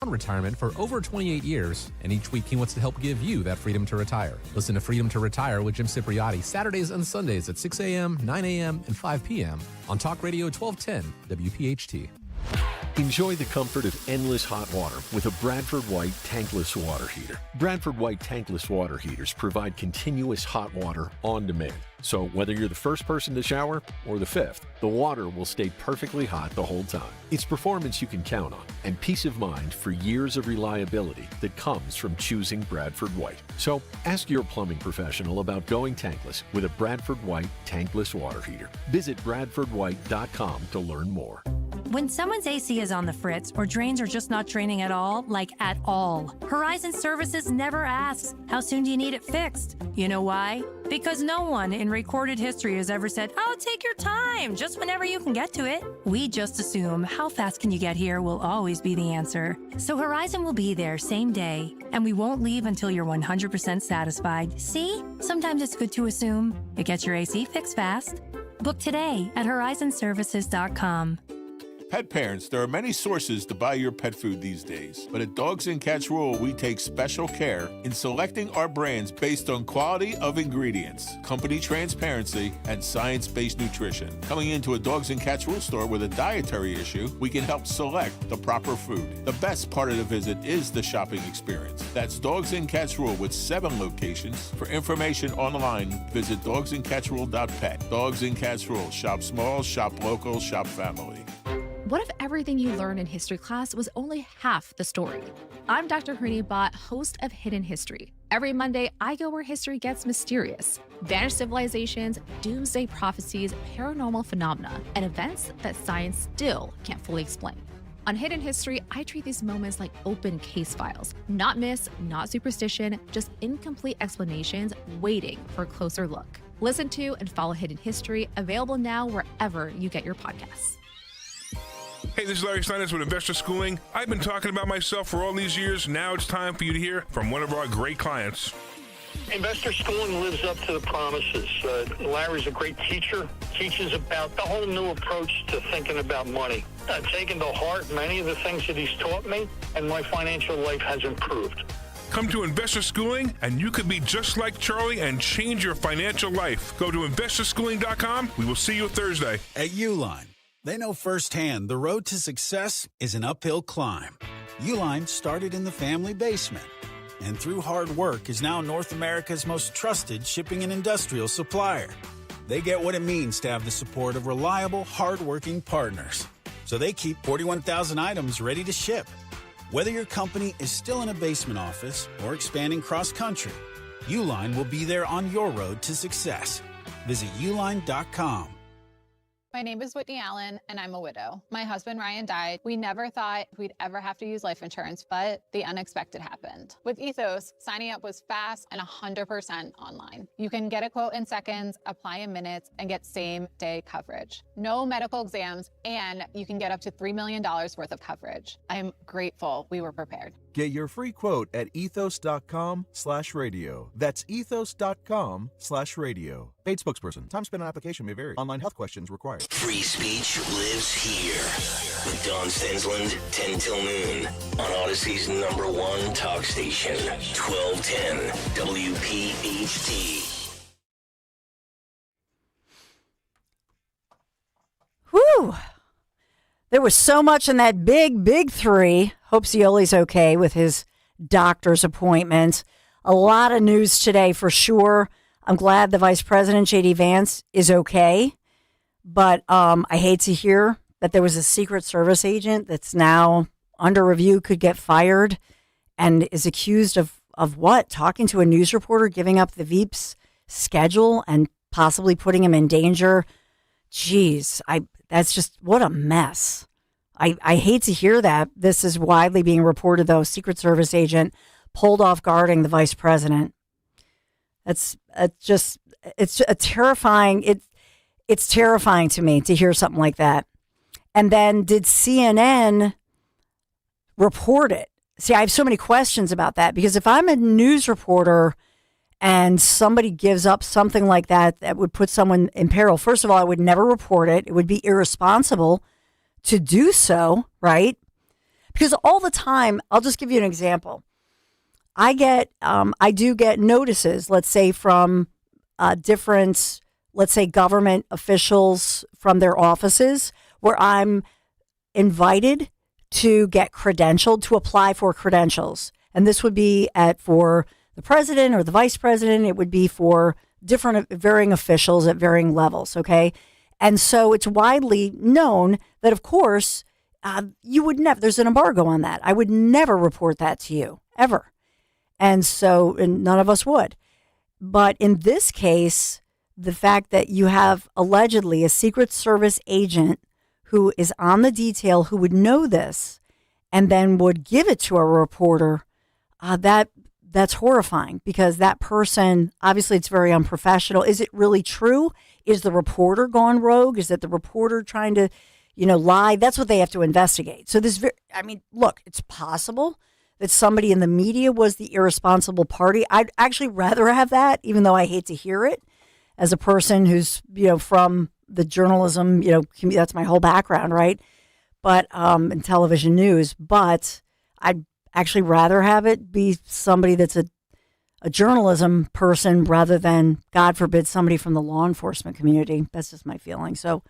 retirement for over 28 years, and each week he wants to help give you that freedom to retire. Listen to Freedom to Retire with Jim Cipriotti Saturdays and Sundays at 6 a.m., 9 a.m., and 5 p.m. on Talk Radio 1210 WPHT. Enjoy the comfort of endless hot water with a Bradford White tankless water heater. Bradford White tankless water heaters provide continuous hot water on demand. So whether you're the first person to shower or the fifth, the water will stay perfectly hot the whole time. It's performance you can count on and peace of mind for years of reliability that comes from choosing Bradford White. So ask your plumbing professional about going tankless with a Bradford White tankless water heater. Visit bradfordwhite.com to learn more. When someone's AC is on the fritz or drains are just not draining at all, like at all, Horizon Services never asks, how soon do you need it fixed? You know why? Because no one in recorded history has ever said, oh, take your time, just whenever you can get to it. We just assume how fast can you get here will always be the answer. So Horizon will be there same day, and we won't leave until you're 100% satisfied. See? Sometimes it's good to assume. It gets your AC fixed fast. Book today at horizonservices.com. Pet parents, there are many sources to buy your pet food these days, but at Dogs and Cats Rule, we take special care in selecting our brands based on quality of ingredients, company transparency, and science-based nutrition. Coming into a Dogs and Cats Rule store with a dietary issue, we can help select the proper food. The best part of the visit is the shopping experience. That's Dogs and Cats Rule with 7 locations. For information online, visit dogsandcatsrule.pet. Dogs and Cats Rule. Shop small, shop local, shop family. What if everything you learned in history class was only half the story? I'm Dr. Hrini Bhatt, host of Hidden History. Every Monday, I go where history gets mysterious. Vanished civilizations, doomsday prophecies, paranormal phenomena, and events that science still can't fully explain. On Hidden History, I treat these moments like open case files. Not myths, not superstition, just incomplete explanations waiting for a closer look. Listen to and follow Hidden History, available now wherever you get your podcasts. Hey, this is Larry Steinitz with Investor Schooling. I've been talking about myself for all these years. Now it's time for you to hear from one of our great clients. Investor Schooling lives up to the promises. Larry's a great teacher, teaches about the whole new approach to thinking about money. I've taken to heart many of the things that he's taught me, and my financial life has improved. Come to Investor Schooling, and you could be just like Charlie and change your financial life. Go to investorschooling.com. We will see you Thursday. At Uline, they know firsthand the road to success is an uphill climb. Uline started in the family basement, and through hard work is now North America's most trusted shipping and industrial supplier. They get what it means to have the support of reliable, hardworking partners. So they keep 41,000 items ready to ship. Whether your company is still in a basement office or expanding cross-country, Uline will be there on your road to success. Visit uline.com. My name is Whitney Allen, and I'm a widow. My husband, Ryan, died. We never thought we'd ever have to use life insurance, but the unexpected happened. With Ethos, signing up was fast and 100% online. You can get a quote in seconds, apply in minutes, and get same-day coverage. No medical exams, and you can get up to $3 million worth of coverage. I'm grateful we were prepared. Get your free quote at ethos.com/radio. That's ethos.com/radio. Paid spokesperson. Time spent on application may vary. Online health questions required. Free speech lives here. With Don Stensland, 10 till noon. On Odyssey's #1 talk station, 1210 WPHT. Whew. There was so much in that big three. Hope Zioli's okay with his doctor's appointment. A lot of news today for sure. I'm glad the Vice President, J.D. Vance, is okay. But I hate to hear that there was a Secret Service agent that's now under review, could get fired, and is accused of what? Talking to a news reporter, giving up the Veep's schedule and possibly putting him in danger. Jeez, that's just, what a mess. I hate to hear that. This is widely being reported, though. Secret Service agent pulled off guarding the vice president. It's terrifying. It's terrifying to me to hear something like that. And then did CNN report it? See, I have so many questions about that, because if I'm a news reporter and somebody gives up something like that, that would put someone in peril, first of all, I would never report it. It would be irresponsible to do so, right? Because all the time, I'll just give you an example. I do get notices, let's say from different, let's say government officials from their offices, where I'm invited to get credentialed, to apply for credentials. And this would be for the president or the vice president. It would be for different varying officials at varying levels. Okay. And so it's widely known that, of course, you would never, there's an embargo on that. I would never report that to you, ever. And none of us would. But in this case, the fact that you have allegedly a Secret Service agent who is on the detail who would know this and then would give it to a reporter, that's horrifying, because that person, obviously it's very unprofessional. Is it really true? Is the reporter gone rogue? Is it the reporter trying to, lie? That's what they have to investigate. So look, it's possible that somebody in the media was the irresponsible party. I'd actually rather have that, even though I hate to hear it, as a person who's, from the journalism, that's my whole background, right? But in television news, but I'd actually rather have it be somebody that's a journalism person rather than, God forbid, somebody from the law enforcement community. That's just my feeling. So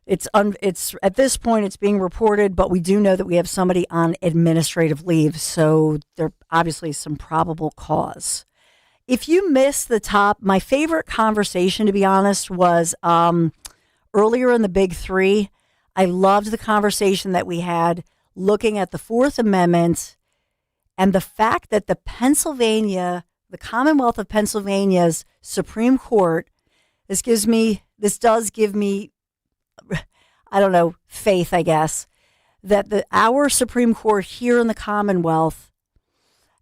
it's at this point it's being reported, but we do know that we have somebody on administrative leave, so there obviously is some probable cause. If you missed my favorite conversation, to be honest, was earlier in the Big Three. I loved the conversation that we had looking at the Fourth Amendment and the fact that the Commonwealth of Pennsylvania's Supreme Court, this does give me, I don't know, faith, I guess, that our Supreme Court here in the Commonwealth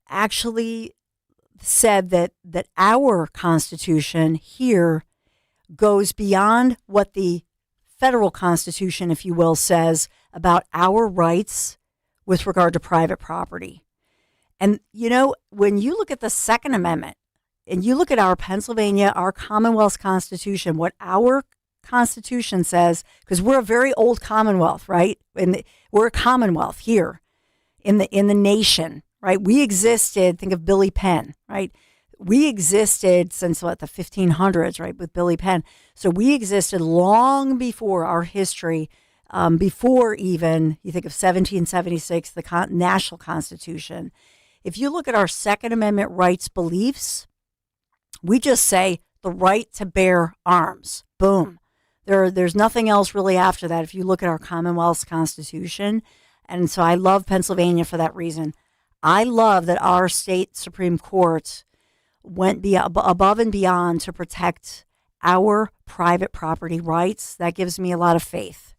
actually said that our Constitution here goes beyond what the federal Constitution, if you will, says about our rights with regard to private property. And, when you look at the Second Amendment and you look at our Pennsylvania, our Commonwealth's Constitution, what our Constitution says, because we're a very old Commonwealth, right? And we're a Commonwealth here in the nation, right? We existed, think of Billy Penn, right? We existed since the 1500s, right, with Billy Penn. So we existed long before our history, before even, you think of 1776, the National Constitution. If you look at our Second Amendment rights beliefs, we just say the right to bear arms. Boom. There's nothing else really after that if you look at our Commonwealth's Constitution. And so I love Pennsylvania for that reason. I love that our state Supreme Court went above and beyond to protect our private property rights. That gives me a lot of faith.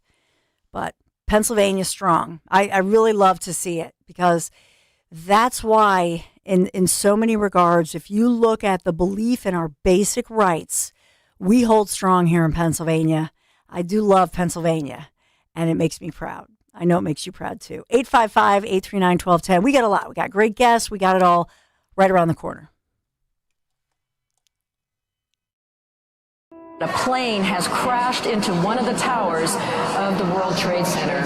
But Pennsylvania's strong. I really love to see it, because that's why in so many regards, if you look at the belief in our basic rights, we hold strong here in Pennsylvania. I do love Pennsylvania, and it makes me proud. I know it makes you proud too. 855-839-1210. We got a lot. We got great guests. We got it all right around the corner. A plane has crashed into one of the towers of the World Trade Center.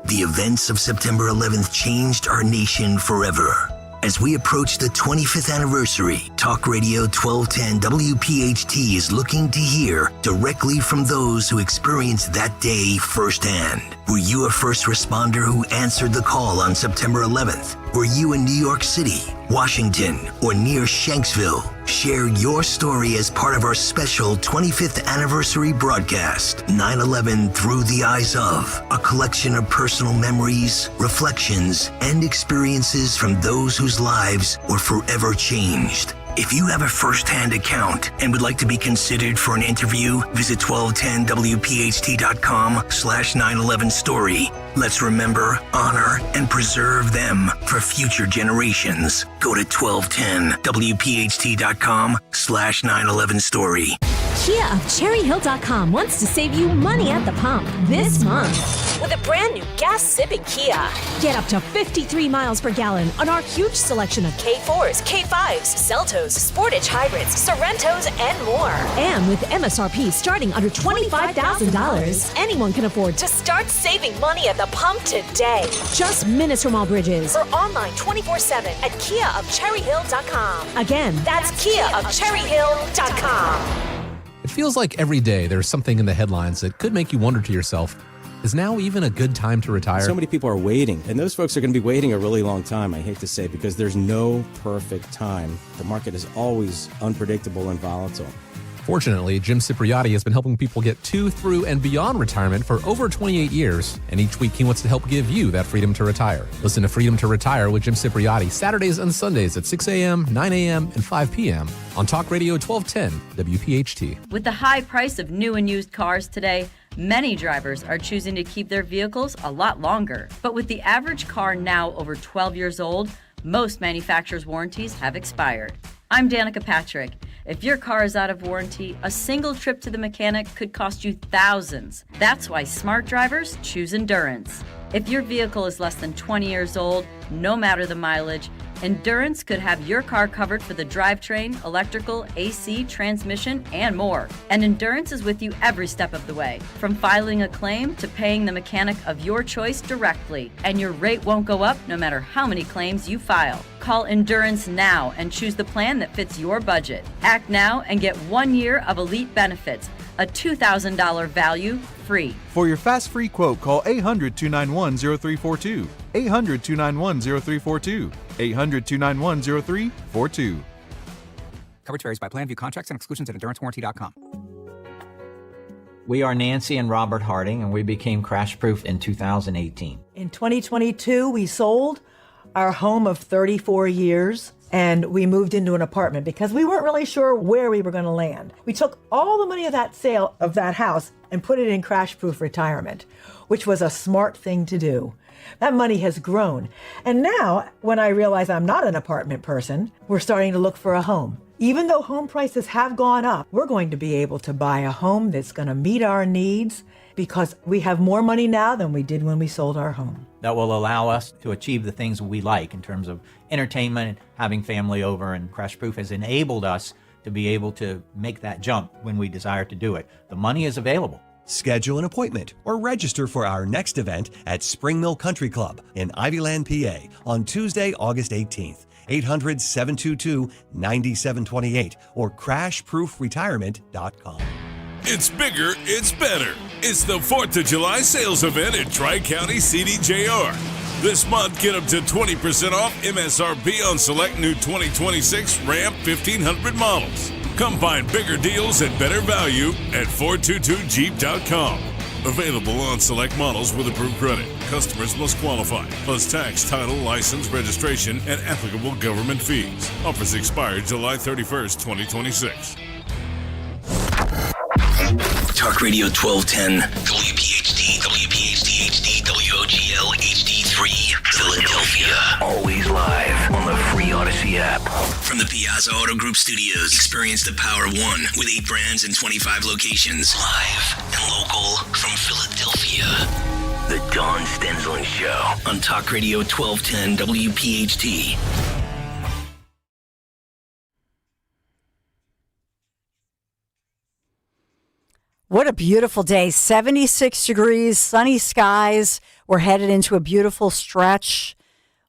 The events of September 11th changed our nation forever. As we approach the 25th anniversary, Talk Radio 1210 WPHT is looking to hear directly from those who experienced that day firsthand. Were you a first responder who answered the call on September 11th? Were you in New York City, Washington, or near Shanksville? Share your story as part of our special 25th anniversary broadcast, 9/11 Through the Eyes of, a collection of personal memories, reflections, and experiences from those whose lives were forever changed. If you have a first-hand account and would like to be considered for an interview, visit 1210WPHT.com/911story. Let's remember, honor, and preserve them for future generations. Go to 1210WPHT.com/911story. Kia of CherryHill.com wants to save you money at the pump this month. With a brand new gas-sipping Kia. Get up to 53 miles per gallon on our huge selection of K4s, K5s, Seltos, Sportage Hybrids, Sorrentos, and more. And with MSRP starting under $25,000, anyone can afford to start saving money at the pump today. Just minutes from all bridges. Or online 24/7 at KiaofCherryHill.com. Again, that's KiaofCherryHill.com. It feels like every day there's something in the headlines that could make you wonder to yourself, is now even a good time to retire? So many people are waiting, and those folks are going to be waiting a really long time, I hate to say, because there's no perfect time. The market is always unpredictable and volatile. Fortunately, Jim Cipriotti has been helping people get to, through, and beyond retirement for over 28 years, and each week he wants to help give you that freedom to retire. Listen to Freedom to Retire with Jim Cipriotti Saturdays and Sundays at 6 a.m., 9 a.m., and 5 p.m. on Talk Radio 1210 WPHT. With the high price of new and used cars today, many drivers are choosing to keep their vehicles a lot longer. But with the average car now over 12 years old, most manufacturers' warranties have expired. I'm Danica Patrick. If your car is out of warranty, a single trip to the mechanic could cost you thousands. That's why smart drivers choose Endurance. If your vehicle is less than 20 years old, no matter the mileage, Endurance could have your car covered for the drivetrain, electrical, AC, transmission, and more. And Endurance is with you every step of the way, from filing a claim to paying the mechanic of your choice directly. And your rate won't go up no matter how many claims you file. Call Endurance now and choose the plan that fits your budget. Act now and get 1 year of elite benefits, a $2,000 value free. For your fast free quote, call 800-291-0342. 800-291-0342. 800-291-0342. Coverage varies by plan. View contracts and exclusions at endurancewarranty.com. We are Nancy and Robert Harding, and we became Crash Proof in 2018. In 2022, we sold our home of 34 years, and we moved into an apartment because we weren't really sure where we were going to land. We took all the money of that sale of that house and put it in Crash Proof retirement, which was a smart thing to do. That money has grown. And now, when I realize I'm not an apartment person, we're starting to look for a home. Even though home prices have gone up, we're going to be able to buy a home that's going to meet our needs because we have more money now than we did when we sold our home. That will allow us to achieve the things we like in terms of entertainment, having family over, and Crash Proof has enabled us to be able to make that jump when we desire to do it. The money is available. Schedule an appointment or register for our next event at Spring Mill Country Club in Ivyland, PA on Tuesday, August 18th. 800-722-9728 or crashproofretirement.com. It's bigger, it's better. It's the 4th of July sales event at Tri-County CDJR. This month, get up to 20% off MSRP on select new 2026 Ram 1500 models. Come find bigger deals and better value at 422jeep.com. Available on select models with approved credit. Customers must qualify, plus tax, title, license, registration, and applicable government fees. Offers expire July 31st, 2026. Talk Radio 1210, WPHT, WPHT HD, WOGL HD3, Philadelphia. Always live on the free Odyssey app. From the Piazza Auto Group Studios, experience the power of one with 8 brands and 25 locations. Live and local from Philadelphia. The Dawn Stensland Show on Talk Radio 1210 WPHT. What a beautiful day. 76 degrees, sunny skies. We're headed into a beautiful stretch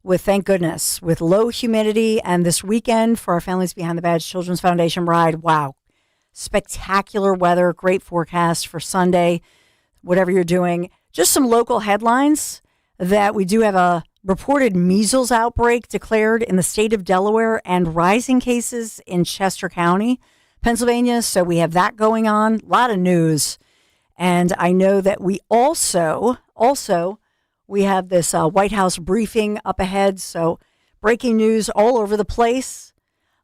with, thank goodness, with low humidity. And this weekend for our Families Behind the Badge Children's Foundation ride, wow, spectacular weather, great forecast for Sunday, whatever you're doing. Just some local headlines that we do have a reported measles outbreak declared in the state of Delaware and rising cases in Chester County, Pennsylvania. So we have that going on. A lot of news. And I know that we also we have this White House briefing up ahead. So breaking news all over the place.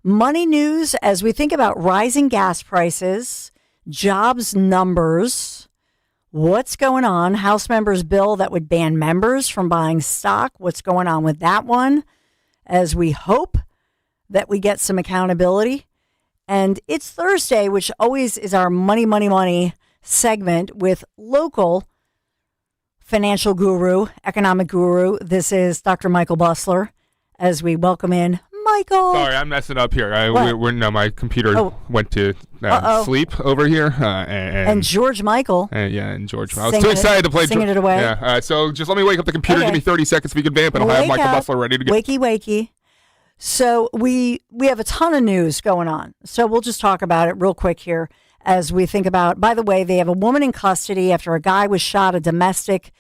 Money news as we think about rising gas prices, jobs numbers, what's going on. House members' bill that would ban members from buying stock. What's going on with that one as we hope that we get some accountability. And it's Thursday, which always is our money, money, money segment with local financial guru, economic guru. This is Dr. Michael Busler, as we welcome in Michael. Sorry, I'm messing up here. My computer went to sleep over here. And George Michael. And George. I was too excited to play. Singing it away. Yeah. So just let me wake up the computer. Okay. Give me 30 seconds so we can vamp, and I'll have Michael Busler ready to go. Wakey, wakey. So we have a ton of news going on. So we'll just talk about it real quick here as we think about, by the way, they have a woman in custody after a guy was shot, a domestic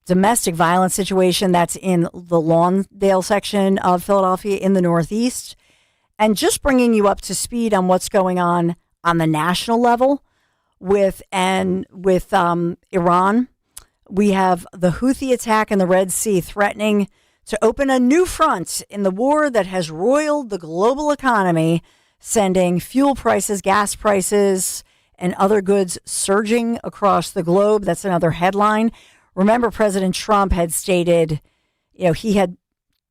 violence situation that's in the Lawndale section of Philadelphia in the Northeast. And just bringing you up to speed on what's going on the national level with Iran. We have the Houthi attack in the Red Sea threatening to open a new front in the war that has roiled the global economy, sending fuel prices, gas prices, and other goods surging across the globe. That's another headline. Remember, President Trump had stated, he had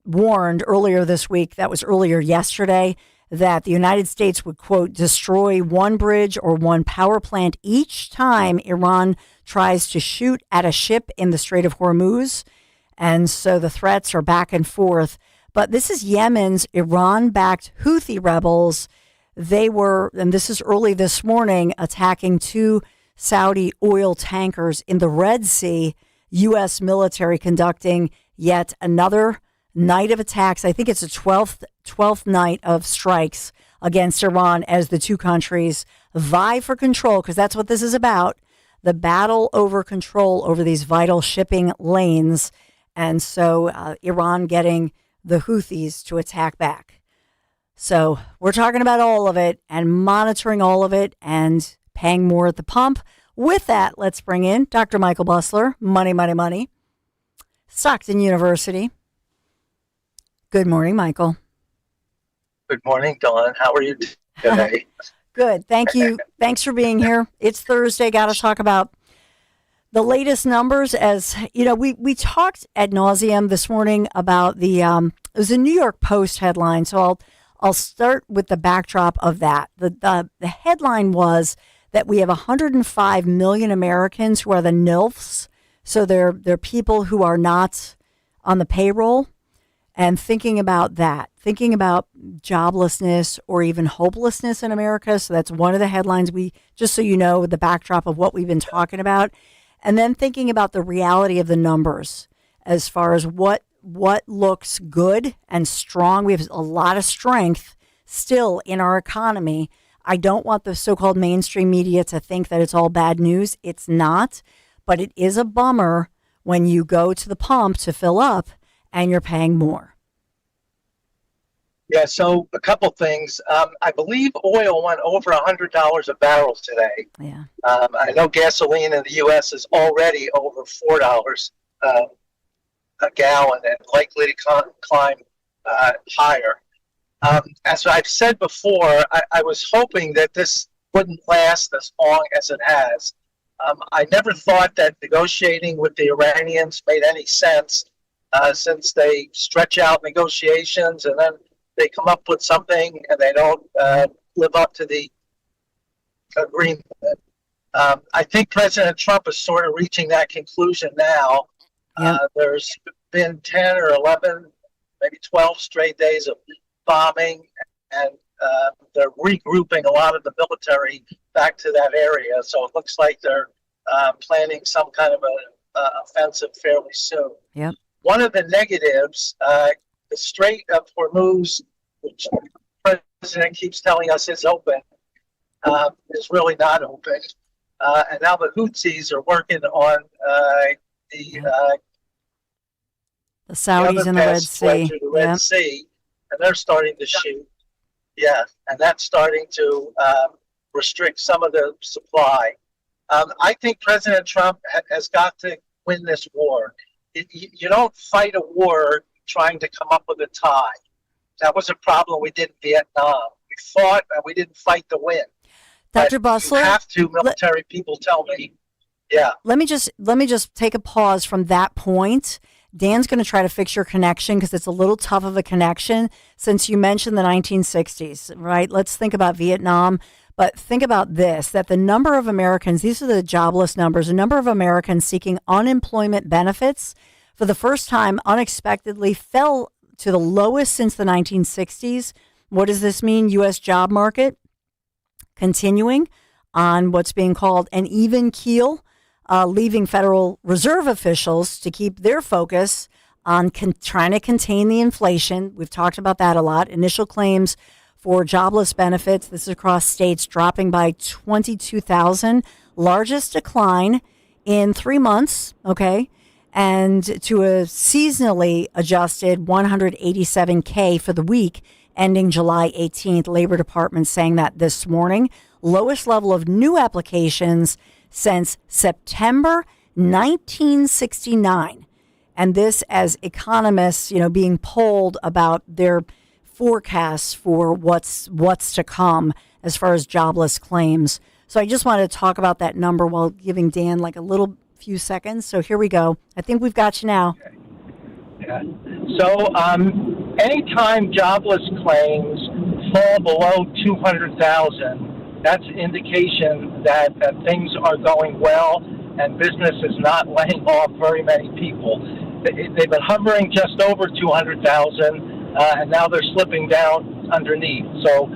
warned earlier this week, that was earlier yesterday, that the United States would, quote, destroy one bridge or one power plant each time Iran tries to shoot at a ship in the Strait of Hormuz. And so the threats are back and forth. But this is Yemen's Iran-backed Houthi rebels. They were, and this is early this morning, attacking 2 Saudi oil tankers in the Red Sea. U.S. military conducting yet another night of attacks. I think it's the 12th night of strikes against Iran as the two countries vie for control, because that's what this is about, the battle over control over these vital shipping lanes. And so Iran getting the Houthis to attack back. So we're talking about all of it and monitoring all of it and paying more at the pump. With that, let's bring in Dr. Michael Busler, Money, Money, Money, Stockton University. Good morning, Michael. Good morning, Dawn. How are you today? Good. Thank you. Thanks for being here. It's Thursday. Got to talk about the latest numbers. As you know, we talked ad nauseum this morning about the it was a New York Post headline. So I'll start with the backdrop of that. The headline was that we have 105 million Americans who are the NILFs. So they're people who are not on the payroll, and thinking about that, thinking about joblessness or even hopelessness in America. So that's one of the headlines, just so you know, the backdrop of what we've been talking about. And then thinking about the reality of the numbers as far as what looks good and strong. We have a lot of strength still in our economy. I don't want the so-called mainstream media to think that it's all bad news. It's not, but it is a bummer when you go to the pump to fill up and you're paying more. Yeah, so a couple things. I believe oil went over $100 a barrel today. Yeah. I know gasoline in the U.S. is already over $4 a gallon and likely to climb higher. As I've said before, I was hoping that this wouldn't last as long as it has. I never thought that negotiating with the Iranians made any sense, since they stretch out negotiations and then they come up with something and they don't live up to the agreement. I think President Trump is sort of reaching that conclusion now. There's been 10 or 11, maybe 12 straight days of bombing, and they're regrouping a lot of the military back to that area. So it looks like they're planning some kind of an offensive fairly soon. Yep. One of the negatives, the Strait of Hormuz, which the president keeps telling us is open, is really not open. And now the Houthis are working on the Saudis in the Red Sea. The Red Sea, and they're starting to shoot. Yeah, and that's starting to restrict some of the supply. I think President Trump has got to win this war. You don't fight a war trying to come up with a tie. That was a problem we did in Vietnam. We fought and we didn't fight to win. Dr. Busler, you have to, military people tell me. Yeah. Let me just take a pause from that point Dan's going to try to fix your connection because it's a little tough of a connection since you mentioned the 1960s, right? Let's think about Vietnam. But think about this, that the number of Americans, these are the jobless numbers, the number of Americans seeking unemployment benefits for the first time unexpectedly fell to the lowest since the 1960s. What does this mean? U.S. job market continuing on what's being called an even keel, leaving Federal Reserve officials to keep their focus on trying to contain the inflation. We've talked about that a lot. Initial claims for jobless benefits, this is across states, dropping by 22,000, largest decline in 3 months, okay, and to a seasonally adjusted 187K for the week ending July 18th. Labor Department saying that this morning. Lowest level of new applications since September 1969. And this as economists, being polled about their forecasts for what's to come as far as jobless claims. So I just wanted to talk about that number while giving Dan like a little few seconds. So here we go. I think we've got you now. Yeah. So anytime jobless claims fall below 200,000, that's an indication that things are going well and business is not laying off very many people. They've been hovering just over 200,000. And now they're slipping down underneath. So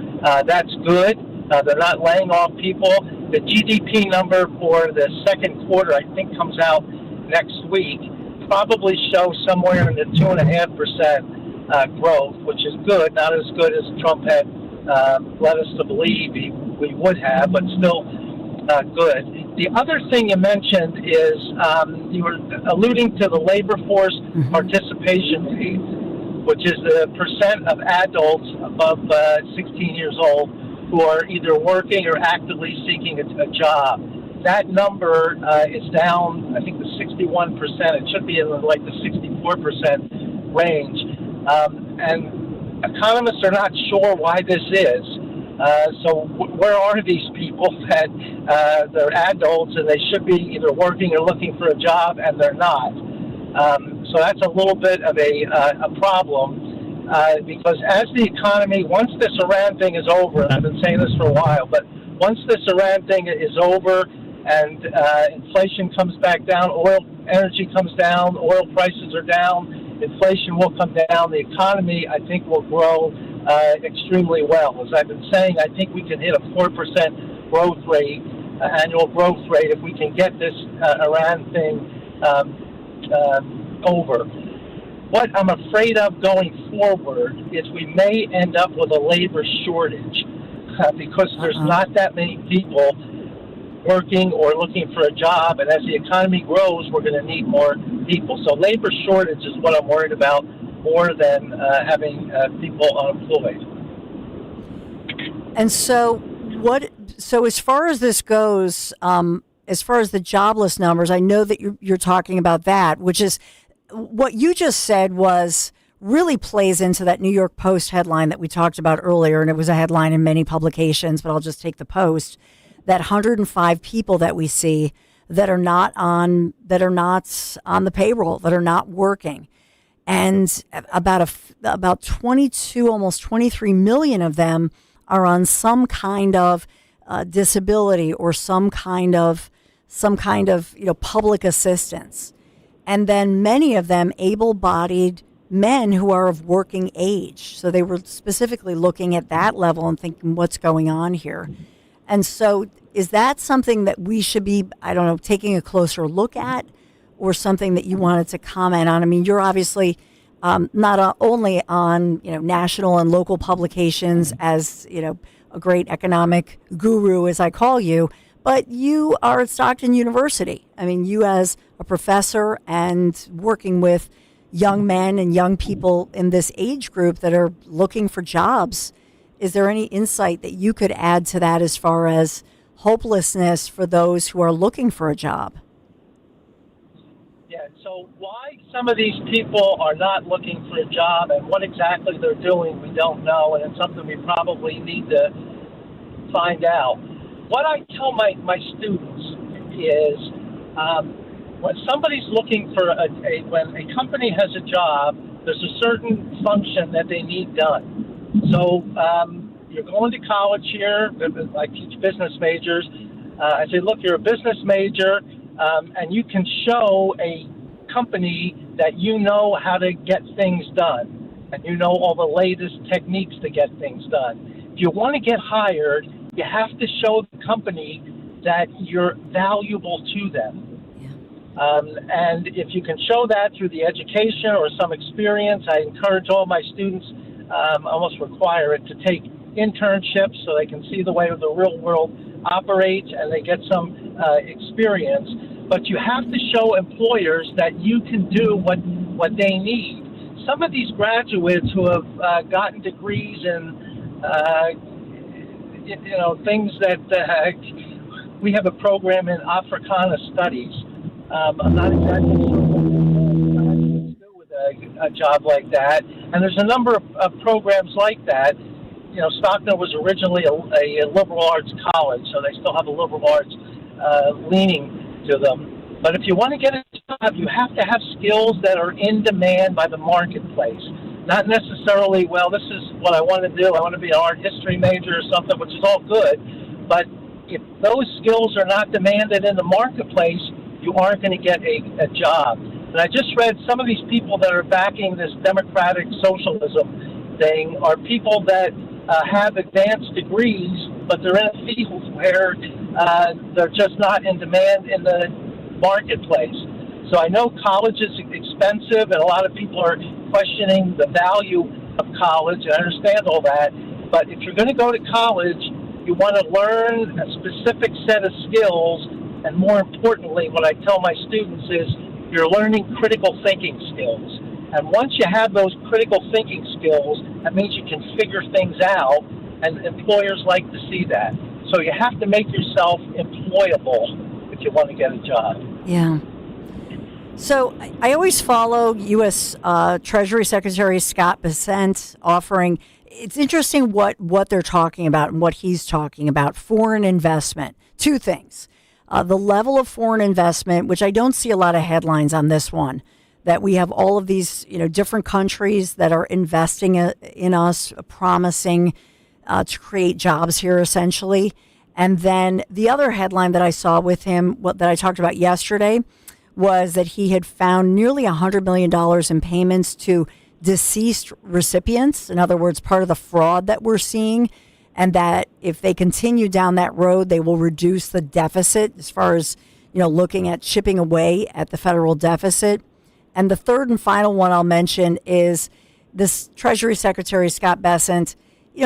that's good. They're not laying off people. The GDP number for the second quarter, I think, comes out next week, probably shows somewhere in the 2.5% growth, which is good. Not as good as Trump had led us to believe we would have, but still good. The other thing you mentioned is you were alluding to the labor force participation rate, which is the percent of adults above 16 years old who are either working or actively seeking a job. That number is down, I think, to 61%. It should be in like the 64% range. And economists are not sure why this is. So where are these people that they're adults and they should be either working or looking for a job and they're not? So that's a little bit of a problem because as the economy, once this Iran thing is over, and I've been saying this for a while, but once this Iran thing is over and inflation comes back down, energy comes down, oil prices are down, inflation will come down, the economy, I think, will grow extremely well. As I've been saying, I think we can hit a 4% growth rate, annual growth rate, if we can get this Iran thing over. What I'm afraid of going forward is we may end up with a labor shortage because there's not that many people working or looking for a job, and as the economy grows, we're going to need more people. So labor shortage is what I'm worried about more than having people unemployed. And so as far as this goes, as far as the jobless numbers, I know that you're talking about that, which is what you just said really plays into that New York Post headline that we talked about earlier. And it was a headline in many publications, but I'll just take the Post, that 105 people that we see that are not on the payroll, that are not working. And about 22, almost 23 million of them are on some kind of disability or some kind of public assistance. And then many of them able-bodied men who are of working age. So they were specifically looking at that level and thinking, what's going on here? And so is that something that we should be, taking a closer look at, or something that you wanted to comment on? I mean, you're obviously not only on, national and local publications as, a great economic guru, as I call you, but you are at Stockton University. I mean, you as a professor and working with young men and young people in this age group that are looking for jobs. Is there any insight that you could add to that as far as hopelessness for those who are looking for a job? Yeah, so why some of these people are not looking for a job and what exactly they're doing, we don't know, and it's something we probably need to find out. What I tell my students is when somebody's looking for when a company has a job, there's a certain function that they need done. So you're going to college here. I teach business majors. I say, look, you're a business major, and you can show a company that you know how to get things done, and you know all the latest techniques to get things done. If you want to get hired, you have to show the company that you're valuable to them. And if you can show that through the education or some experience, I encourage all my students, almost require it, to take internships so they can see the way the real world operates and they get some experience. But you have to show employers that you can do what they need. Some of these graduates who have gotten degrees in things that we have a program in Africana Studies. I'm not exactly sure what to do with a job like that. And there's a number of programs like that. You know, Stockton was originally a liberal arts college, so they still have a liberal arts leaning to them. But if you want to get a job, you have to have skills that are in demand by the marketplace. Not necessarily, well, this is what I want to do. I want to be an art history major or something, which is all good. But if those skills are not demanded in the marketplace, you aren't going to get a job. And I just read some of these people that are backing this democratic socialism thing are people that have advanced degrees, but they're in a field where they're just not in demand in the marketplace. So I know college is expensive, and a lot of people are questioning the value of college, and I understand all that. But if you're going to go to college, you want to learn a specific set of skills, and more importantly, what I tell my students is you're learning critical thinking skills. And once you have those critical thinking skills, that means you can figure things out, and employers like to see that. So you have to make yourself employable if you want to get a job. Yeah. So I always follow U.S. Treasury Secretary Scott Bessent offering. It's interesting what they're talking about and what he's talking about. Foreign investment. Two things. The level of foreign investment, which I don't see a lot of headlines on this one, that we have all of these, different countries that are investing in us, promising to create jobs here, essentially. And then the other headline that I saw with him, that I talked about yesterday, was that he had found nearly $100 million in payments to deceased recipients. In other words, part of the fraud that we're seeing. And that if they continue down that road, they will reduce the deficit as far as, looking at chipping away at the federal deficit. And the third and final one I'll mention is this Treasury Secretary, Scott Bessent,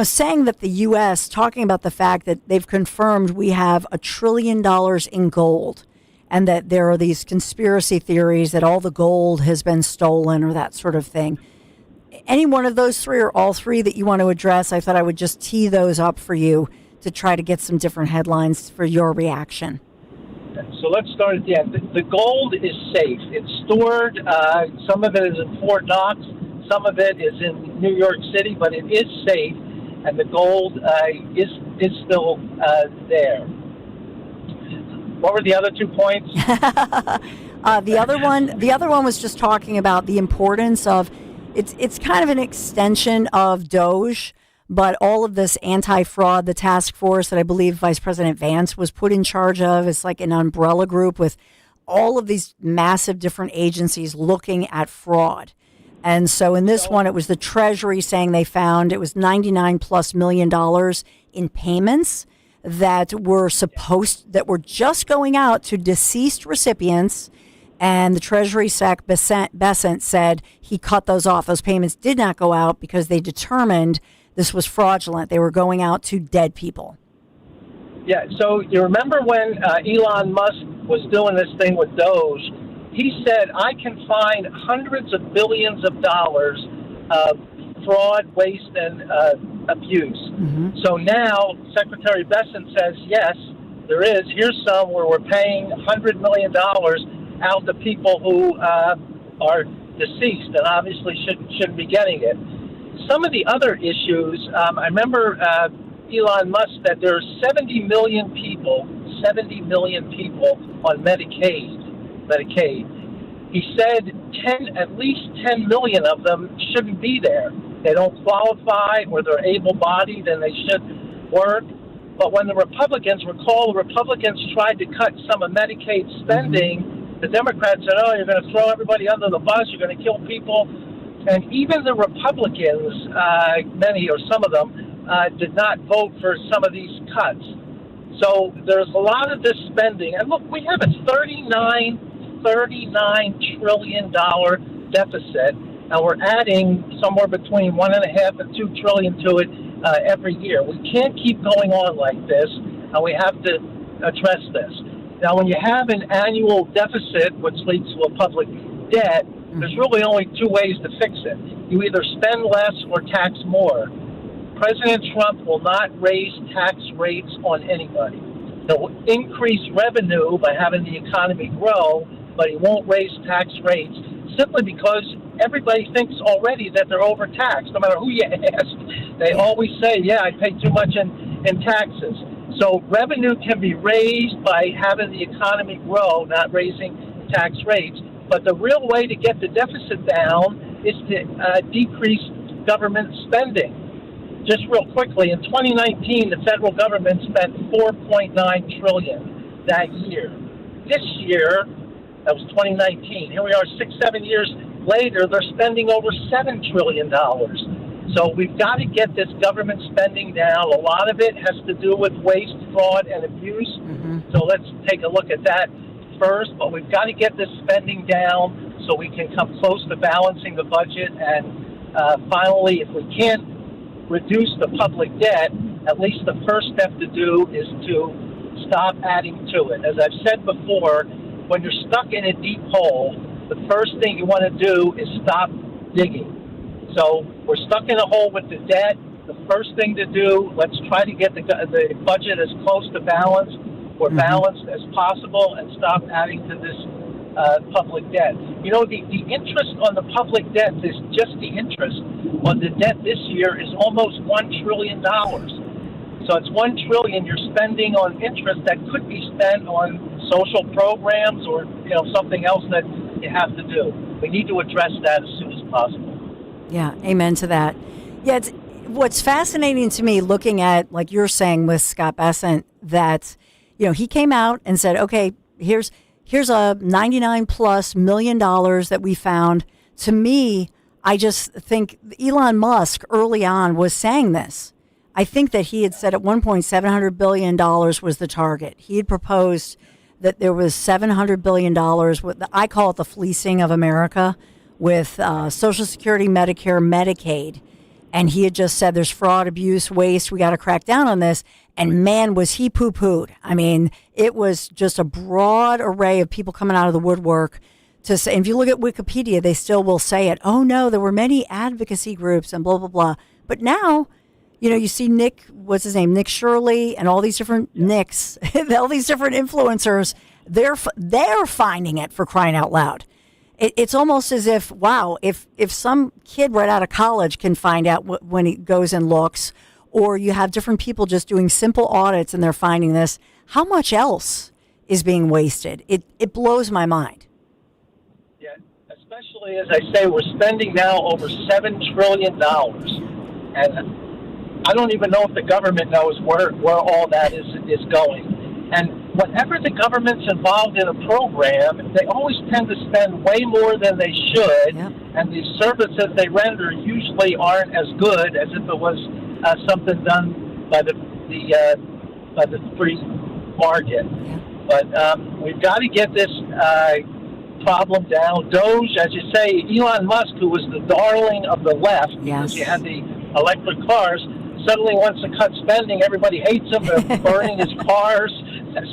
saying that the U.S., talking about the fact that they've confirmed we have $1 trillion in gold and that there are these conspiracy theories that all the gold has been stolen or that sort of thing. Any one of those three or all three that you want to address, I thought I would just tee those up for you to try to get some different headlines for your reaction. So let's start at the end. The gold is safe. It's stored. Some of it is in Fort Knox. Some of it is in New York City, but it is safe, and the gold is still there. What were the other 2 points? The other one was just talking about the importance of. It's kind of an extension of DOGE, but all of this anti-fraud, the task force that I believe Vice President Vance was put in charge of, is like an umbrella group with all of these massive different agencies looking at fraud. And so in this one, it was the Treasury saying they found it was $99+ million in payments that were just going out to deceased recipients. And the Treasury Sec Bessent said he cut those off. Those payments did not go out because they determined this was fraudulent. They were going out to dead people. Yeah, so you remember when Elon Musk was doing this thing with Doge, he said, I can find hundreds of billions of dollars of fraud, waste, and abuse. Mm-hmm. So now Secretary Bessent says, yes, there is. Here's some where we're paying $100 million out to people who are deceased and obviously shouldn't be getting it. Some of the other issues, I remember Elon Musk that there are 70 million people on Medicaid. Medicaid. He said at least 10 million of them shouldn't be there. They don't qualify, or they're able-bodied and they should work. But when the Republicans tried to cut some of Medicaid spending, the Democrats said, oh, you're going to throw everybody under the bus, you're going to kill people. And even the Republicans, many or some of them, did not vote for some of these cuts. So there's a lot of this spending. And look, we have a $39 trillion deficit, and we're adding somewhere between $1.5 and $2 trillion to it every year. We can't keep going on like this, and we have to address this. Now, when you have an annual deficit, which leads to a public debt, there's really only two ways to fix it. You either spend less or tax more. President Trump will not raise tax rates on anybody. He'll increase revenue by having the economy grow, but he won't raise tax rates simply because everybody thinks already that they're overtaxed. No matter who you ask, they always say, yeah, I pay too much in taxes. So revenue can be raised by having the economy grow, not raising tax rates. But the real way to get the deficit down is to decrease government spending. Just real quickly, in 2019, the federal government spent $4.9 trillion that year. This year, that was 2019. Here we are 6-7 years later, they're spending over $7 trillion. So we've got to get this government spending down. A lot of it has to do with waste, fraud, and abuse. So let's take a look at that first. But we've got to get this spending down so we can come close to balancing the budget. And finally, if we can't reduce the public debt, at least the first step to do is to stop adding to it. As I've said before, when you're stuck in a deep hole, the first thing you want to do is stop digging. So we're stuck in a hole with the debt. The first thing to do, let's try to get the budget as close to balance or balanced as possible and stop adding to this public debt. You know, the interest on the public debt is just the interest on the debt this year is almost $1 trillion. So it's $1 trillion you're spending on interest that could be spent on social programs or, you know, something else that you have to do. We need to address that as soon as possible. Yeah, amen to that. Yeah, what's fascinating to me looking at, like you're saying with Scott Bessent, that, you know, he came out and said, okay, here's a $99+ million that we found. To me, I just think Elon Musk early on was saying this. I think that he had said at one point $700 billion was the target. He had proposed that there was $700 billion. I call it the fleecing of America with Social Security, Medicare, Medicaid. And he had just said there's fraud, abuse, waste. We got to crack down on this. And man, was he poo-pooed. I mean, it was just a broad array of people coming out of the woodwork to say, if you look at Wikipedia, they still will say it. Oh, no, there were many advocacy groups and blah, blah, blah. But now, you know, you see Nick Shirley and all these different Nicks, all these different influencers, they're finding it, for crying out loud. It's almost as if, wow, if some kid right out of college can find out when he goes and looks, or you have different people just doing simple audits and they're finding this, how much else is being wasted? It blows my mind. Yeah, especially as I say, we're spending now over $7 trillion. And I don't even know if the government knows where all that is going. And whenever the government's involved in a program, they always tend to spend way more than they should, and the services they render usually aren't as good as if it was something done by the free market. But we've got to get this problem down. Doge, as you say, Elon Musk, who was the darling of the left, because he had the electric cars, suddenly wants to cut spending. Everybody hates him. They're burning his cars,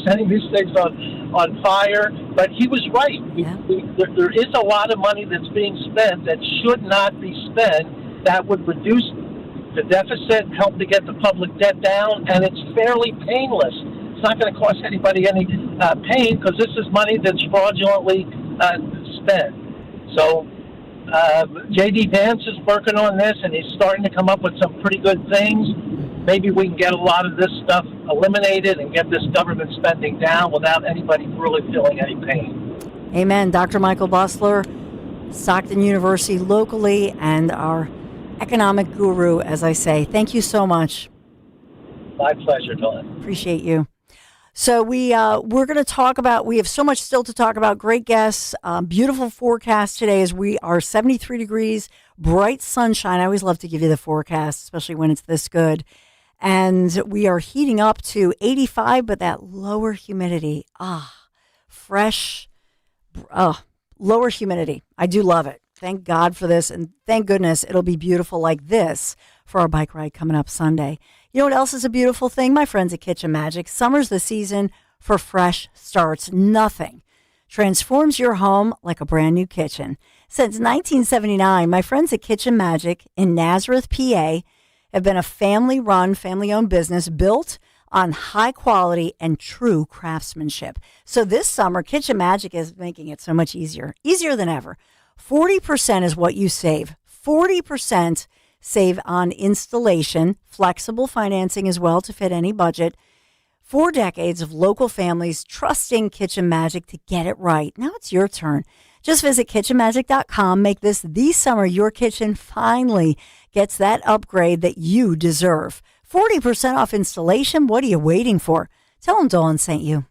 setting these things on fire. But he was right. There is a lot of money that's being spent that should not be spent. That would reduce the deficit, help to get the public debt down, and it's fairly painless. It's not going to cost anybody any pain because this is money that's fraudulently spent. So J.D. Vance is working on this, and he's starting to come up with some pretty good things. Maybe we can get a lot of this stuff eliminated and get this government spending down without anybody really feeling any pain. Amen. Dr. Michael Bustler, Stockton University locally, and our economic guru, as I say. Thank you so much. My pleasure, Dawn. Appreciate you. So we're going to talk about, we have so much still to talk about. Great guests, beautiful forecast today as we are 73 degrees, bright sunshine. I always love to give you the forecast, especially when it's this good. And we are heating up to 85, but that lower humidity, fresh, lower humidity. I do love it. Thank God for this. And thank goodness it'll be beautiful like this for our bike ride coming up Sunday. You know what else is a beautiful thing? My friends at Kitchen Magic. Summer's the season for fresh starts. Nothing transforms your home like a brand new kitchen. Since 1979, my friends at Kitchen Magic in Nazareth, PA, have been a family-run, family-owned business built on high quality and true craftsmanship. So this summer, Kitchen Magic is making it so much easier than ever. 40% is what you save. 40% save on installation, flexible financing as well to fit any budget. 4 decades of local families trusting Kitchen Magic to get it right. Now it's your turn. Just visit kitchenmagic.com. Make this the summer your kitchen finally gets that upgrade that you deserve. 40% off installation. What are you waiting for? Tell them Dawn sent you.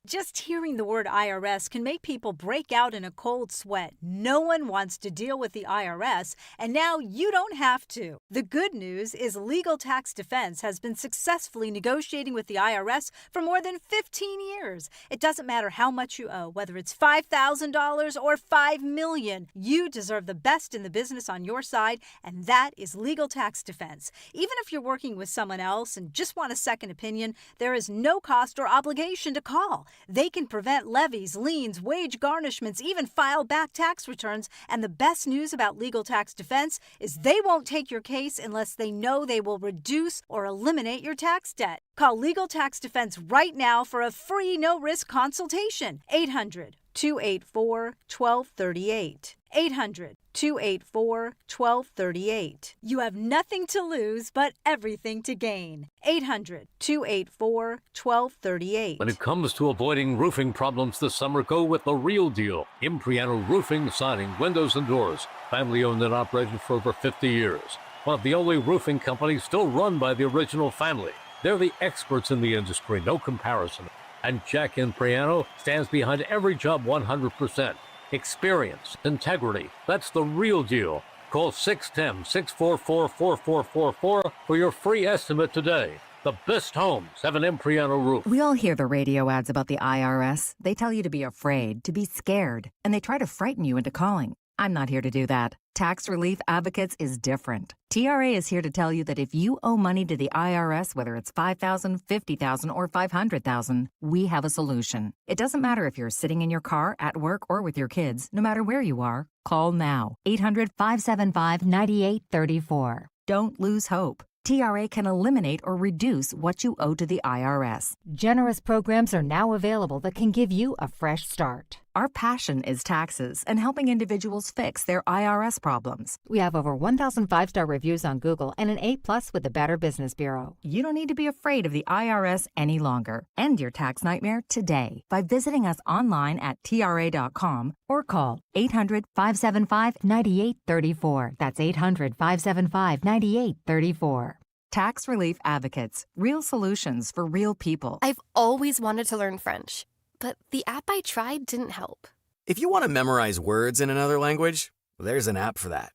Just hearing the word IRS can make people break out in a cold sweat. No one wants to deal with the IRS, and now you don't have to. The good news is Legal Tax Defense has been successfully negotiating with the IRS for more than 15 years. It doesn't matter how much you owe, whether it's $5,000 or $5 million. You deserve the best in the business on your side, and that is Legal Tax Defense. Even if you're working with someone else and just want a second opinion, there is no cost or obligation to call. They can prevent levies, liens, wage garnishments, even file back tax returns. And the best news about Legal Tax Defense is they won't take your case unless they know they will reduce or eliminate your tax debt. Call Legal Tax Defense right now for a free no-risk consultation. 800-284-1238. 800-284-1238. You have nothing to lose but everything to gain. 800-284-1238. When it comes to avoiding roofing problems this summer, go with the real deal. Impriano Roofing, Siding, Windows, and Doors. Family owned and operated for over 50 years. One of the only roofing companies still run by the original family. They're the experts in the industry, no comparison. And Jack Impriano stands behind every job 100%. Experience, integrity, that's the real deal. Call 610-644-4444 for your free estimate today. The best homes have an Impriano roof. We all hear the radio ads about the IRS. They tell you to be afraid, to be scared, and they try to frighten you into calling. I'm not here to do that. Tax Relief Advocates is different. TRA is here to tell you that if you owe money to the IRS, whether it's $5,000, $50,000, or $500,000, we have a solution. It doesn't matter if you're sitting in your car, at work, or with your kids. No matter where you are, call now. 800-575-9834. Don't lose hope. TRA can eliminate or reduce what you owe to the IRS. Generous programs are now available that can give you a fresh start. Our passion is taxes and helping individuals fix their IRS problems. We have over 1,000 5-star reviews on Google and an A+ with the Better Business Bureau. You don't need to be afraid of the IRS any longer. End your tax nightmare today by visiting us online at TRA.com or call 800-575-9834. That's 800-575-9834. Tax Relief Advocates. Real solutions for real people. I've always wanted to learn French, but the app I tried didn't help. If you want to memorize words in another language, there's an app for that.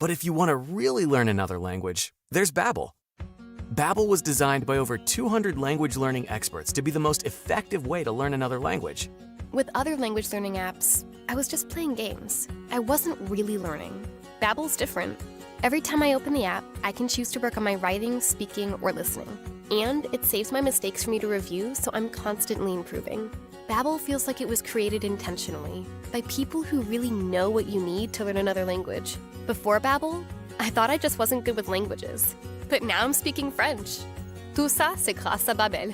But if you want to really learn another language, there's Babbel. Babbel was designed by over 200 language learning experts to be the most effective way to learn another language. With other language learning apps, I was just playing games. I wasn't really learning. Babbel's different. Every time I open the app, I can choose to work on my writing, speaking, or listening. And it saves my mistakes for me to review, so I'm constantly improving. Babbel feels like it was created intentionally by people who really know what you need to learn another language. Before Babbel, I thought I just wasn't good with languages. But now I'm speaking French. Tout ça, c'est grâce à Babbel.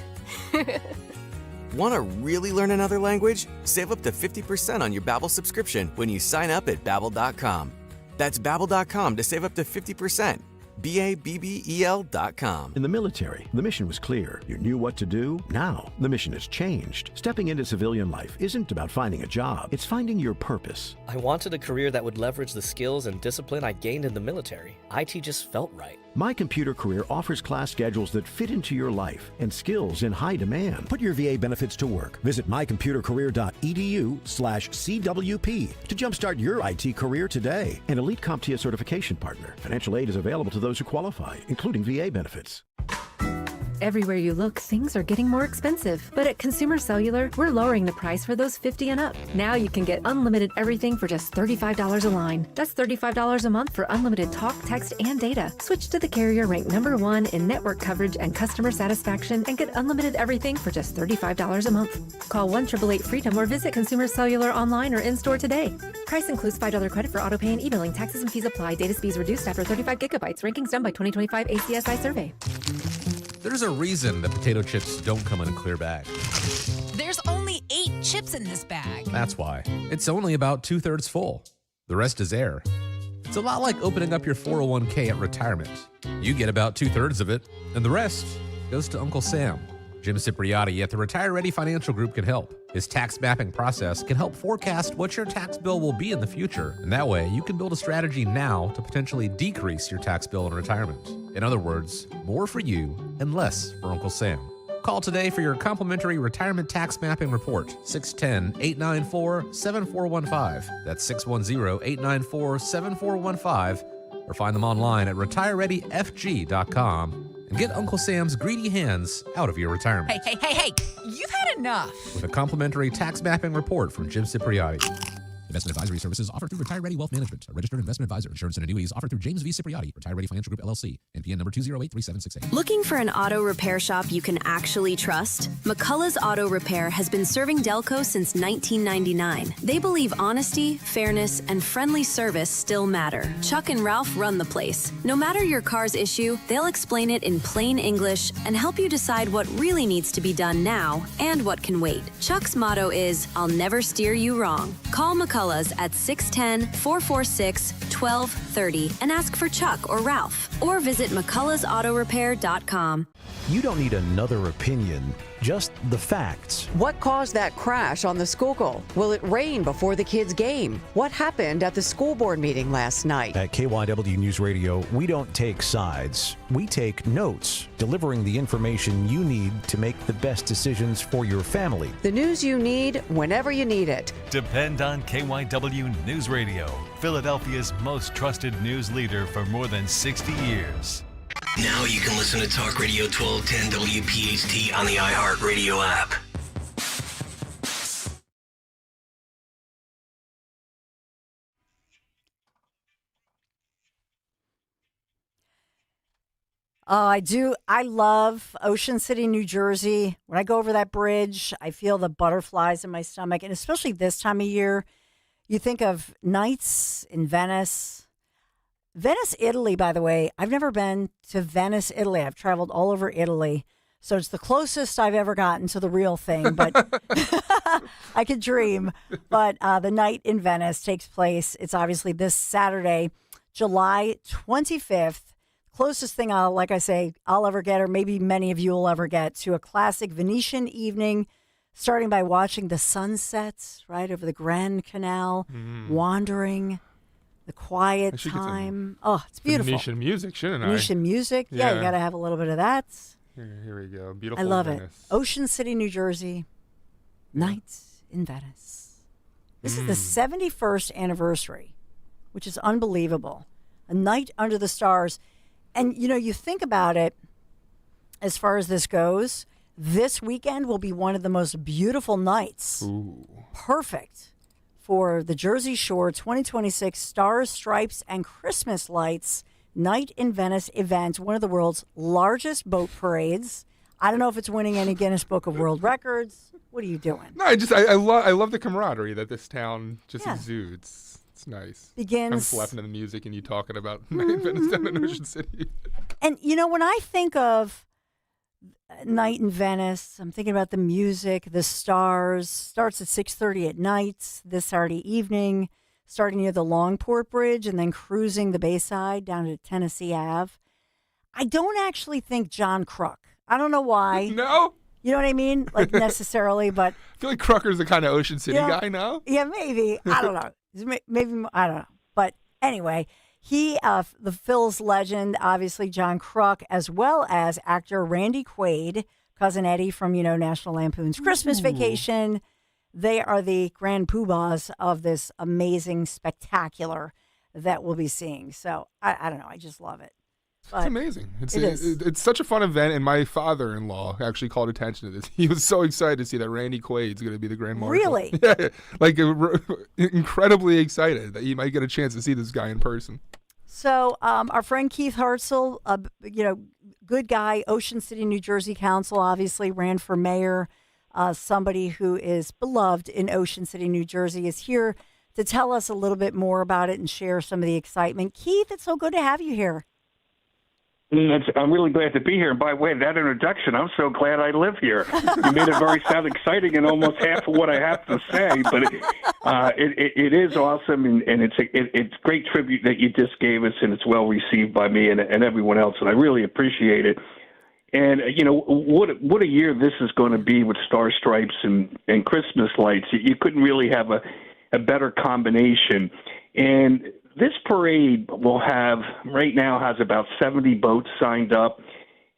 Want to really learn another language? Save up to 50% on your Babbel subscription when you sign up at Babbel.com. That's Babbel.com to save up to 50%. BABBEL.com. In the military, the mission was clear. You knew what to do. Now, the mission has changed. Stepping into civilian life isn't about finding a job. It's finding your purpose. I wanted a career that would leverage the skills and discipline I gained in the military. IT just felt right. My Computer Career offers class schedules that fit into your life and skills in high demand. Put your VA benefits to work. Visit mycomputercareer.edu/CWP to jumpstart your IT career today. An elite CompTIA certification partner. Financial aid is available to those who qualify, including VA benefits. Everywhere you look, things are getting more expensive. But at Consumer Cellular, we're lowering the price for those 50 and up. Now you can get unlimited everything for just $35 a line. That's $35 a month for unlimited talk, text, and data. Switch to the carrier ranked #1 in network coverage and customer satisfaction and get unlimited everything for just $35 a month. Call 1-888-FREEDOM or visit Consumer Cellular online or in-store today. Price includes $5 credit for auto pay and e-billing. Taxes and fees apply. Data speeds reduced after 35 gigabytes. Rankings done by 2025 ACSI survey. There's a reason that potato chips don't come in a clear bag. There's only 8 chips in this bag. That's why. It's only about 2/3 full. The rest is air. It's a lot like opening up your 401k at retirement. You get about 2/3 of it, and the rest goes to Uncle Sam. Jim Cipriotti at the Retire Ready Financial Group can help. His tax mapping process can help forecast what your tax bill will be in the future, and that way you can build a strategy now to potentially decrease your tax bill in retirement. In other words, more for you and less for Uncle Sam. Call today for your complimentary retirement tax mapping report, 610-894-7415. That's 610-894-7415, or find them online at retirereadyfg.com. And get Uncle Sam's greedy hands out of your retirement. Hey, you've had enough. With a complimentary tax mapping report from Jim Cipriotti. Investment advisory services offered through Retire Ready Wealth Management, a registered investment advisor. Insurance and annuities offered through James V. Cipriotti, Retire Ready Financial Group, LLC, NPN number 2083768. Looking for an auto repair shop you can actually trust? McCullough's Auto Repair has been serving Delco since 1999. They believe honesty, fairness, and friendly service still matter. Chuck and Ralph run the place. No matter your car's issue, they'll explain it in plain English and help you decide what really needs to be done now and what can wait. Chuck's motto is, I'll never steer you wrong. Call McCullough's at 610-446-1230 and ask for Chuck or Ralph, or visit McCulloughsAutoRepair.com. You don't need another opinion, just the facts. What caused that crash on the school goal? Will it rain before the kids' game? What happened at the school board meeting last night? At KYW News Radio, we don't take sides. We take notes, delivering the information you need to make the best decisions for your family. The news you need whenever you need it. Depend on KYW News Radio, Philadelphia's most trusted news leader for more than 60 years. Now you can listen to Talk Radio 1210 WPHT on the iHeartRadio app. I love Ocean City, New Jersey. When I go over that bridge, I feel the butterflies in my stomach. And especially this time of year, you think of nights in Venice. Venice, Italy, by the way, I've never been to Venice, Italy. I've traveled all over Italy. So it's the closest I've ever gotten to the real thing, but I could dream. But the night in Venice takes place. It's obviously this Saturday, July 25th. Closest thing I'll ever get, or maybe many of you will ever get, to a classic Venetian evening, starting by watching the sunsets right over the Grand Canal, wandering. The quiet time. Oh, it's beautiful. Venetian music, shouldn't I? Venetian music. Yeah, you got to have a little bit of that. Here we go. Beautiful. I love Venice. it. Ocean City, New Jersey. Nights in Venice. This is the 71st anniversary, which is unbelievable. A night under the stars. And, you think about it, as far as this goes, this weekend will be one of the most beautiful nights. Ooh. Perfect for the Jersey Shore 2026 Stars, Stripes, and Christmas Lights Night in Venice event, one of the world's largest boat parades. I don't know if it's winning any Guinness Book of World Records. What are you doing? No, I love the camaraderie that this town just exudes. It's nice. Begins. I'm just laughing at the music and you talking about Night in Venice down in Ocean City. And, when I think of Night in Venice, I'm thinking about the music, the stars. Starts at 6:30 at night this Saturday evening, starting near the Longport Bridge and then cruising the Bayside down to Tennessee Ave. I don't actually think John Crook. I don't know why. No? You know what I mean? Like necessarily, but I feel like Crooker's the kind of Ocean City guy now. Yeah, maybe. I don't know. Maybe, I don't know. But anyway, he, the Phil's legend, obviously John Crook, as well as actor Randy Quaid, Cousin Eddie from, National Lampoon's Christmas Vacation. They are the grand poobahs of this amazing spectacular that we'll be seeing. So I don't know. I just love it. But it's amazing. It's such a fun event, and my father-in-law actually called attention to this. He was so excited to see that Randy Quaid's going to be the Grand Marshal. Really? Yeah, like incredibly excited that he might get a chance to see this guy in person. So our friend Keith Hartzell, good guy, Ocean City, New Jersey Council, obviously ran for mayor. Somebody who is beloved in Ocean City, New Jersey, is here to tell us a little bit more about it and share some of the excitement. Keith, it's so good to have you here. I'm really glad to be here. And by the way, that introduction, I'm so glad I live here. You made it very sound exciting and almost half of what I have to say. But it is awesome, and it's great tribute that you just gave us, and it's well received by me and everyone else, and I really appreciate it. And, what a year this is going to be with Star Stripes and Christmas lights. You couldn't really have a better combination. And this parade right now has about 70 boats signed up,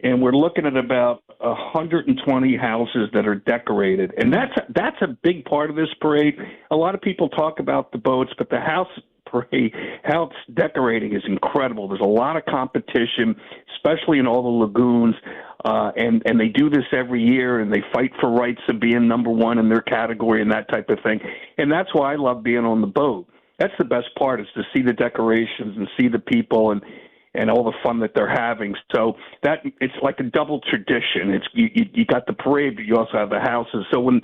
and we're looking at about 120 houses that are decorated. And that's a big part of this parade. A lot of people talk about the boats, but the house parade, how it's decorating is incredible. There's a lot of competition, especially in all the lagoons, and they do this every year, and they fight for rights of being number one in their category and that type of thing. And that's why I love being on the boat. That's the best part, is to see the decorations and see the people and all the fun that they're having. So that it's like a double tradition. It's you got the parade, but you also have the houses. So when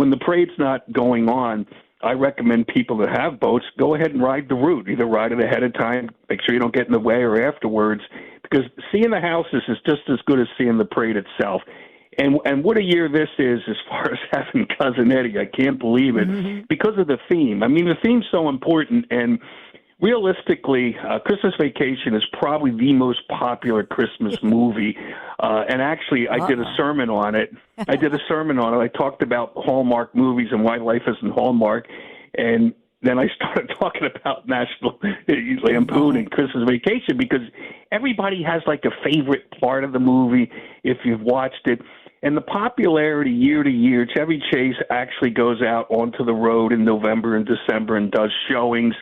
the parade's not going on, I recommend people that have boats go ahead and ride the route. Either ride it ahead of time, make sure you don't get in the way, or afterwards, because seeing the houses is just as good as seeing the parade itself. And what a year this is as far as having Cousin Eddie. I can't believe it because of the theme. I mean, the theme's so important, and realistically, Christmas Vacation is probably the most popular Christmas movie. And actually, I did a sermon on it. I talked about Hallmark movies and why life isn't Hallmark. And then I started talking about National Lampoon and Christmas Vacation, because everybody has like a favorite part of the movie if you've watched it. And the popularity year to year, Chevy Chase actually goes out onto the road in November and December and does showings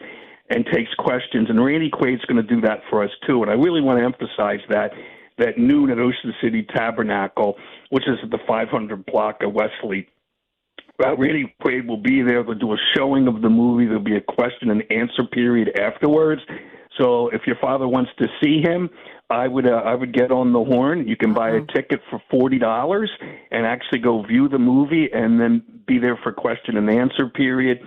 and takes questions. And Randy Quaid's going to do that for us, too. And I really want to emphasize that noon at Ocean City Tabernacle, which is at the 500 block of Wesley. Randy Quaid will be there. They'll do a showing of the movie. There'll be a question and answer period afterwards. So if your father wants to see him, I would get on the horn. You can buy a ticket for $40 and actually go view the movie and then be there for question and answer period.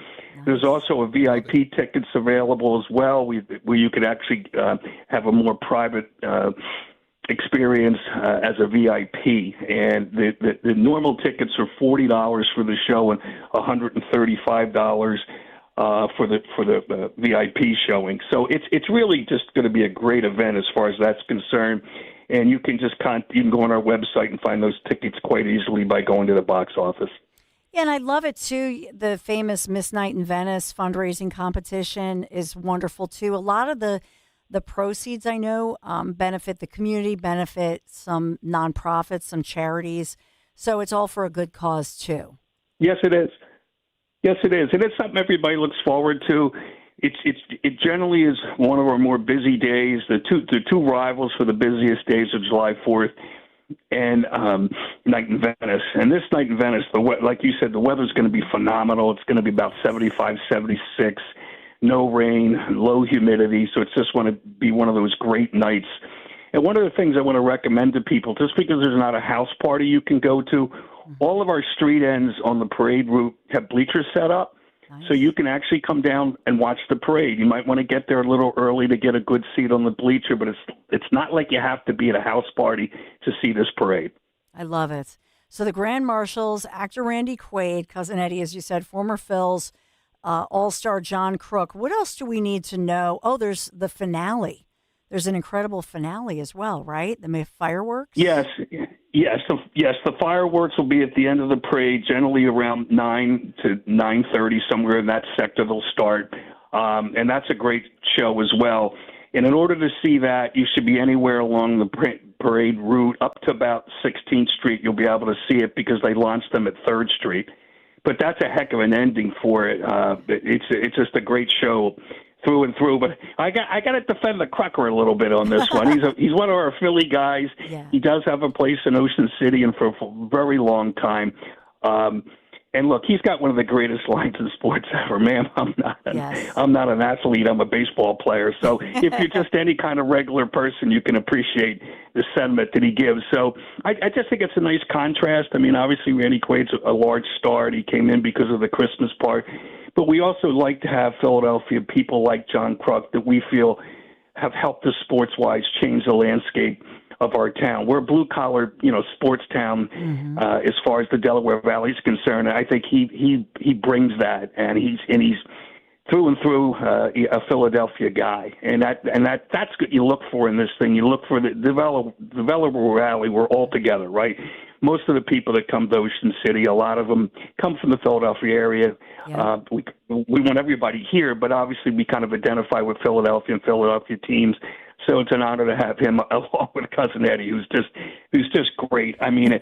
There's also a VIP tickets available as well, where you could actually have a more private experience as a VIP. And the normal tickets are $40 for the show and $135 for the VIP showing. So it's really just going to be a great event as far as that's concerned. And you can you can go on our website and find those tickets quite easily by going to the box office. Yeah, and I love it too. The famous Miss Night in Venice fundraising competition is wonderful too. A lot of the proceeds, I know, benefit the community, benefit some nonprofits, some charities. So it's all for a good cause too. Yes, it is. Yes, it is. And it's something everybody looks forward to. It generally is one of our more busy days. The two rivals for the busiest days are July 4th and Night in Venice. And this Night in Venice, like you said, the weather's going to be phenomenal. It's going to be about 75, 76, no rain, low humidity. So it's just going to be one of those great nights. And one of the things I want to recommend to people, just because there's not a house party you can go to, all of our street ends on the parade route have bleachers set up. Nice. So you can actually come down and watch the parade. You might want to get there a little early to get a good seat on the bleacher, but it's not like you have to be at a house party to see this parade. I love it. So the Grand Marshals, actor Randy Quaid, Cousin Eddie, as you said, former Phil's, all-star John Crook. What else do we need to know? Oh, there's the finale. there's an incredible finale as well, right? The fireworks? Yes. The fireworks will be at the end of the parade, generally around 9 to 9:30, somewhere in that sector they'll start. And that's a great show as well. And in order to see that, you should be anywhere along the parade route up to about 16th Street. You'll be able to see it because they launched them at 3rd Street. But that's a heck of an ending for it. It's just a great show through and through. But I got to defend the Crucker a little bit on this one. He's one of our Philly guys. Yeah. He does have a place in Ocean City, and for a very long time. And look, he's got one of the greatest lines in sports ever, man. I'm not an athlete. I'm a baseball player. So if you're just any kind of regular person, you can appreciate the sentiment that he gives. So I just think it's a nice contrast. I mean, obviously, Randy Quaid's a large star, and he came in because of the Christmas part. But we also like to have Philadelphia people like John Kruk that we feel have helped us sports-wise change the landscape of our town. We're a blue-collar, sports town as far as the Delaware Valley is concerned. I think he brings that, and he's through and through a Philadelphia guy, and that's what you look for in this thing. You look for the developer rally. We're all together, right? Most of the people that come to Ocean City, a lot of them come from the Philadelphia area. Yeah. We want everybody here, but obviously we kind of identify with Philadelphia and Philadelphia teams. So it's an honor to have him along with Cousin Eddie, who's just great. I mean,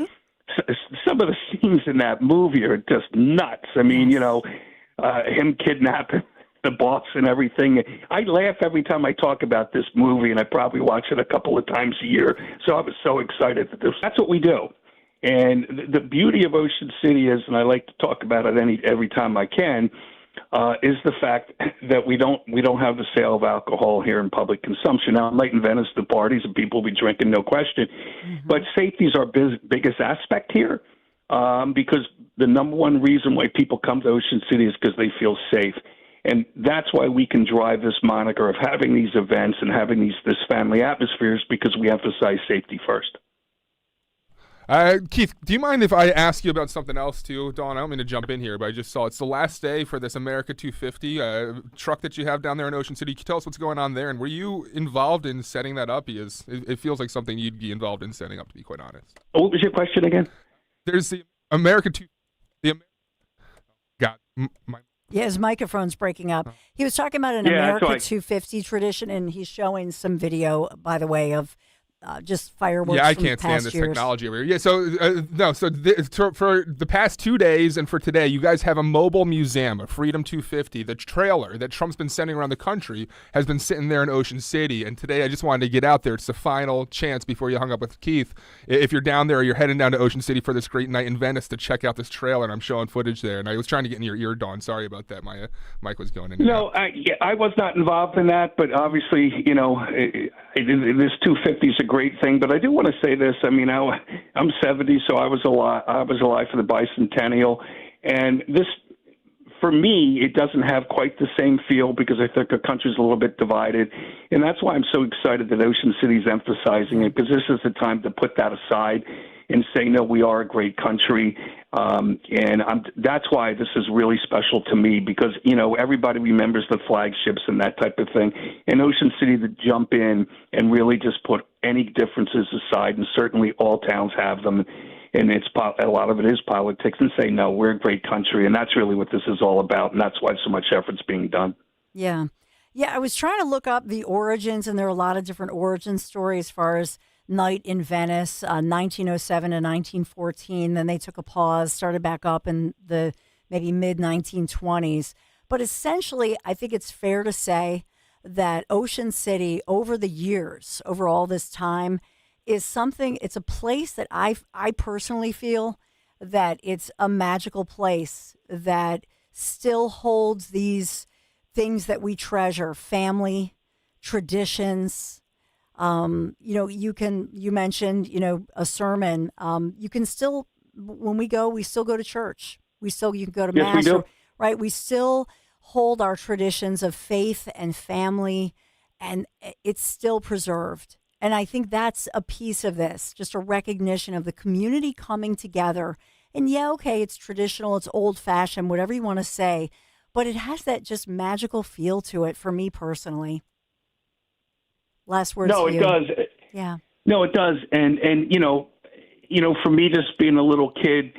some of the scenes in that movie are just nuts. I mean, him kidnapping the boss and everything. I laugh every time I talk about this movie, and I probably watch it a couple of times a year. So I was so excited that that's what we do. And the beauty of Ocean City is, and I like to talk about it every time I can, is the fact that we don't have the sale of alcohol here in public consumption. Now, it might in Venice, the parties and people will be drinking, no question. Mm-hmm. But safety is our biggest aspect here, because the number one reason why people come to Ocean City is because they feel safe. And that's why we can drive this moniker of having these events and having this family atmospheres, because we emphasize safety first. Keith, do you mind if I ask you about something else too? Dawn, I don't mean to jump in here, but I just saw it's the last day for this America 250 truck that you have down there in Ocean City. Can you tell us what's going on there? And were you involved in setting that up? It feels like something you'd be involved in setting up, to be quite honest. What was your question again? There's the America 250. Yeah, his microphone's breaking up. He was talking about an America 250 tradition, and he's showing some video, by the way, of just fireworks. Yeah, I can't stand this technology over here. Yeah, for the past 2 days and for today, you guys have a mobile museum, a Freedom 250. The trailer that Trump's been sending around the country has been sitting there in Ocean City. And today, I just wanted to get out there. It's the final chance before you hung up with Keith. If you're down there or you're heading down to Ocean City for this great night in Venice to check out this trailer, and I'm showing footage there. And I was trying to get in your ear, Dawn. Sorry about that. My mic was going in. No, I was not involved in that, but obviously, this 250 is a great thing. But I do want to say this. I mean, I'm 70, so I was alive for the bicentennial, and this, for me, it doesn't have quite the same feel because I think our country's a little bit divided, and that's why I'm so excited that Ocean City's emphasizing it, because this is the time to put that aside and say, no, we are a great country. That's why this is really special to me, because, everybody remembers the flagships and that type of thing. In Ocean City, to jump in and really just put any differences aside, and certainly all towns have them, and a lot of it is politics, and say, no, we're a great country. And that's really what this is all about. And that's why so much effort's being done. Yeah. Yeah, I was trying to look up the origins, and there are a lot of different origin stories as far as night in Venice, 1907 to 1914. Then they took a pause, started back up in the maybe mid-1920s. But essentially, I think it's fair to say that Ocean City, over the years, over all this time, it's a place that I personally feel that it's a magical place that still holds these things that we treasure: family, traditions. You mentioned, a sermon. You can still, when we still go to church. You can go to mass. Yes, we do. Right? We still hold our traditions of faith and family, and it's still preserved. And I think that's a piece of this, just a recognition of the community coming together. And it's traditional, it's old-fashioned, whatever you want to say, but it has that just magical feel to it for me personally. Last words. No, for it you. does. Yeah. No, it does. And for me, just being a little kid,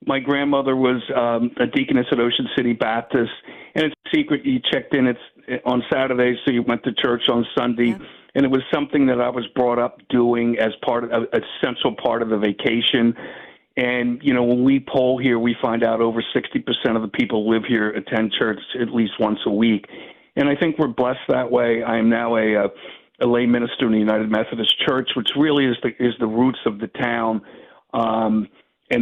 my grandmother was a deaconess at Ocean City Baptist, and it's a secret. You checked in on Saturdays, so you went to church on Sunday, and it was something that I was brought up doing as part of an essential part of the vacation. And, when we poll here, we find out over 60% of the people live here attend church at least once a week. And I think we're blessed that way. I am now a lay minister in the United Methodist Church, which really is the roots of the town and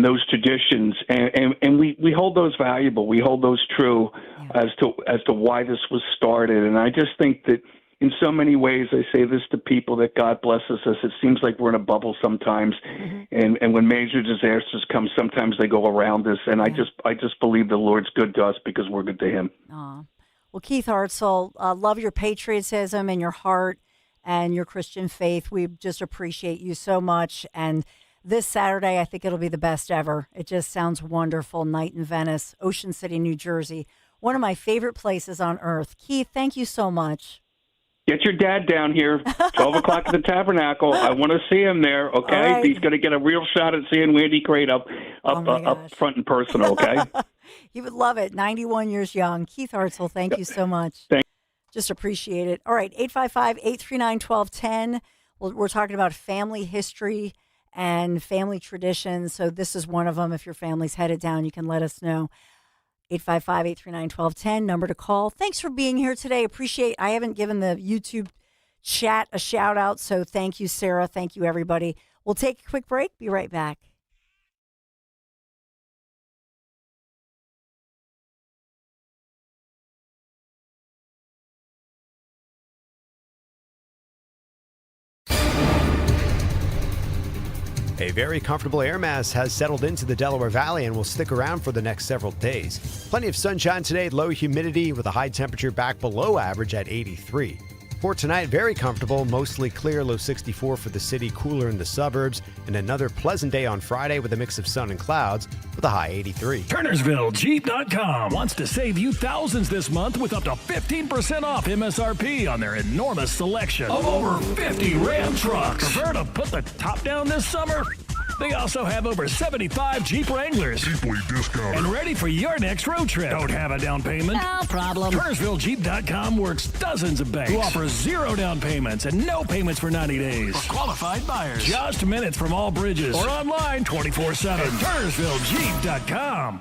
those traditions. And we hold those valuable. We hold those true as to why this was started. And I just think that in so many ways, I say this to people, that God blesses us. It seems like we're in a bubble sometimes, and when major disasters come, sometimes they go around us. And I just believe the Lord's good to us because we're good to Him. Well, Keith Hartzell, love your patriotism and your heart and your Christian faith. We just appreciate you so much. And this Saturday, I think it'll be the best ever. It just sounds wonderful. Night in Venice, Ocean City, New Jersey, one of my favorite places on earth. Keith, thank you so much. Get your dad down here, 12 o'clock at the Tabernacle. I want to see him there, okay? Right. He's going to get a real shot at seeing Wendy Crate up front and personal, okay? He would love it. 91 years young. Keith Hartzell, thank you so much. Just appreciate it. All right, 855-839-1210. We're talking about family history and family traditions. So this is one of them. If your family's headed down, you can let us know. 855-839-1210, number to call. Thanks for being here today. I haven't given the YouTube chat a shout out, so thank you, Sarah. Thank you, everybody. We'll take a quick break. Be right back. A very comfortable air mass has settled into the Delaware Valley and will stick around for the next several days. Plenty of sunshine today, low humidity with a high temperature back below average at 83. For tonight, very comfortable, mostly clear, low 64 for the city, cooler in the suburbs, and another pleasant day on Friday with a mix of sun and clouds with a high 83. TurnersvilleJeep.com wants to save you thousands this month with up to 15% off MSRP on their enormous selection of over 50 Ram trucks. Prefer to put the top down this summer? They also have over 75 Jeep Wranglers. Deeply discounted. And ready for your next road trip. Don't have a down payment? No problem. TurnersvilleJeep.com works dozens of banks who offer 0 down payments and no payments for 90 days. For qualified buyers. Just minutes from all bridges. Or online 24/7. TurnersvilleJeep.com.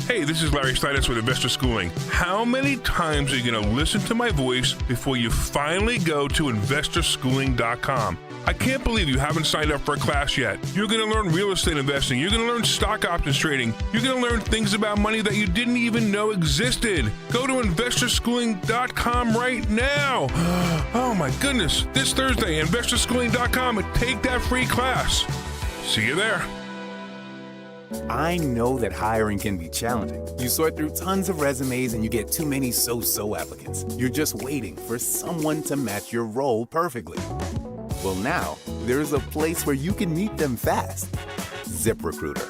Hey, this is Larry Steinitz with Investor Schooling. How many times are you going to listen to my voice before you finally go to investorschooling.com? I can't believe you haven't signed up for a class yet. You're going to learn real estate investing. You're going to learn stock options trading. You're going to learn things about money that you didn't even know existed. Go to investorschooling.com right now. Oh my goodness. This Thursday, investorschooling.com, and take that free class. See you there. I know that hiring can be challenging. You sort through tons of resumes and you get too many so-so applicants. You're just waiting for someone to match your role perfectly. Well, now, there's a place where you can meet them fast. ZipRecruiter.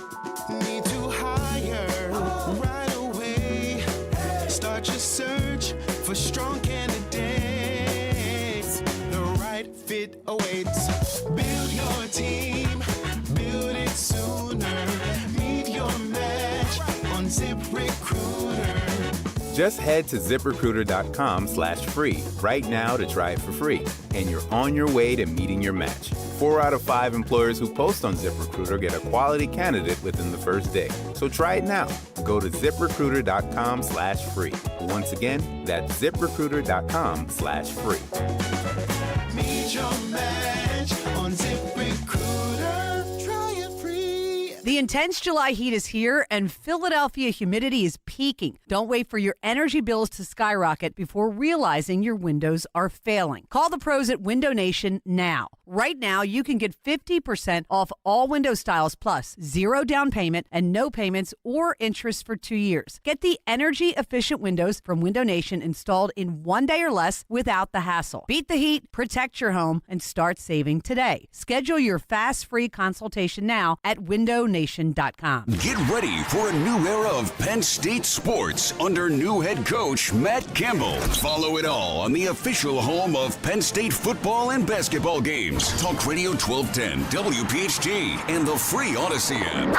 Need to hire right away. Start your search for strong candidates. The right fit awaits. Build your team. Build it sooner. Meet your match on ZipRecruiter. Just head to ZipRecruiter.com/free right now to try it for free. And you're on your way to meeting your match. 4 out of 5 employers who post on ZipRecruiter get a quality candidate within the first day. So try it now. Go to ZipRecruiter.com/free. Once again, that's ZipRecruiter.com/free. Meet your match on ZipRecruiter. Try it free. The intense July heat is here, and Philadelphia humidity is peaking. Don't wait for your energy bills to skyrocket before realizing your windows are failing. Call the pros at Window Nation now. Right now, you can get 50% off all window styles plus 0 down payment and no payments or interest for 2 years. Get the energy-efficient windows from Window Nation installed in 1 day or less without the hassle. Beat the heat, protect your home, and start saving today. Schedule your fast, free consultation now at windownation.com. Get ready for a new era of Penn State Sports under new head coach Matt Campbell. Follow it all on the official home of Penn State football and basketball games. Talk Radio 1210, WPHT, and the free Odyssey app.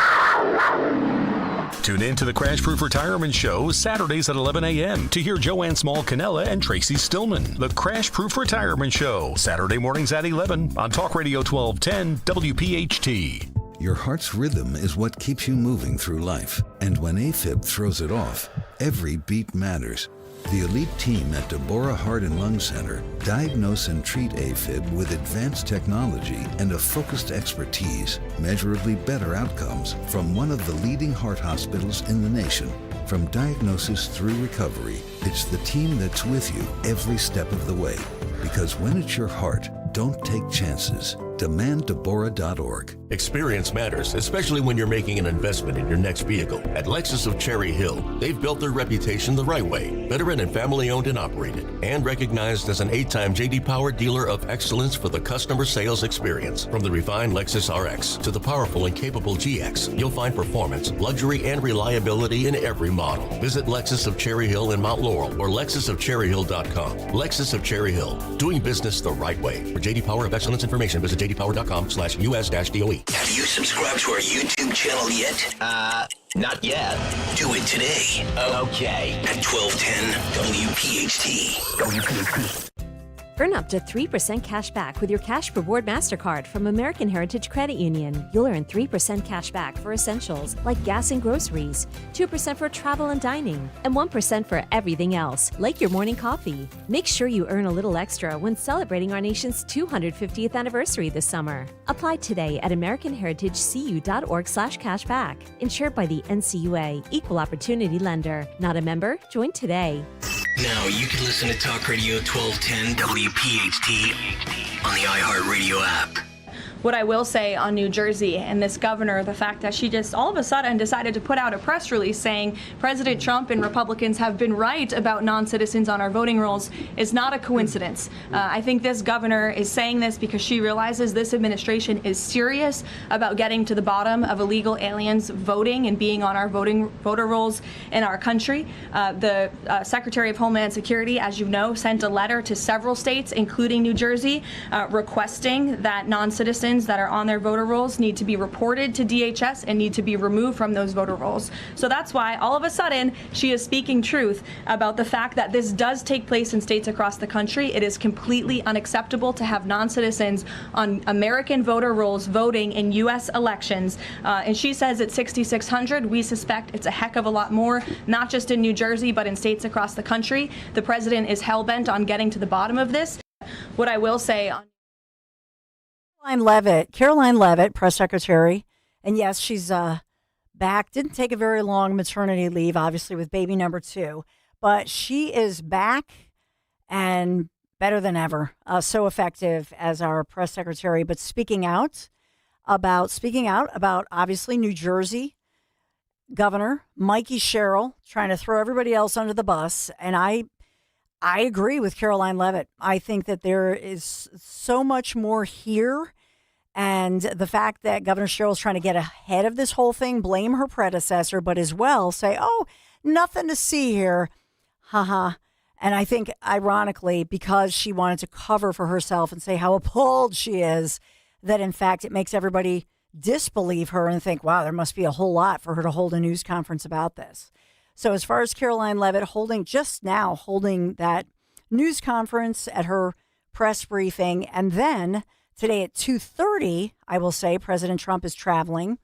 Tune in to the Crash Proof Retirement Show Saturdays at 11 a.m. to hear Joanne Small-Canella and Tracy Stillman. The Crash Proof Retirement Show, Saturday mornings at 11 on Talk Radio 1210 WPHT. Your heart's rhythm is what keeps you moving through life. And when AFib throws it off, every beat matters. The elite team at Deborah Heart and Lung Center diagnose and treat AFib with advanced technology and a focused expertise, measurably better outcomes from one of the leading heart hospitals in the nation. From diagnosis through recovery, it's the team that's with you every step of the way. Because when it's your heart, don't take chances. DemandDeborah.org. Experience matters, especially when you're making an investment in your next vehicle. At Lexus of Cherry Hill, they've built their reputation the right way. Veteran and family owned and operated, and recognized as an 8-time J.D. Power dealer of excellence for the customer sales experience. From the refined Lexus RX to the powerful and capable GX, you'll find performance, luxury, and reliability in every model. Visit Lexus of Cherry Hill in Mount Laurel or LexusofCherryHill.com. Lexus of Cherry Hill, doing business the right way. For J.D. Power of excellence information, visit jdpower.com/US-DOE. Have you subscribed to our YouTube channel yet? Not yet. Do it today. Okay. At 1210 WPHT. Earn up to 3% cash back with your Cash Reward MasterCard from American Heritage Credit Union. You'll earn 3% cash back for essentials like gas and groceries, 2% for travel and dining, and 1% for everything else, like your morning coffee. Make sure you earn a little extra when celebrating our nation's 250th anniversary this summer. Apply today at AmericanHeritageCU.org/cashback. Insured by the NCUA, Equal Opportunity Lender. Not a member? Join today. Now you can listen to Talk Radio 1210 WPHT on the iHeartRadio app. What I will say on New Jersey and this governor, the fact that she just all of a sudden decided to put out a press release saying President Trump and Republicans have been right about non-citizens on our voting rolls is not a coincidence. I think this governor is saying this because she realizes this administration is serious about getting to the bottom of illegal aliens voting and being on our voter rolls in our country. The Secretary of Homeland Security, as you know, sent a letter to several states, including New Jersey, requesting that non-citizens that are on their voter rolls need to be reported to DHS and need to be removed from those voter rolls. So that's why all of a sudden she is speaking truth about the fact that this does take place in states across the country. It is completely unacceptable to have non-citizens on American voter rolls voting in U.S. elections. And she says it's 6,600. We suspect it's a heck of a lot more, not just in New Jersey, but in states across the country. The president is hell-bent on getting to the bottom of this. What I will say on Caroline Leavitt, press secretary, and yes, she's back. Didn't take a very long maternity leave, obviously, with baby number 2, but she is back and better than ever. So effective as our press secretary, but speaking out about obviously New Jersey Governor Mikey Sherrill trying to throw everybody else under the bus, and I agree with Caroline Leavitt. I think that there is so much more here. And the fact that Governor Sherrill's trying to get ahead of this whole thing, blame her predecessor, but as well say, oh, nothing to see here. Haha. And I think, ironically, because she wanted to cover for herself and say how appalled she is, that in fact it makes everybody disbelieve her and think, wow, there must be a whole lot for her to hold a news conference about this. So as far as Caroline Leavitt holding that news conference at her press briefing, and then today at 2:30, I will say President Trump is traveling,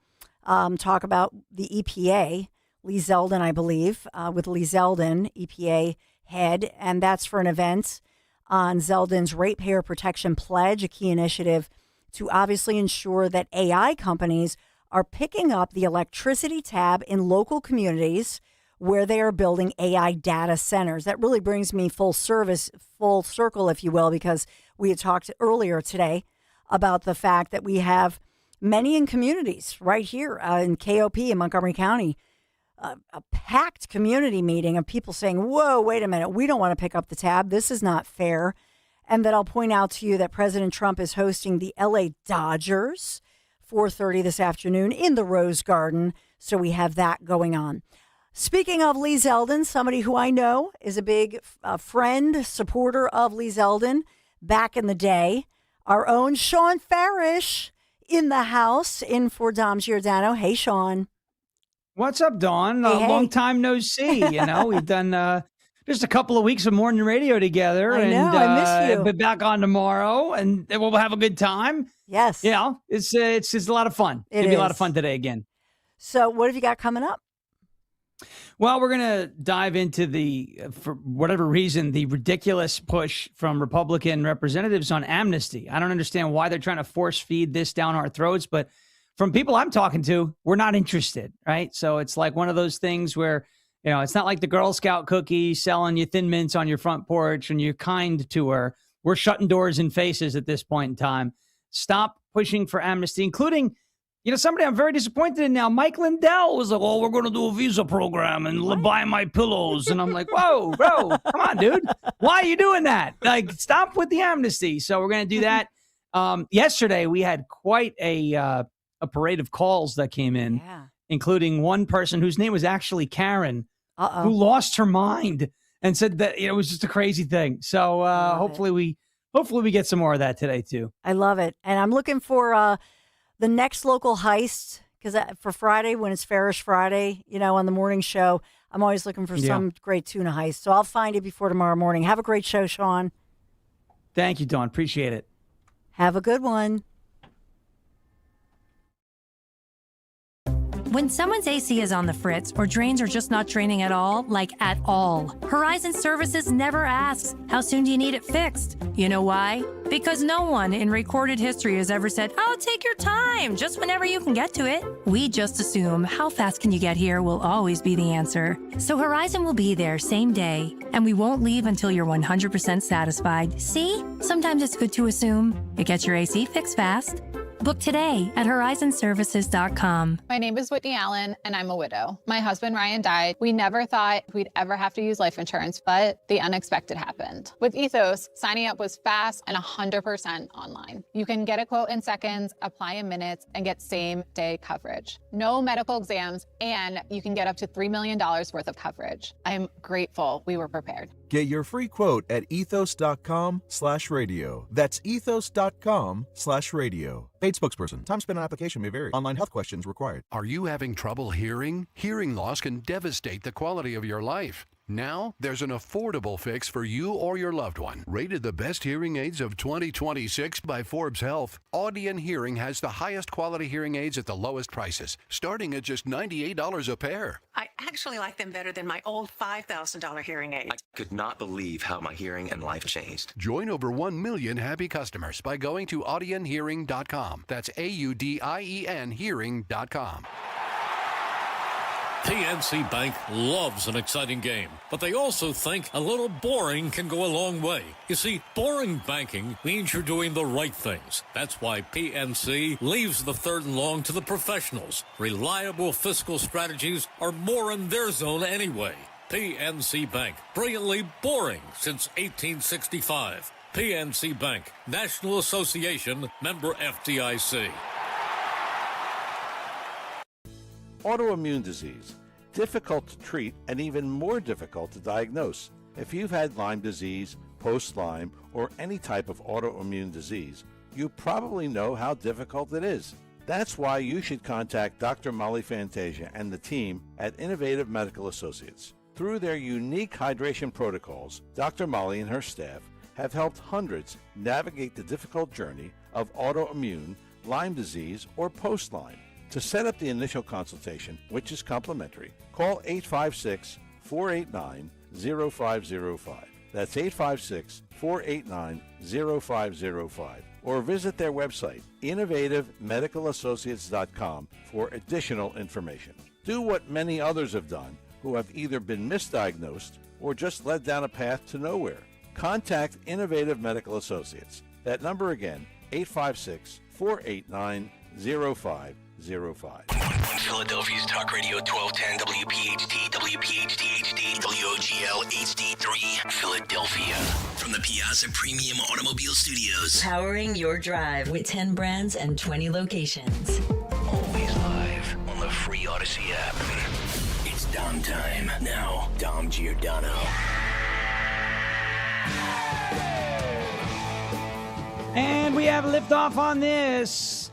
talk about the EPA, Lee Zeldin, I believe, with Lee Zeldin, EPA head, and that's for an event on Zeldin's Ratepayer Protection Pledge, a key initiative to obviously ensure that AI companies are picking up the electricity tab in local communities where they are building AI data centers. That really brings me full circle, if you will, because we had talked earlier today about the fact that we have many in communities right here in KOP in Montgomery County, a packed community meeting of people saying, whoa, wait a minute, we don't want to pick up the tab. This is not fair. And that I'll point out to you that President Trump is hosting the LA Dodgers 4:30 this afternoon in the Rose Garden. So we have that going on. Speaking of Lee Zeldin, somebody who I know is a big friend, supporter of Lee Zeldin back in the day, our own Shawn Farash in the house, in for Dom Giordano. Hey, Shawn. What's up, Dawn? Hey. Long time no see. We've done just a couple of weeks of morning radio together. I know, I miss you. But back on tomorrow, and we'll have a good time. Yes. It's a lot of fun. It'll be a lot of fun today again. So what have you got coming up? Well, we're going to dive into for whatever reason, the ridiculous push from Republican representatives on amnesty. I don't understand why they're trying to force feed this down our throats, but from people I'm talking to, we're not interested, right? So it's like one of those things where, it's not like the Girl Scout cookie selling you Thin Mints on your front porch and you're kind to her. We're shutting doors and faces at this point in time. Stop pushing for amnesty, including somebody I'm very disappointed in now. Mike Lindell was like, "Oh, we're going to do a visa program and buy my pillows." And I'm like, whoa, bro, come on, dude. Why are you doing that? Like, stop with the amnesty. So we're going to do that. Yesterday, we had quite a parade of calls that came in, including one person whose name was actually Karen, who lost her mind and said that it was just a crazy thing. So hopefully we get some more of that today, too. I love it. And I'm looking for the next local heist, because for Friday, when it's Farish Friday, on the morning show, I'm always looking for some great tuna heist. So I'll find it before tomorrow morning. Have a great show, Shawn. Thank you, Dawn. Appreciate it. Have a good one. When someone's AC is on the fritz or drains are just not draining at all, like at all, Horizon Services never asks, how soon do you need it fixed? You know why? Because no one in recorded history has ever said, "Oh, take your time, just whenever you can get to it." We just assume how fast can you get here will always be the answer. So Horizon will be there same day, and we won't leave until you're 100% satisfied. See? Sometimes it's good to assume. It gets your AC fixed fast. Book today at horizonservices.com. My name is Whitney Allen, and I'm a widow. My husband, Ryan, died. We never thought we'd ever have to use life insurance, but the unexpected happened. With Ethos, signing up was fast and 100% online. You can get a quote in seconds, apply in minutes, and get same-day coverage. No medical exams, and you can get up to $3 million worth of coverage. I'm grateful we were prepared. Get your free quote at ethos.com/radio. That's ethos.com/radio. Paid spokesperson. Time spent on application may vary. Online health questions required. Are you having trouble hearing? Hearing loss can devastate the quality of your life. Now, there's an affordable fix for you or your loved one. Rated the best hearing aids of 2026 by Forbes Health, Audion Hearing has the highest quality hearing aids at the lowest prices, starting at just $98 a pair. I actually like them better than my old $5,000 hearing aid. I could not believe how my hearing and life changed. Join over 1 million happy customers by going to audionhearing.com. That's AUDIEN hearing.com. PNC Bank loves an exciting game, but they also think a little boring can go a long way. You see, boring banking means you're doing the right things. That's why PNC leaves the third and long to the professionals. Reliable fiscal strategies are more in their zone anyway. PNC Bank, brilliantly boring since 1865. PNC Bank, National Association, member FDIC. Autoimmune disease, difficult to treat and even more difficult to diagnose. If you've had Lyme disease, post-Lyme, or any type of autoimmune disease, you probably know how difficult it is. That's why you should contact Dr. Molly Fantasia and the team at Innovative Medical Associates. Through their unique hydration protocols, Dr. Molly and her staff have helped hundreds navigate the difficult journey of autoimmune, Lyme disease, or post-Lyme. To set up the initial consultation, which is complimentary, call 856-489-0505. That's 856-489-0505. Or visit their website, innovativemedicalassociates.com, for additional information. Do what many others have done who have either been misdiagnosed or just led down a path to nowhere. Contact Innovative Medical Associates. That number again, 856-489-0505. Philadelphia's Talk Radio 1210 WPHT, WPHT HD, WOGL HD3, Philadelphia. From the Piazza Premium Automobile Studios. Powering your drive with 10 brands and 20 locations. Always live on the free Odyssey app. It's Dom Prime time. Now, Dom Giordano. And we have liftoff on this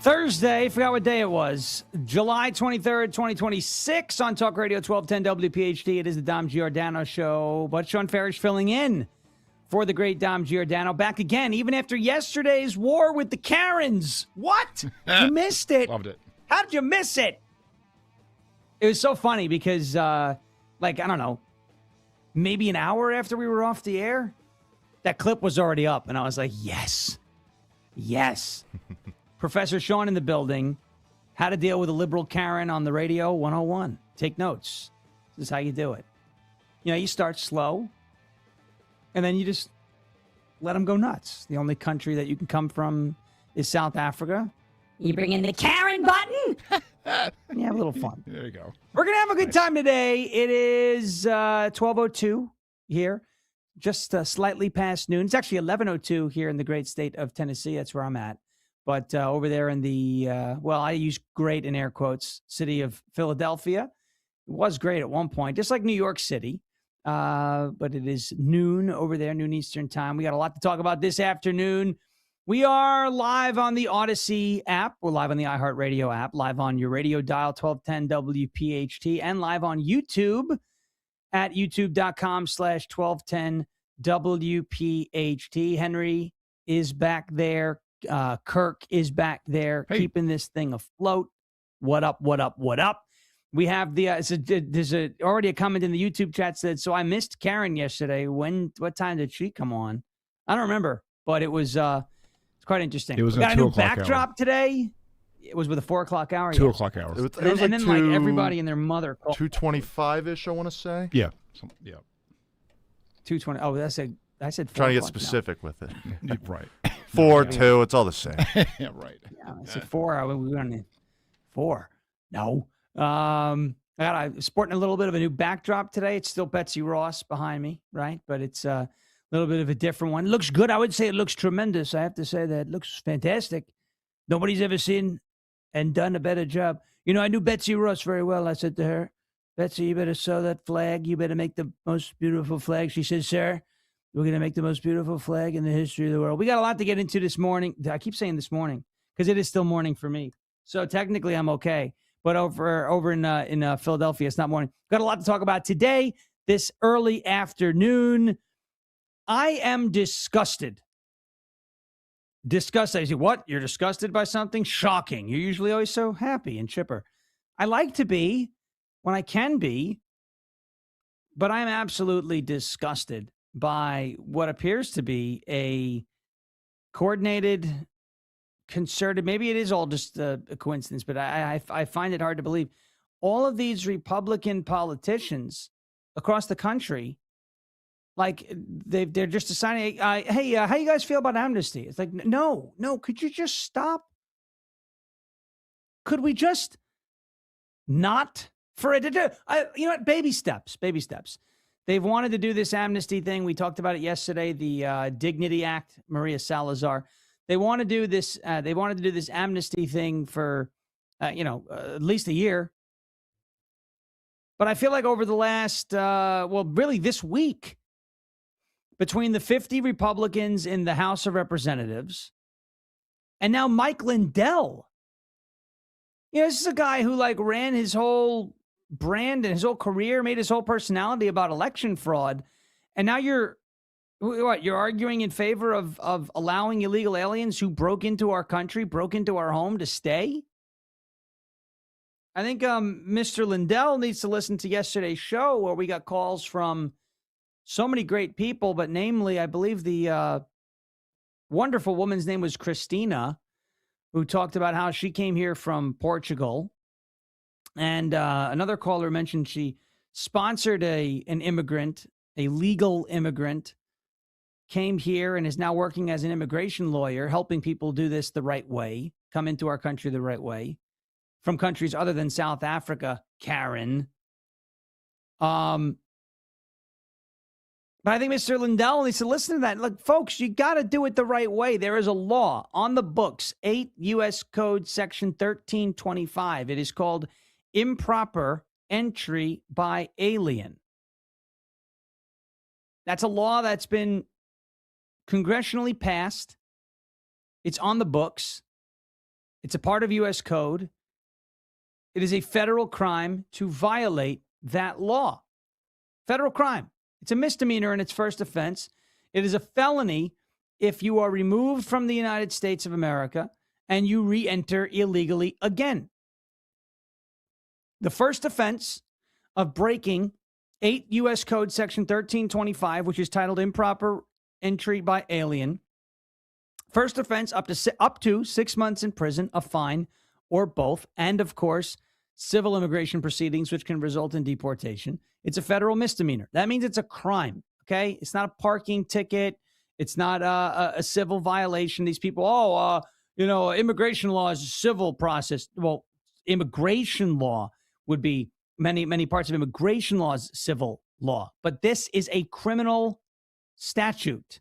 Thursday. Forgot what day it was. July 23rd, 2026 on Talk Radio 1210 WPHT. It is the Dom Giordano Show. But Shawn Farash filling in for the great Dom Giordano. Back again, even after yesterday's war with the Karens. What? You missed it. Loved it. How did you miss it? It was so funny because, I don't know, maybe an hour after we were off the air, that clip was already up. And I was like, yes. Professor Shawn in the building. How to deal with a liberal Karen on the radio 101. Take notes. This is how you do it. You start slow, and then you just let them go nuts. The only country that you can come from is South Africa. You bring in the Karen button. You have a little fun. There you go. We're going to have a good time today. It is 12:02 here, just slightly past noon. It's actually 11:02 here in the great state of Tennessee. That's where I'm at. But over there in the, I use great in air quotes, city of Philadelphia. It was great at one point, just like New York City. But it is noon over there, noon Eastern time. We got a lot to talk about this afternoon. We are live on the Odyssey app. We're live on the iHeartRadio app, live on your radio dial 1210 WPHT, and live on YouTube at youtube.com/1210 WPHT. Henry is back there. Kirk is back there, keeping this thing afloat. What up? We have there's already a comment in the YouTube chat said, so I missed Karen yesterday. What time did she come on? I don't remember, but it was it's quite interesting. It was we got a a new 2 o'clock backdrop hour. Today. It was with a 4 o'clock hour. 2 o'clock hour. It was And then like everybody and their mother called. 2:25-ish, I want to say. Yeah. 2:20. Oh, I said 4 Trying to get o'clock now. specific with it. Right. 4, 2, it's all the same. Yeah, right. Yeah, I said 4. We were on 4. No. I'm sporting a little bit of a new backdrop today. It's still Betsy Ross behind me, right? But it's a little bit of a different one. It looks good. I would say it looks tremendous. I have to say that it looks fantastic. Nobody's ever seen and done a better job. I knew Betsy Ross very well. I said to her, Betsy, you better sew that flag. You better make the most beautiful flag. She said, sir, we're going to make the most beautiful flag in the history of the world. We got a lot to get into this morning. I keep saying this morning because it is still morning for me. So technically I'm okay. But over in Philadelphia, it's not morning. Got a lot to talk about today, this early afternoon. I am disgusted. Disgusted. I say, what? You're disgusted by something? Shocking. You're usually always so happy and chipper. I like to be when I can be, but I'm absolutely disgusted by what appears to be a coordinated, concerted, maybe it is all just a coincidence, but I find it hard to believe. All of these Republican politicians across the country, like they're just deciding, hey, how you guys feel about amnesty? It's like, no, could you just stop? Could we just not for it to do? You know what? Baby steps. They've wanted to do this amnesty thing. We talked about it yesterday, the Dignity Act, Maria Salazar. They want to do this. They wanted to do this amnesty thing for, at least a year. But I feel like over the last, really this week, between the 50 Republicans in the House of Representatives and now Mike Lindell, this is a guy who ran his whole brand and his whole career, made his whole personality about election fraud, and now you're arguing in favor of allowing illegal aliens who broke into our country, broke into our home to stay? I think Mr. Lindell needs to listen to yesterday's show where we got calls from so many great people, but namely, I believe the wonderful woman's name was Christina, who talked about how she came here from Portugal. And another caller mentioned she sponsored an immigrant, a legal immigrant, came here and is now working as an immigration lawyer, helping people do this the right way, come into our country the right way, from countries other than South Africa, Karen. But I think Mr. Lindell needs to listen to that. Look, folks, you got to do it the right way. There is a law on the books, 8 U.S. Code Section 1325. It is called improper entry by alien. That's a law that's been congressionally passed. It's on the books. It's a part of U.S. code. It is a federal crime to violate that law. Federal crime. It's a misdemeanor in its first offense. It is a felony if you are removed from the United States of America and you re-enter illegally again. The first offense of breaking 8 U.S. Code Section 1325, which is titled improper entry by alien. First offense up to 6 months in prison, a fine, or both, and of course, civil immigration proceedings, which can result in deportation. It's a federal misdemeanor. That means it's a crime, okay? It's not a parking ticket. It's not a civil violation. These people, immigration law is a civil process. Well, immigration law would be many parts of immigration law is civil law. But this is a criminal statute.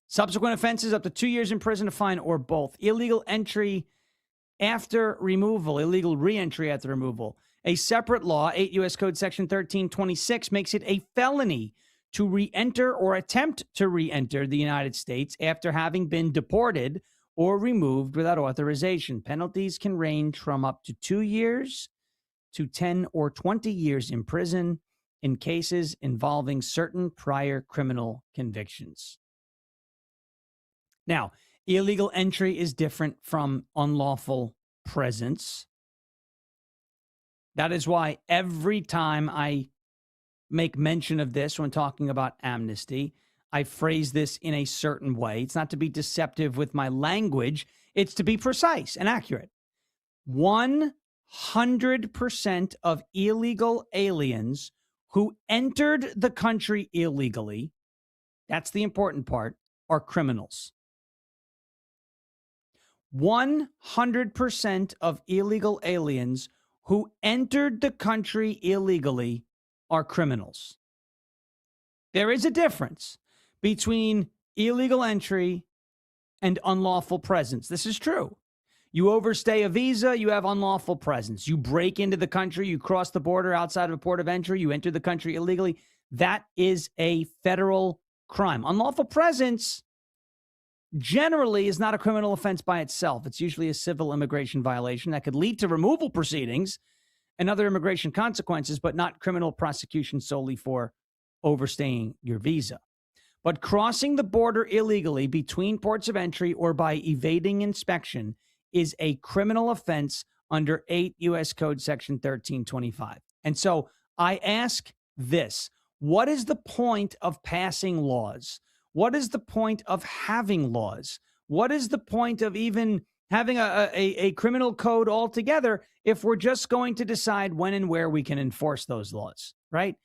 Subsequent offenses up to 2 years in prison, a fine, or both. Illegal entry after removal, illegal reentry after removal. A separate law, 8 U.S. Code Section 1326, makes it a felony to reenter or attempt to reenter the United States after having been deported or removed without authorization. Penalties can range from up to 2 years to 10 or 20 years in prison in cases involving certain prior criminal convictions. Now, illegal entry is different from unlawful presence. That is why every time I make mention of this when talking about amnesty, I phrase this in a certain way. It's not to be deceptive with my language. It's to be precise and accurate. 100% of illegal aliens who entered the country illegally, that's the important part, are criminals. 100% of illegal aliens who entered the country illegally are criminals. There is a difference between illegal entry and unlawful presence. This is true. You overstay a visa, you have unlawful presence. You break into the country, you cross the border outside of a port of entry, you enter the country illegally. That is a federal crime. Unlawful presence generally is not a criminal offense by itself. It's usually a civil immigration violation that could lead to removal proceedings and other immigration consequences, but not criminal prosecution solely for overstaying your visa. But crossing the border illegally between ports of entry or by evading inspection is a criminal offense under 8 U.S. Code Section 1325. And so I ask this: what is the point of passing laws? What is the point of having laws? What is the point of even having a criminal code altogether if we're just going to decide when and where we can enforce those laws, right?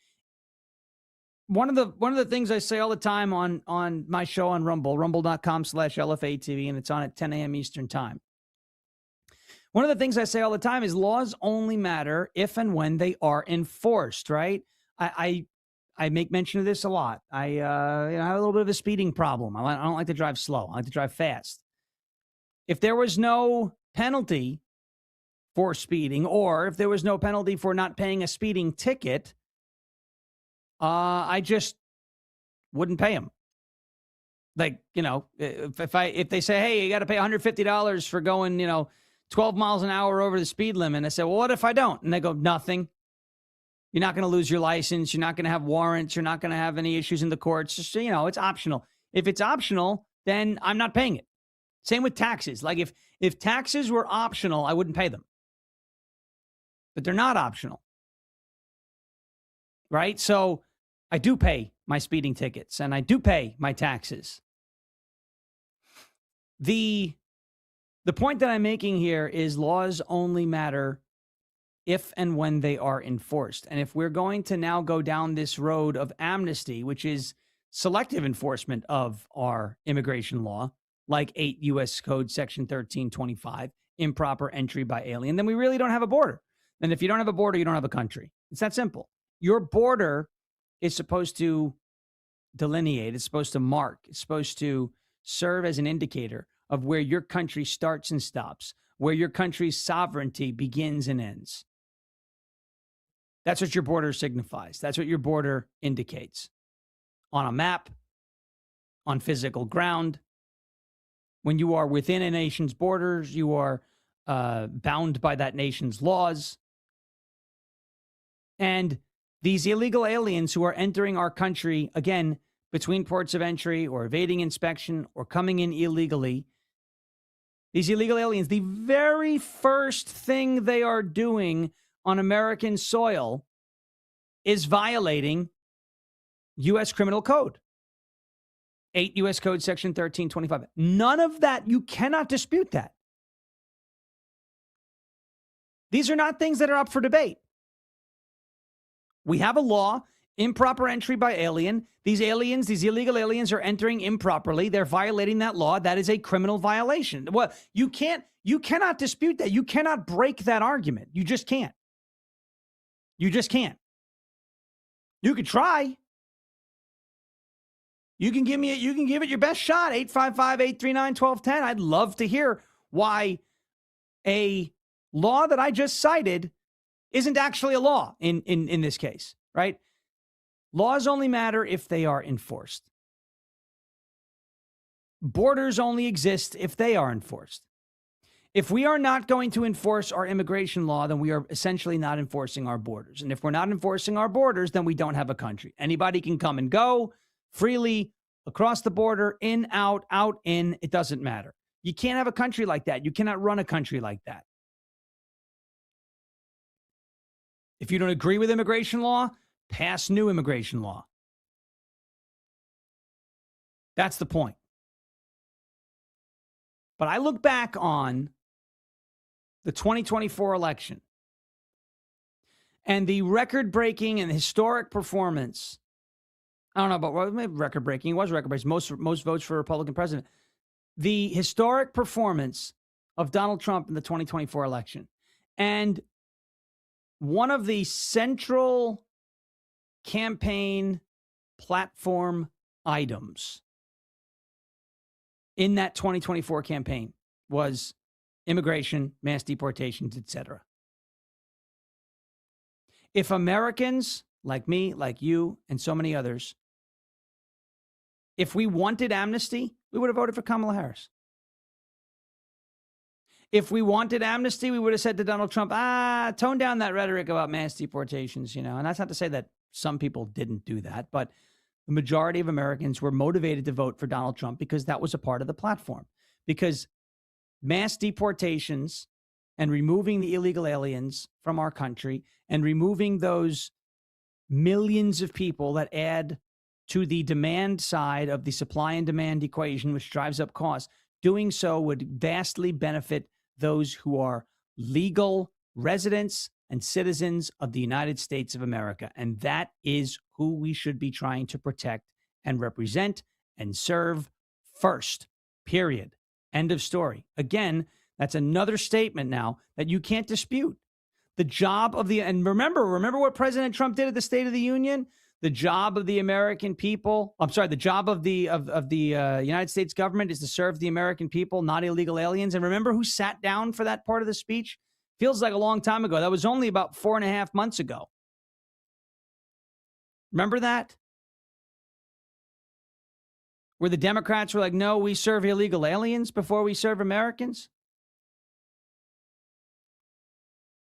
One of the things I say all the time on my show on Rumble, rumble.com/LFATV, and it's on at 10 a.m. Eastern time. One of the things I say all the time is laws only matter if and when they are enforced, right? I make mention of this a lot. I have a little bit of a speeding problem. I don't like to drive slow. I like to drive fast. If there was no penalty for speeding, or if there was no penalty for not paying a speeding ticket, I just wouldn't pay them. Like, if they say, hey, you got to pay $150 for going, 12 miles an hour over the speed limit. I say, well, what if I don't? And they go, nothing. You're not going to lose your license. You're not going to have warrants. You're not going to have any issues in the courts. Just, it's optional. If it's optional, then I'm not paying it. Same with taxes. Like if taxes were optional, I wouldn't pay them. But they're not optional. Right? So I do pay my speeding tickets and I do pay my taxes. The point that I'm making here is laws only matter if and when they are enforced. And if we're going to now go down this road of amnesty, which is selective enforcement of our immigration law, like 8 U.S. Code Section 1325, improper entry by alien, then we really don't have a border. And if you don't have a border, you don't have a country. It's that simple. Your border is supposed to delineate, it's supposed to mark, it's supposed to serve as an indicator of where your country starts and stops, where your country's sovereignty begins and ends. That's what your border signifies. That's what your border indicates. On a map, on physical ground, when you are within a nation's borders, you are bound by that nation's laws. And these illegal aliens who are entering our country, again, between ports of entry or evading inspection or coming in illegally, these illegal aliens, the very first thing they are doing on American soil is violating U.S. Criminal Code. 8 U.S. Code Section 1325. None of that, you cannot dispute that. These are not things that are up for debate. We have a law, improper entry by alien. These aliens, these illegal aliens are entering improperly. They're violating that law. That is a criminal violation. Well, you cannot dispute that. You cannot break that argument. You just can't. You just can't. You could try. You can give it your best shot. 855-839-1210. I'd love to hear why a law that I just cited isn't actually a law in this case, right? Laws only matter if they are enforced. Borders only exist if they are enforced. If we are not going to enforce our immigration law, then we are essentially not enforcing our borders. And if we're not enforcing our borders, then we don't have a country. Anybody can come and go freely across the border, in, out, in. It doesn't matter. You can't have a country like that. You cannot run a country like that. If you don't agree with immigration law, pass new immigration law. That's the point. But I look back on the 2024 election and the record-breaking and historic performance. I don't know about maybe record-breaking. It was record-breaking. Most votes for a Republican president. The historic performance of Donald Trump in the 2024 election. And one of the central campaign platform items in that 2024 campaign was immigration, mass deportations, etc. If Americans like me, like you, and so many others, if we wanted amnesty, we would have voted for Kamala Harris. If we wanted amnesty, we would have said to Donald Trump, tone down that rhetoric about mass deportations, you know. And that's not to say that some people didn't do that, but the majority of Americans were motivated to vote for Donald Trump because that was a part of the platform. Because mass deportations and removing the illegal aliens from our country and removing those millions of people that add to the demand side of the supply and demand equation, which drives up costs, doing so would vastly benefit those who are legal residents and citizens of the United States of America. And that is who we should be trying to protect and represent and serve first, period. End of story. Again, that's another statement now that you can't dispute. The job of and remember what President Trump did at the State of the Union? The job of the American people, the job of the United States government is to serve the American people, not illegal aliens. And remember who sat down for that part of the speech? Feels like a long time ago. That was only about 4.5 months ago. Remember that? Where the Democrats were like, no, we serve illegal aliens before we serve Americans.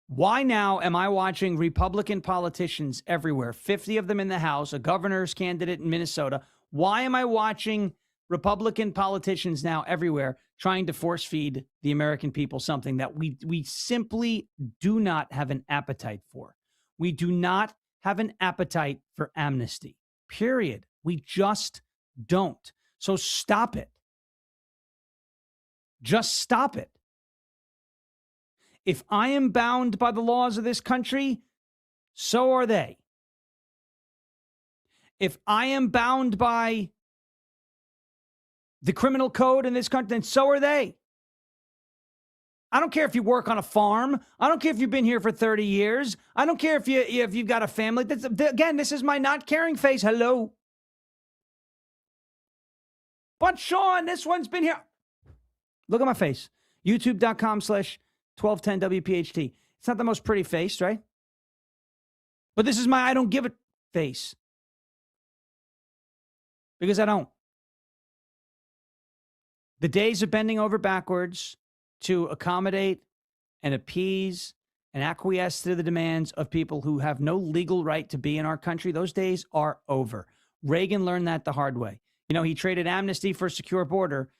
Why now am I watching Republican politicians everywhere, 50 of them in the House, a governor's candidate in Minnesota? Why am I watching Republican politicians now everywhere trying to force feed the American people something that we simply do not have an appetite for? We do not have an appetite for amnesty, period. We just don't. So stop it. Just stop it. If I am bound by the laws of this country, so are they. If I am bound by the criminal code in this country, then so are they. I don't care if you work on a farm. I don't care if you've been here for 30 years. I don't care if you've got a family. Again, this is my not caring face. Hello. But Shawn, this one's been here. Look at my face. YouTube.com/1210 WPHT. It's not the most pretty face, right? But this is my I don't give a face. Because I don't. The days of bending over backwards to accommodate and appease and acquiesce to the demands of people who have no legal right to be in our country, those days are over. Reagan learned that the hard way. You know, he traded amnesty for a secure border.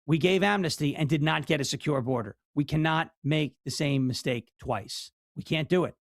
We gave amnesty and did not get a secure border. We cannot make the same mistake twice. We can't do it.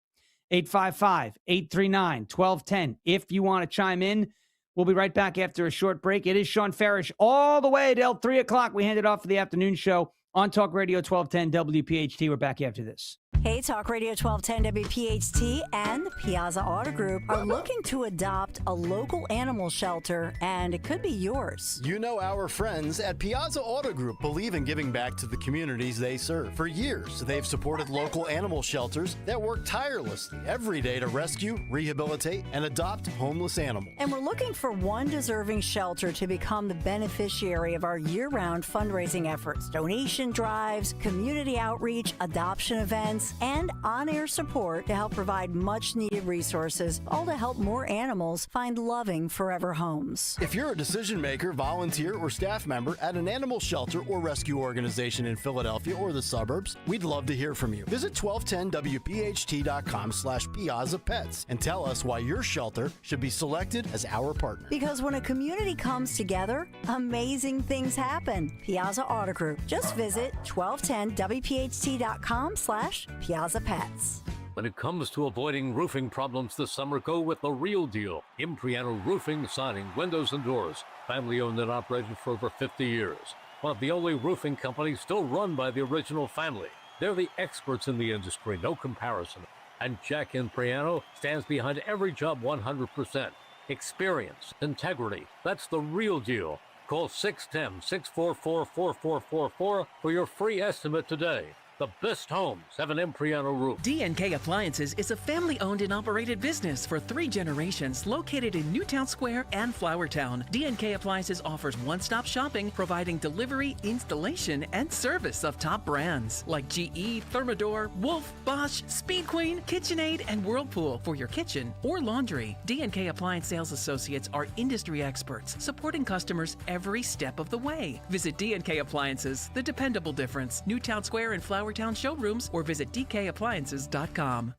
855-839-1210. If you want to chime in, we'll be right back after a short break. It is Shawn Farash all the way till 3 o'clock. We hand it off for the afternoon show on Talk Radio 1210 WPHT. We're back after this. Hey, Talk Radio 1210 WPHT and the Piazza Auto Group are looking to adopt a local animal shelter, and it could be yours. You know, our friends at Piazza Auto Group believe in giving back to the communities they serve. For years, they've supported local animal shelters that work tirelessly every day to rescue, rehabilitate, and adopt homeless animals. And we're looking for one deserving shelter to become the beneficiary of our year-round fundraising efforts, donation drives, community outreach, adoption events, and on-air support to help provide much-needed resources, all to help more animals find loving forever homes. If you're a decision maker, volunteer, or staff member at an animal shelter or rescue organization in Philadelphia or the suburbs, we'd love to hear from you. Visit 1210wpht.com/Piazza Pets and tell us why your shelter should be selected as our partner. Because when a community comes together, amazing things happen. Piazza Auto Group. Just visit 1210wpht.com/Piazza Pets. When it comes to avoiding roofing problems this summer, go with the real deal. Impriano Roofing, Siding, Windows, and Doors. Family owned and operated for over 50 years. One of the only roofing companies still run by the original family. They're the experts in the industry, no comparison. And Jack Impriano stands behind every job 100%. Experience, integrity, that's the real deal. Call 610-644-4444 for your free estimate today. The best homes have an Impriano roof. D&K Appliances is a family-owned and operated business for 3 generations located in Newtown Square and Flourtown. D&K Appliances offers one-stop shopping, providing delivery, installation, and service of top brands like GE, Thermador, Wolf, Bosch, Speed Queen, KitchenAid, and Whirlpool for your kitchen or laundry. D&K Appliance sales associates are industry experts, supporting customers every step of the way. Visit D&K Appliances, the dependable difference. Newtown Square and Flourtown showrooms, or visit dkappliances.com.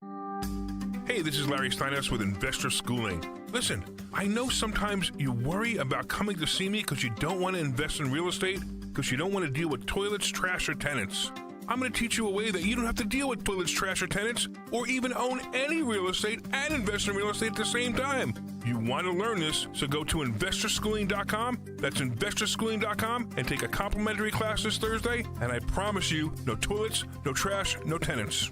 Hey, this is Larry Steinhaus with Investor Schooling. Listen, I know sometimes you worry about coming to see me because you don't want to invest in real estate, because you don't want to deal with toilets, trash, or tenants. I'm going to teach you a way that you don't have to deal with toilets, trash, or tenants, or even own any real estate and invest in real estate at the same time. You want to learn this, so go to investorschooling.com. That's investorschooling.com and take a complimentary class this Thursday. And I promise you, no toilets, no trash, no tenants.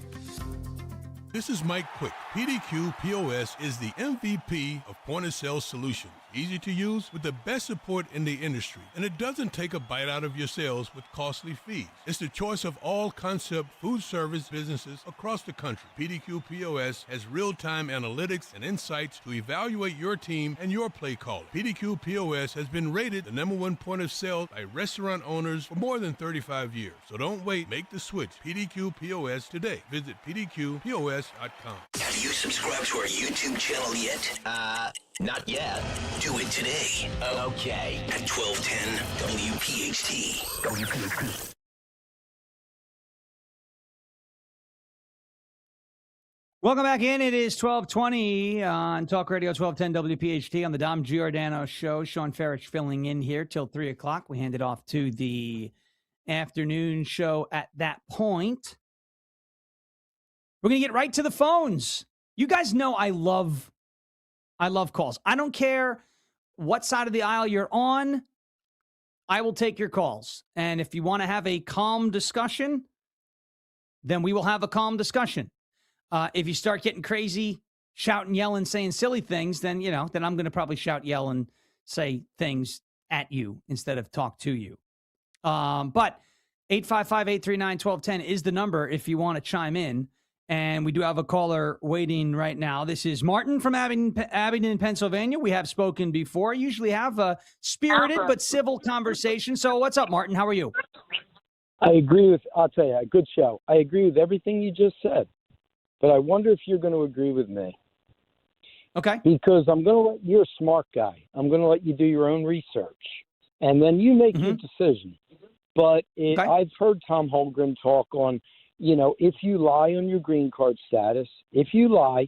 This is Mike Quick. PDQ POS is the MVP of point-of-sale solutions. Easy to use with the best support in the industry. And it doesn't take a bite out of your sales with costly fees. It's the choice of all concept food service businesses across the country. PDQ POS has real-time analytics and insights to evaluate your team and your play call. PDQ POS has been rated the #1 point of sale by restaurant owners for more than 35 years. So don't wait. Make the switch. PDQ POS today. Visit pdqpos.com. Have you subscribed to our YouTube channel yet? Not yet. Do it today. Okay. At 1210 WPHT. WPHT. Welcome back in. It is 1220 on Talk Radio 1210 WPHT on the Dom Giordano Show. Shawn Farash filling in here till 3 o'clock. We hand it off to the afternoon show at that point. We're going to get right to the phones. You guys know I love calls. I don't care what side of the aisle you're on. I will take your calls. And if you want to have a calm discussion, then we will have a calm discussion. If you start getting crazy, shouting, yelling, saying silly things, then I'm going to probably shout, yell, and say things at you instead of talk to you. But 855-839-1210 is the number if you want to chime in. And we do have a caller waiting right now. This is Martin from Abingdon, Pennsylvania. We have spoken before. I usually have a spirited but civil conversation. So what's up, Martin? How are you? I'll tell you, a good show. I agree with everything you just said. But I wonder if you're going to agree with me. Okay. Because you're a smart guy. I'm going to let you do your own research, and then you make your decision. But I've heard Tom Holmgren talk on, if you lie on your green card status, if you lie,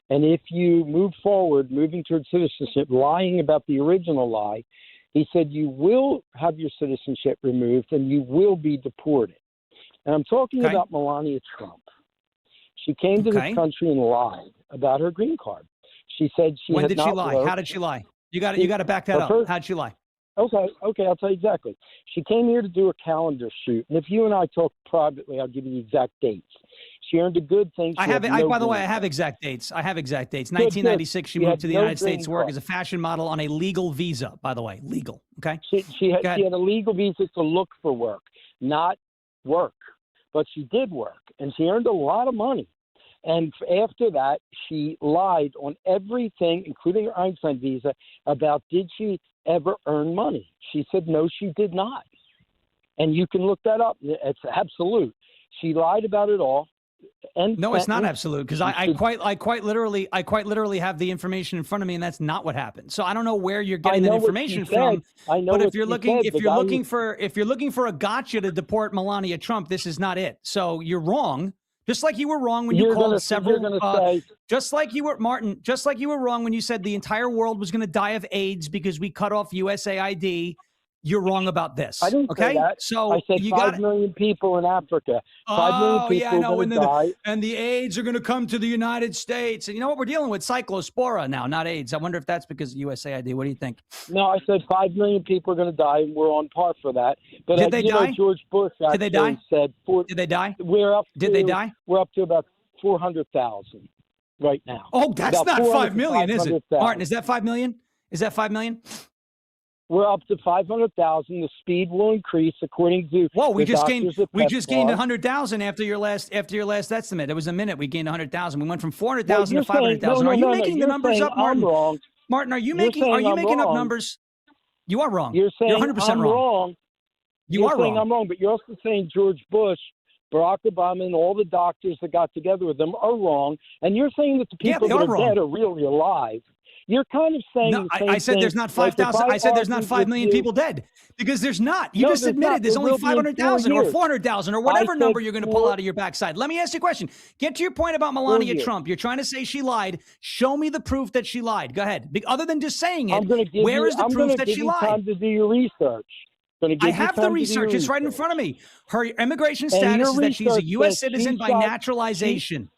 and if you move forward, moving towards citizenship, lying about the original lie, he said you will have your citizenship removed and you will be deported. And I'm talking about Melania Trump. She came to this country and lied about her green card. She said she When had did not she lie? worked. How did she lie? You got to back that up. How'd she lie? Okay, I'll tell you exactly. She came here to do a calendar shoot, and if you and I talk privately, I'll give you the exact dates. She earned a good thing. By the way, I have exact dates. 1996, she moved to the United States to work as a fashion model on a legal visa, by the way. Legal, okay? She had a legal visa to look for work, not work. But she did work, and she earned a lot of money. And after that, she lied on everything, including her Einstein visa, about did she ever earn money. She said, no, she did not. And you can look that up. It's absolute. She lied about it all. And no, it's not absolute, because I quite literally have the information in front of me, and that's not what happened. So I don't know where you're getting that information from. But if you're looking for a gotcha to deport Melania Trump, this is not it. So you're wrong. Just like you were wrong when you called several. Just like you were, Martin. Just like you were wrong when you said the entire world was going to die of AIDS because we cut off USAID. You're wrong about this. I didn't say that. So I said you 5 million people in Africa. 5 million people are going to die. And the AIDS are going to come to the United States. And you know what? We're dealing with cyclospora now, not AIDS. I wonder if that's because of USAID. What do you think? No, I said 5 million people are going to die, and we're on par for that. But Did they die? George Bush actually Did they die? said... Did they die? Did they die? We're up to about 400,000 right now. Oh, that's about not 5 million, is it? 500,000. Martin, is that 5 million? Is that 5 million? We're up to 500,000. The speed will increase according to. Whoa, we the just gained doctors at 100,000 after your last estimate. It was a minute. We gained 100,000. We went from 400,000 to Well, you're saying- 500,000. no, Are you no, making you're the numbers saying up, Martin? I'm wrong. Martin, are you You're making saying I'm up wrong. numbers? You are wrong. You're saying 100% I'm wrong. You are saying wrong. I'm wrong, but you're also saying George Bush, Barack Obama, and all the doctors that got together with them are wrong. And you're saying that the people they that are are wrong. dead are really alive. You're kind of saying No, the same I said thing. there's not Like, 5,000. if I said there's not argued 5 with million you- people dead, because there's not. You No, just there's admitted not. there's There only will be in 500,000 4 or years. 400,000 or whatever I number said you're going to pull 4 out of your backside. Let me ask you a question. Get to your point about Melania years. Trump. You're trying to say she lied. Show me the proof that she lied. Go ahead. Other than just saying it, where is the proof that she lied? Time to do your research. I have the research. It's right in front of me. Her immigration status is that she's a U.S. citizen by naturalization.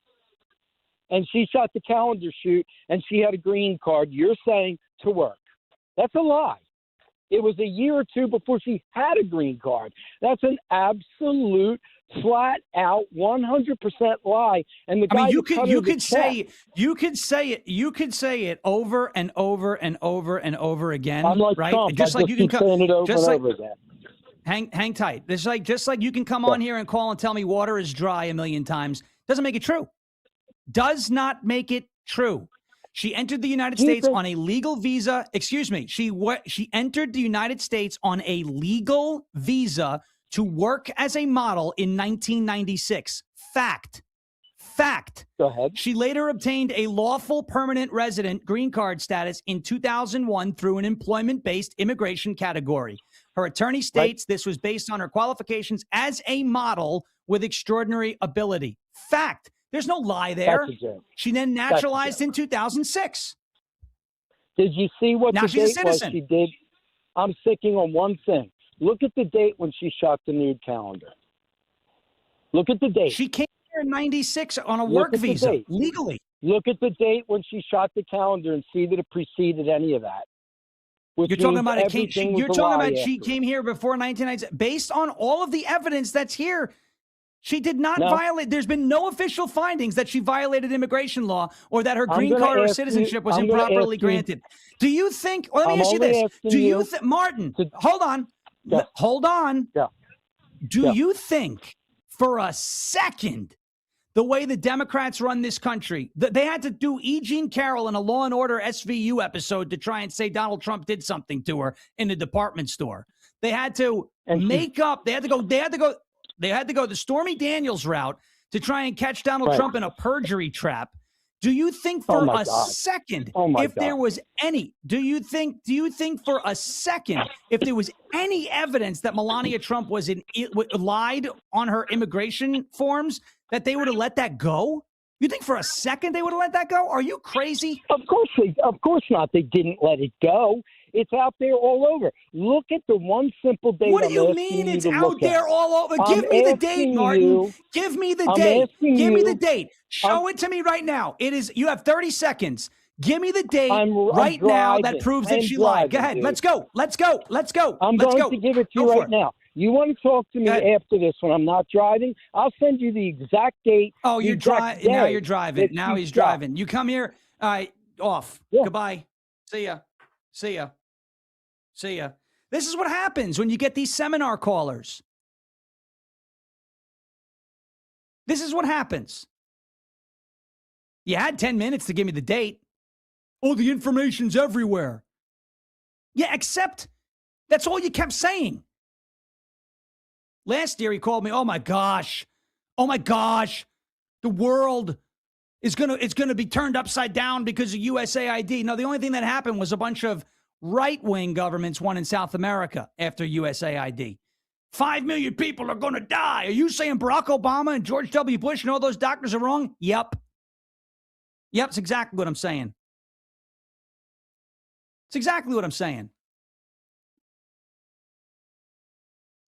And she shot the calendar shoot, and she had a green card. You're saying to work. That's a lie. It was a year or two before she had a green card. That's an absolute, flat out, 100% lie. And the guy you could say it over and over and over and over again. I'm like right? Trump. Just I like you can keep saying it over just and like over again. hang tight. Just like you can come on here and call and tell me water is dry a million times. Doesn't make it true. Does not make it true. She entered the United States on a legal visa. Excuse me. She entered the United States on a legal visa to work as a model in 1996. Fact. Go ahead. She later obtained a lawful permanent resident green card status in 2001 through an employment-based immigration category. Her attorney states this was based on her qualifications as a model with extraordinary ability. Fact. There's no lie there. She then naturalized in 2006. Did you see what Now the she's a date was citizen. she did? I'm sticking on one thing. Look at the date when she shot the nude calendar. Look at the date. She came here in 96 on a Look work at the visa, date. legally. Look at the date when she shot the calendar and see that it preceded any of that. Which You're talking means about everything was you're a talking lie about she after. came here before 1996. Based on all of the evidence that's here, she did not No. violate. There's been no official findings that she violated immigration law or that her I'm green gonna card or ask you- citizenship was I'm gonna improperly ask you- granted. Do you think? Let me I'm ask you only this. asking Do you you think, Martin? to- Hold on. Yeah. Hold on. Yeah. Do Yeah. you think for a second the way the Democrats run this country, they had to do E. Jean Carroll in a Law and Order SVU episode to try and say Donald Trump did something to her in the department store. They had to make up. They had to go the Stormy Daniels route to try and catch Donald Right. Trump in a perjury trap. Do you think for a second, if there was any, do you think for a second, if there was any evidence that Melania Trump lied on her immigration forms, that they would have let that go? You think for a second they would have let that go? Are you crazy? Of course not. They didn't let it go. It's out there all over. Look at the one simple date. What do you mean it's out there all over? Give me the date, Martin. Give me the date. Give me the date. Show it to me right now. It is. You have 30 seconds. Give me the date right now that proves that she lied. Go ahead. Let's go. Let's go. Let's go. I'm going to give it to you right now. You want to talk to me after this when I'm not driving? I'll send you the exact date. Oh, you're driving. Now you're driving. Now he's driving. You come here. All right. Off. Yeah. Goodbye. See ya. See ya. See ya. This is what happens when you get these seminar callers. This is what happens. You had 10 minutes to give me the date. Oh, the information's everywhere. Yeah, except that's all you kept saying. Last year he called me, oh my gosh, the world is gonna be turned upside down because of USAID. No, the only thing that happened was a bunch of right-wing governments won in South America after USAID. 5 million people are going to die. Are you saying Barack Obama and George W. Bush and all those doctors are wrong? Yep. Yep, it's exactly what I'm saying. It's exactly what I'm saying.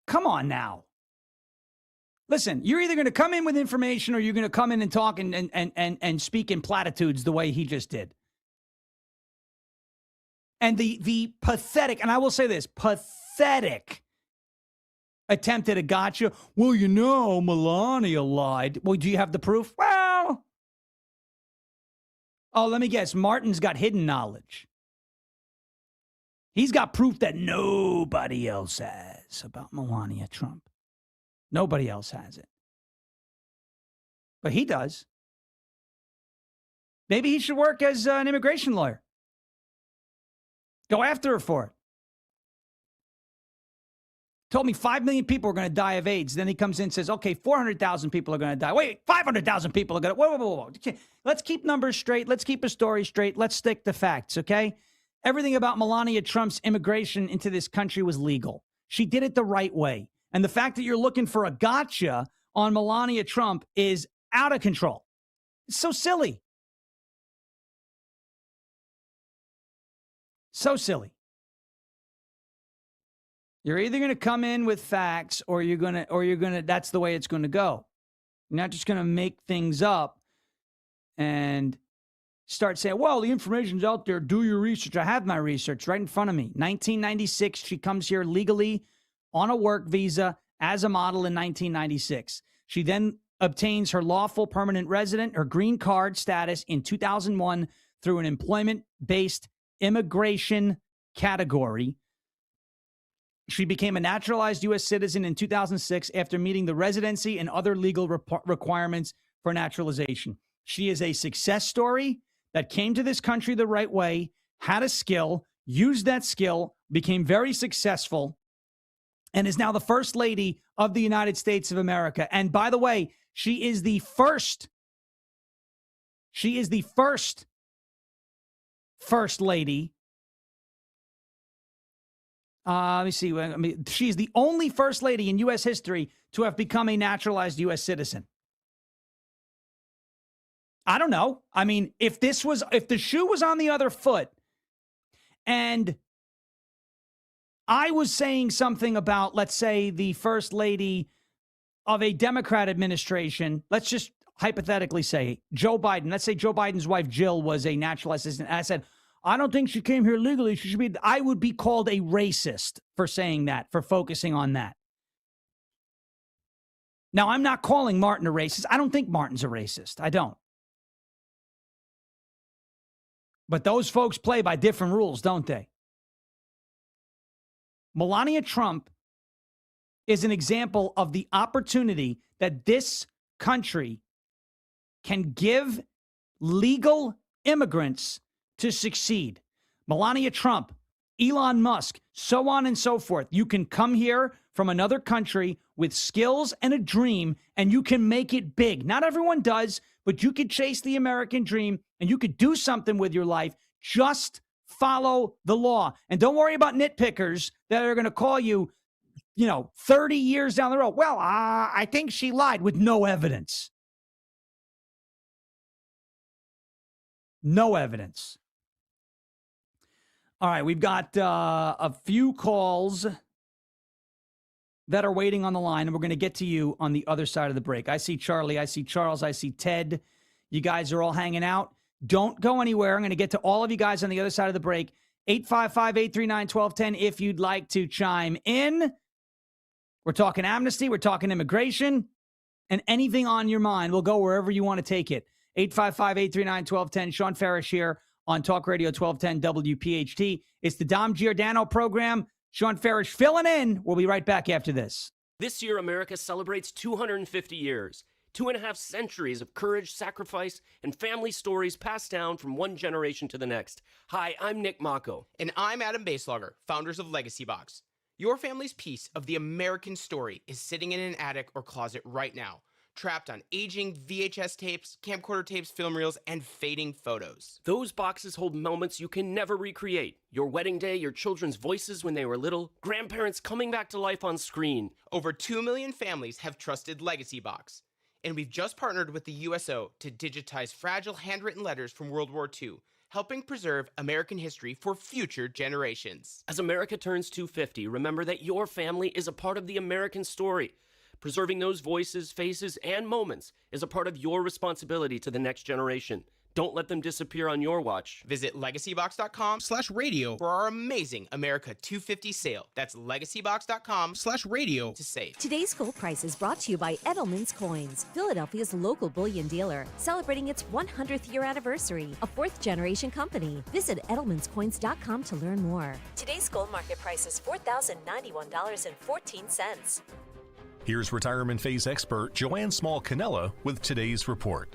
Come on now. Listen, you're either going to come in with information or you're going to come in and talk and speak in platitudes the way he just did. And the pathetic, and I will say this, pathetic attempt at a gotcha. Well, you know, Melania lied. Well, do you have the proof? Well, oh, let me guess. Martin's got hidden knowledge. He's got proof that nobody else has about Melania Trump. Nobody else has it. But he does. Maybe he should work as an immigration lawyer. Go after her for it. Told me 5 million people are going to die of AIDS. Then he comes in and says, okay, 400,000 people are going to die. Wait, 500,000 people are going to... Whoa. Let's keep numbers straight. Let's keep a story straight. Let's stick to facts, okay? Everything about Melania Trump's immigration into this country was legal. She did it the right way. And the fact that you're looking for a gotcha on Melania Trump is out of control. It's so silly. So silly. You're either going to come in with facts or you're going to, that's the way it's going to go. You're not just going to make things up and start saying, well, the information's out there. Do your research. I have my research right in front of me. 1996, she comes here legally on a work visa as a model in 1996. She then obtains her lawful permanent resident, her green card status in 2001 through an employment-based immigration category. She became a naturalized U.S. citizen in 2006 after meeting the residency and other legal requirements for naturalization. She is a success story that came to this country the right way, had a skill, used that skill, became very successful, and is now the First Lady of the United States of America. And by the way, she is the first First Lady. Let me see. She's the only First Lady in U.S. history to have become a naturalized U.S. citizen. I don't know. I mean, if the shoe was on the other foot and I was saying something about, let's say, the First Lady of a Democrat administration, let's just hypothetically say Joe Biden. Let's say Joe Biden's wife, Jill, was a naturalized citizen. And I said, I don't think she came here legally. She should be. I would be called a racist for saying that, for focusing on that. Now, I'm not calling Martin a racist. I don't think Martin's a racist. I don't. But those folks play by different rules, don't they? Melania Trump is an example of the opportunity that this country can give legal immigrants to succeed. Melania Trump, Elon Musk, so on and so forth. You can come here from another country with skills and a dream, and you can make it big. Not everyone does, but you could chase the American dream and you could do something with your life. Just follow the law. And don't worry about nitpickers that are going to call you, 30 years down the road. Well, I think she lied with no evidence. No evidence. All right, we've got a few calls that are waiting on the line, and we're going to get to you on the other side of the break. I see Charlie, I see Charles, I see Ted. You guys are all hanging out. Don't go anywhere. I'm going to get to all of you guys on the other side of the break. 855-839-1210 if you'd like to chime in. We're talking amnesty, we're talking immigration, and anything on your mind, we'll go wherever you want to take it. 855-839-1210. Shawn Farash here on Talk Radio 1210 WPHT. It's the Dom Giordano program. Shawn Farash filling in. We'll be right back after this. This year, America celebrates 250 years, 2.5 centuries of courage, sacrifice, and family stories passed down from one generation to the next. Hi, I'm Nick Mako. And I'm Adam Baselogger, founders of Legacy Box. Your family's piece of the American story is sitting in an attic or closet right now, trapped on aging VHS tapes, camcorder tapes, film reels, and fading photos. Those boxes hold moments you can never recreate. Your wedding day, your children's voices when they were little, grandparents coming back to life on screen. Over 2 million families have trusted Legacy Box. And we've just partnered with the USO to digitize fragile handwritten letters from World War II, helping preserve American history for future generations. As America turns 250, remember that your family is a part of the American story. Preserving those voices, faces, and moments is a part of your responsibility to the next generation. Don't let them disappear on your watch. Visit legacybox.com/radio for our amazing America 250 sale. That's legacybox.com/radio to save. Today's gold price is brought to you by Edelman's Coins, Philadelphia's local bullion dealer, celebrating its 100th year anniversary, a fourth-generation company. Visit edelmanscoins.com to learn more. Today's gold market price is $4,091.14. Here's retirement phase expert Joanne Small-Canella with today's report.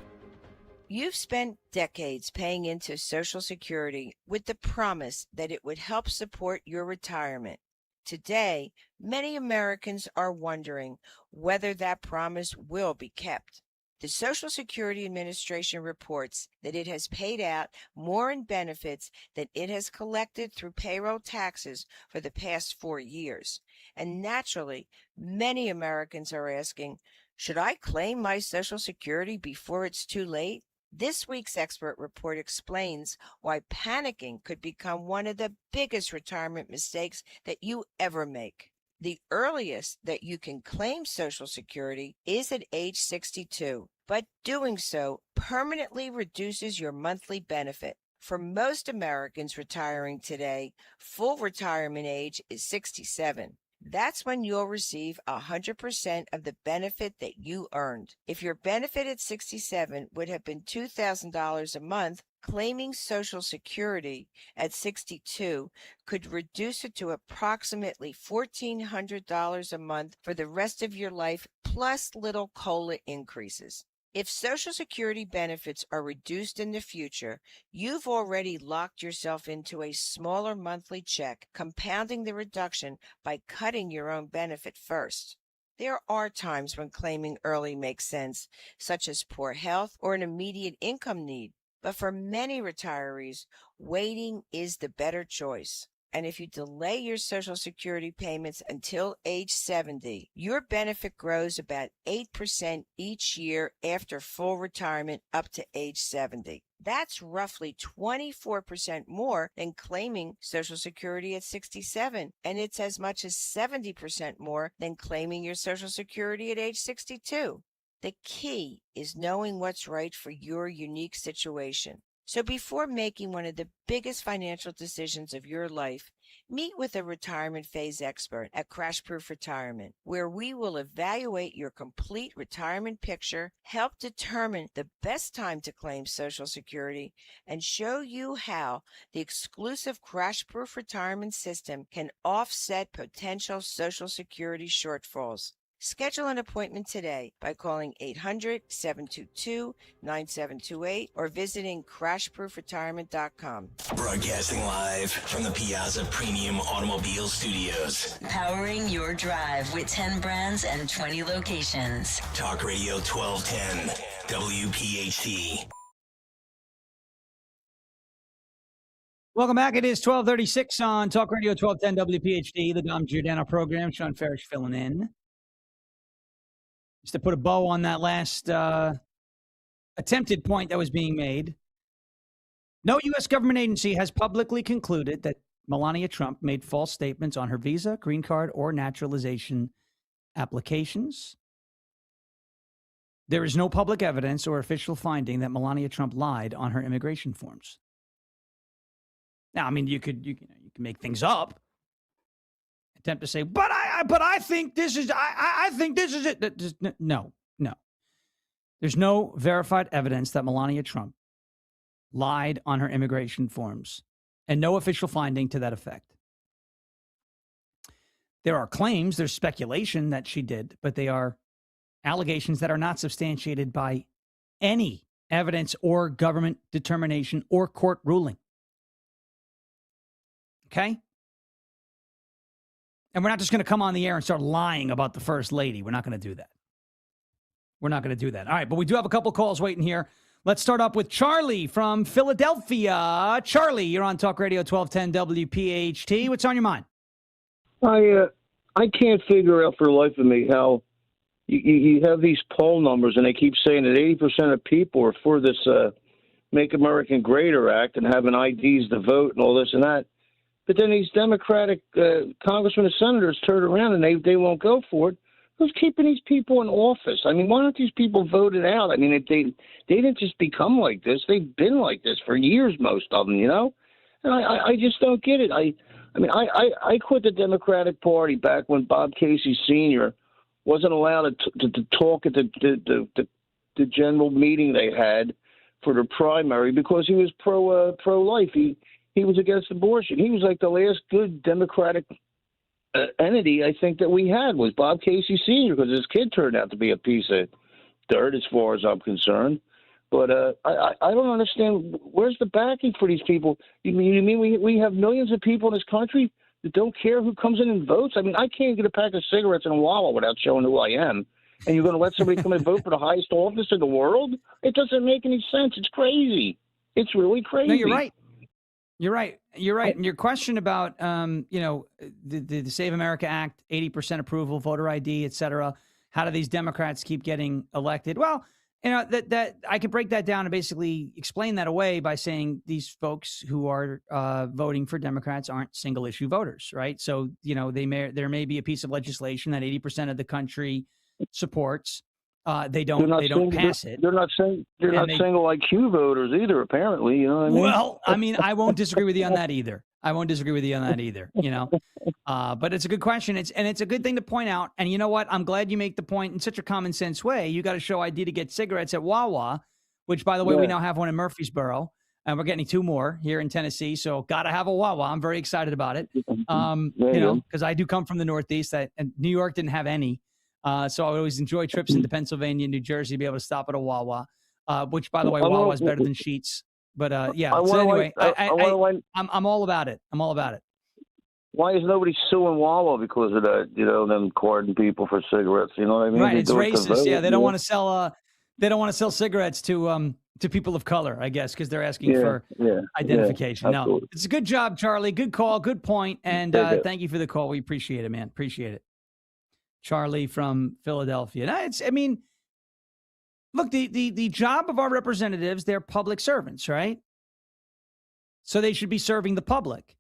You've spent decades paying into Social Security with the promise that it would help support your retirement. Today, many Americans are wondering whether that promise will be kept. The Social Security Administration reports that it has paid out more in benefits than it has collected through payroll taxes for the past 4 years. And naturally, many Americans are asking, should I claim my Social Security before it's too late? This week's expert report explains why panicking could become one of the biggest retirement mistakes that you ever make. The earliest that you can claim Social Security is at age 62, but doing so permanently reduces your monthly benefit. For most Americans retiring today, full retirement age is 67. That's when you'll receive 100% of the benefit that you earned. If your benefit at 67 would have been $2,000 a month, claiming Social Security at 62 could reduce it to approximately $1,400 a month for the rest of your life, plus little COLA increases. If Social Security benefits are reduced in the future, you've already locked yourself into a smaller monthly check, compounding the reduction by cutting your own benefit first. There are times when claiming early makes sense, such as poor health or an immediate income need. But for many retirees, waiting is the better choice. And if you delay your Social Security payments until age 70, your benefit grows about 8% each year after full retirement up to age 70. That's roughly 24% more than claiming Social Security at 67, and it's as much as 70% more than claiming your Social Security at age 62. The key is knowing what's right for your unique situation. So before making one of the biggest financial decisions of your life, meet with a retirement phase expert at Crash Proof Retirement, where we will evaluate your complete retirement picture, help determine the best time to claim Social Security, and show you how the exclusive Crash Proof Retirement system can offset potential Social Security shortfalls. Schedule an appointment today by calling 800-722-9728 or visiting crashproofretirement.com. Broadcasting live from the Piazza Premium Automobile Studios. Powering your drive with 10 brands and 20 locations. Talk Radio 1210, WPHT. Welcome back. It is 12:36 on Talk Radio 1210 WPHT, the Dom Giordano program. Shawn Farash filling in. Just to put a bow on that last attempted point that was being made. No U.S. government agency has publicly concluded that Melania Trump made false statements on her visa, green card, or naturalization applications. There is no public evidence or official finding that Melania Trump lied on her immigration forms. Now, I mean, you can make things up. Attempt to say, but I think this is I think this is it. No. There's no verified evidence that Melania Trump lied on her immigration forms, and no official finding to that effect. There are claims, there's speculation that she did, but they are allegations that are not substantiated by any evidence or government determination or court ruling. Okay? And we're not just going to come on the air and start lying about the first lady. We're not going to do that. We're not going to do that. All right, but we do have a couple calls waiting here. Let's start up with Charlie from Philadelphia. Charlie, you're on Talk Radio 1210 WPHT. What's on your mind? I can't figure out for the life of me how you have these poll numbers, and they keep saying that 80% of people are for this Make America Greater Act and having IDs to vote and all this and that. But then these Democratic congressmen and senators turn around and they won't go for it. Who's keeping these people in office? I mean, why aren't these people voted out? I mean, they didn't just become like this. They've been like this for years, most of them, you know? And I just don't get it. I I quit the Democratic Party back when Bob Casey Sr. wasn't allowed to talk at the general meeting they had for the primary because he was pro-life. He was against abortion. He was like the last good Democratic entity I think that we had was Bob Casey Sr. because his kid turned out to be a piece of dirt as far as I'm concerned. But I don't understand, where's the backing for these people? You mean we have millions of people in this country that don't care who comes in and votes? I mean, I can't get a pack of cigarettes in a Wawa without showing who I am. And you're going to let somebody come and vote for the highest office in the world? It doesn't make any sense. It's crazy. It's really crazy. No, you're right. You're right. You're right. And your question about, the Save America Act, 80% approval, voter ID, et cetera. How do these Democrats keep getting elected? Well, that I could break that down and basically explain that away by saying these folks who are voting for Democrats aren't single issue voters, right? So, there may be a piece of legislation that 80% of the country supports. They don't pass it. They're not single IQ voters either, apparently. You know what I mean? Well, I mean, I won't disagree with you on that either. But it's a good question. It's a good thing to point out. And you know what? I'm glad you make the point in such a common sense way. You got to show ID to get cigarettes at Wawa, which, by the way, we now have one in Murfreesboro, and we're getting 2 more here in Tennessee. So got to have a Wawa. I'm very excited about it. Because I do come from the Northeast, and New York didn't have any. So I would always enjoy trips into Pennsylvania and New Jersey to be able to stop at a Wawa, which, by the way, Wawa is better than Sheetz. But yeah. So anyway, I'm all about it. I'm all about it. Why is nobody suing Wawa because of that? Them carding people for cigarettes. You know what I mean? Right. It's racist. Yeah. They don't want to sell. They don't want to sell cigarettes to people of color, I guess, because they're asking for identification. No, it's a good job, Charlie. Good call. Good point. And thank you for the call. We appreciate it, man. Appreciate it. Charlie from Philadelphia. Now, look, the job of our representatives, they're public servants, right? So they should be serving the public.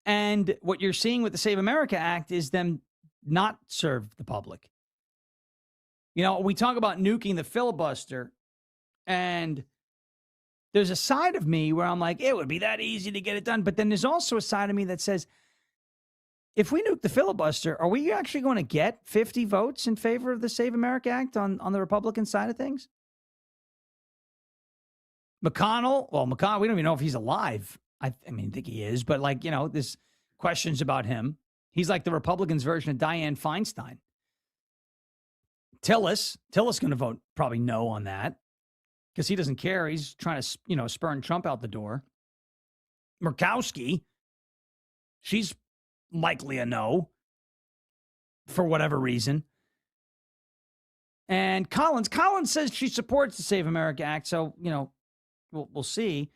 And what you're seeing with the Save America Act is them not serve the public. We talk about nuking the filibuster, and there's a side of me where I'm like, it would be that easy to get it done. But then there's also a side of me that says, if we nuke the filibuster, are we actually going to get 50 votes in favor of the Save America Act on the Republican side of things? McConnell, we don't even know if he's alive. I think he is, but there's questions about him. He's like the Republicans' version of Dianne Feinstein. Tillis going to vote probably no on that because he doesn't care. He's trying to, spurn Trump out the door. Murkowski, she's likely a no for whatever reason. And Collins says she supports the Save America Act. So, we'll see.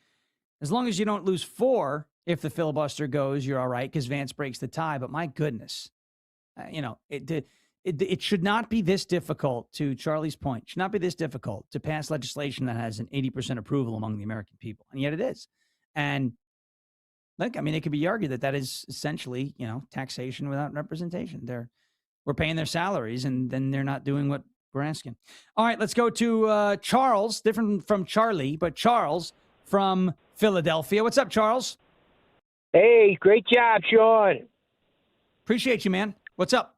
As long as you don't lose 4, if the filibuster goes, you're all right because Vance breaks the tie. But my goodness, it should not be this difficult, to Charlie's point, should not be this difficult to pass legislation that has an 80% approval among the American people. And yet it is. And look, it could be argued that is essentially, taxation without representation. We're paying their salaries and then they're not doing what we're asking. All right, let's go to Charles, different from Charlie, but Charles from Philadelphia. What's up, Charles? Hey, great job, Shawn. Appreciate you, man. What's up?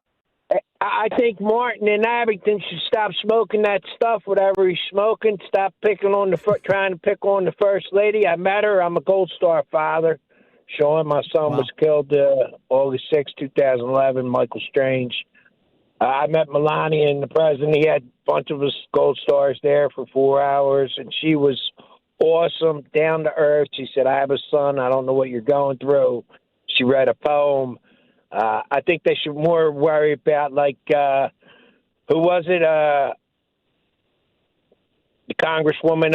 I think Martin and Abington should stop smoking that stuff, whatever he's smoking. Stop trying to pick on the first lady. I met her. I'm a Gold Star father. Shawn, my son was killed August 6, 2011, Michael Strange. I met Melania and the president. He had a bunch of us Gold Stars there for 4 hours, and she was awesome, down to earth. She said, I have a son. I don't know what you're going through. She read a poem. I think they should more worry about, who was it? The Congresswoman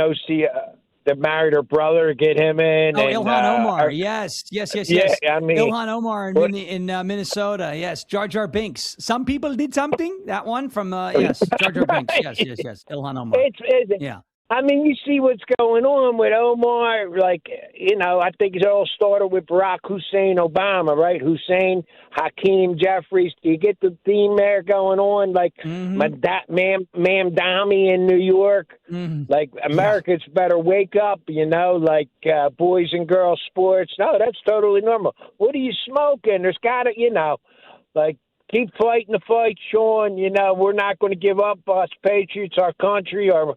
that married her brother, get him in. Oh, Ilhan Omar. Yes. Yeah, Ilhan Omar in Minnesota. Yes. Jar Jar Binks. Some people did something. That one from, yes. Jar Jar Binks. Yes. Ilhan Omar. Yeah. You see what's going on with Omar. I think it all started with Barack Hussein Obama, right? Hussein, Hakeem Jeffries. Do you get the theme there going on? Ma'am Dami in New York. Americans better wake up, boys and girls sports. No, that's totally normal. What are you smoking? There's got to, keep fighting the fight, Shawn. We're not going to give up, us patriots, our country, our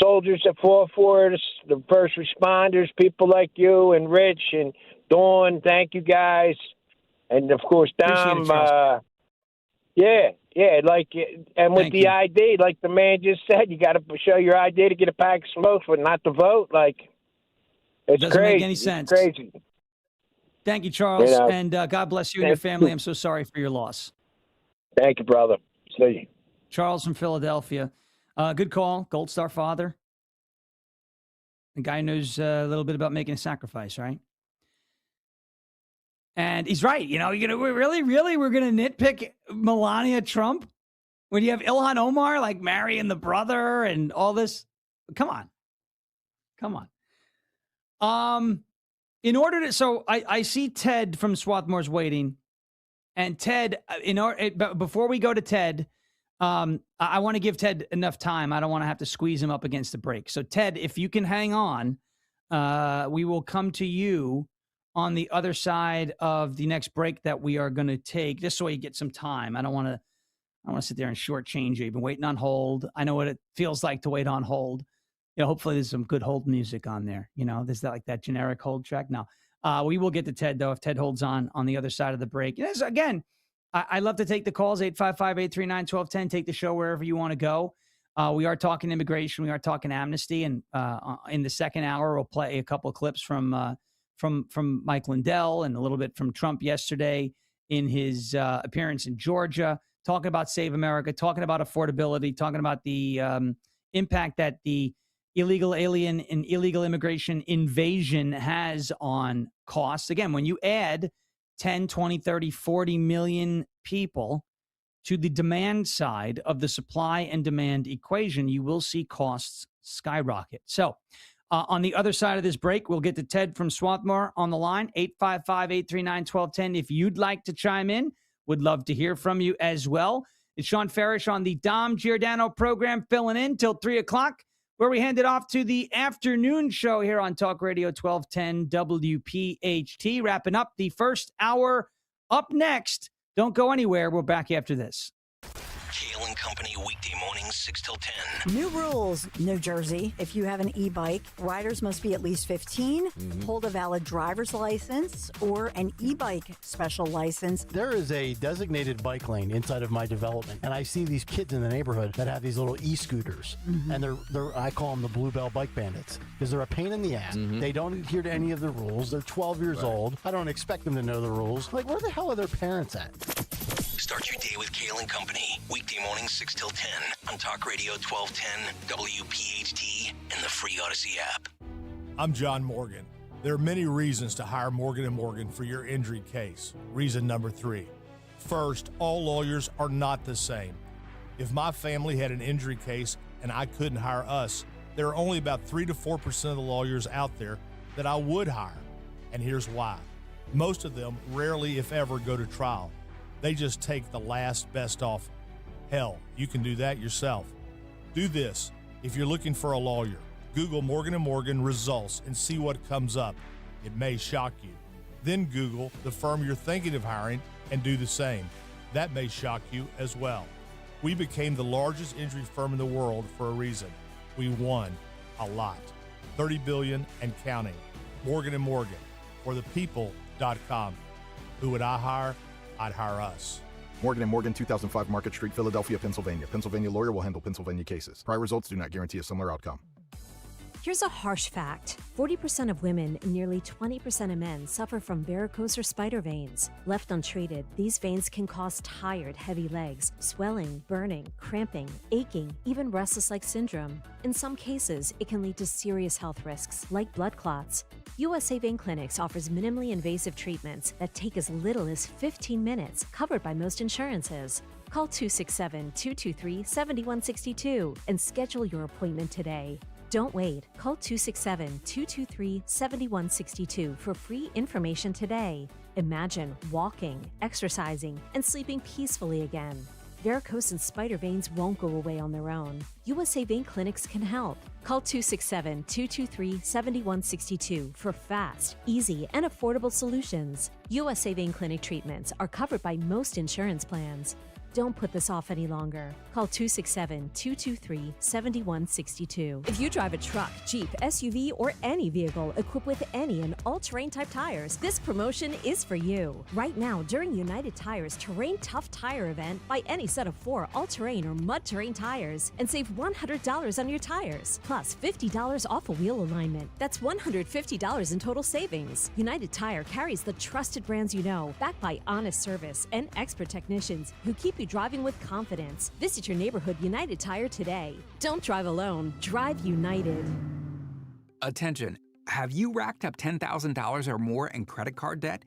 soldiers that fought for us, the first responders, people like you and Rich and Dawn. Thank you guys. And of course, Dom. And with the ID, like the man just said, you got to show your ID to get a pack of smokes, but not to vote. It's doesn't crazy. Make any sense. It's crazy. Thank you, Charles, and God bless you and your family. I'm so sorry for your loss. Thank you, brother. See you. Charles from Philadelphia. Good call. Gold Star father. The guy knows a little bit about making a sacrifice, right? And he's right. We're going to nitpick Melania Trump when you have Ilhan Omar marrying the brother and all this. Come on. I see Ted from Swarthmore's waiting, and Ted. Before we go to Ted. I want to give Ted enough time. I don't want to have to squeeze him up against the break. So, Ted, if you can hang on, we will come to you on the other side of the next break that we are going to take, just so you get some time. I don't want to sit there and shortchange you. You've been waiting on hold. I know what it feels like to wait on hold. Hopefully there's some good hold music on there. There's that generic hold track. No, we will get to Ted, though, if Ted holds on the other side of the break. Again, I love to take the calls, 855-839-1210. Take the show wherever you want to go. We are talking immigration. We are talking amnesty. And in the second hour, we'll play a couple of clips from Mike Lindell and a little bit from Trump yesterday in his appearance in Georgia, talking about Save America, talking about affordability, talking about the impact that the illegal alien and illegal immigration invasion has on costs. Again, when you add 10, 20, 30, 40 million people to the demand side of the supply and demand equation, you will see costs skyrocket. So on the other side of this break, we'll get to Ted from Swarthmore on the line, 855-839-1210. If you'd like to chime in, would love to hear from you as well. It's Shawn Farash on the Dom Giordano program, filling in till 3 o'clock, where we hand it off to the afternoon show here on Talk Radio 1210 WPHT. Wrapping up the first hour. Up next, don't go anywhere. We're back after this. Kale and Company, weekday mornings 6 till 10. New rules, New Jersey. If you have an e-bike, riders must be at least 15, hold a valid driver's license, or an e-bike special license. There is a designated bike lane inside of my development, and I see these kids in the neighborhood that have these little e-scooters, and they're I call them the Bluebell Bike Bandits because they're a pain in the ass. They don't adhere to any of the rules. They're 12 years old. I don't expect them to know the rules. Like, where the hell are their parents at? Start your day with Kale and Company, weekday mornings 6 till 10 on Talk Radio 1210, WPHT, and the free Odyssey app. I'm John Morgan. There are many reasons to hire Morgan & Morgan for your injury case. Reason number 3. First, all lawyers are not the same. If my family had an injury case and I couldn't hire us, there are only about 3 to 4% of the lawyers out there that I would hire. And here's why. Most of them rarely, if ever, go to trial. They just take the last best offer. Hell, you can do that yourself. Do this. If you're looking for a lawyer, Google Morgan & Morgan results and see what comes up. It may shock you. Then Google the firm you're thinking of hiring and do the same. That may shock you as well. We became the largest injury firm in the world for a reason. We won a lot. $30 billion and counting. Morgan & Morgan, or thepeople.com. Who would I hire? I'd hire us. Morgan & Morgan, 2005 Market Street, Philadelphia, Pennsylvania. Pennsylvania lawyer will handle Pennsylvania cases. Prior results do not guarantee a similar outcome. Here's a harsh fact. 40% of women and nearly 20% of men suffer from varicose or spider veins. Left untreated, these veins can cause tired, heavy legs, swelling, burning, cramping, aching, even restless-leg syndrome. In some cases, it can lead to serious health risks, like blood clots. USA Vein Clinics offers minimally invasive treatments that take as little as 15 minutes, covered by most insurances. Call 267-223-7162 and schedule your appointment today. Don't wait. Call 267-223-7162 for free information today. Imagine walking, exercising, and sleeping peacefully again. Varicose and spider veins won't go away on their own. USA Vein Clinics can help. Call 267-223-7162 for fast, easy, and affordable solutions. USA Vein Clinic treatments are covered by most insurance plans. Don't put this off any longer. Call 267-223-7162. If you drive a truck, Jeep, SUV, or any vehicle equipped with any and all terrain type tires, this promotion is for you. Right now, during United Tire's Terrain Tough Tire event, buy any set of 4 all-terrain or mud terrain tires and save $100 on your tires, plus $50 off a wheel alignment. That's $150 in total savings. United Tire carries the trusted brands you know, backed by honest service and expert technicians who keep you driving with confidence. Visit your neighborhood United Tire today. Don't drive alone. Drive United. Attention. Have you racked up $10,000 or more in credit card debt?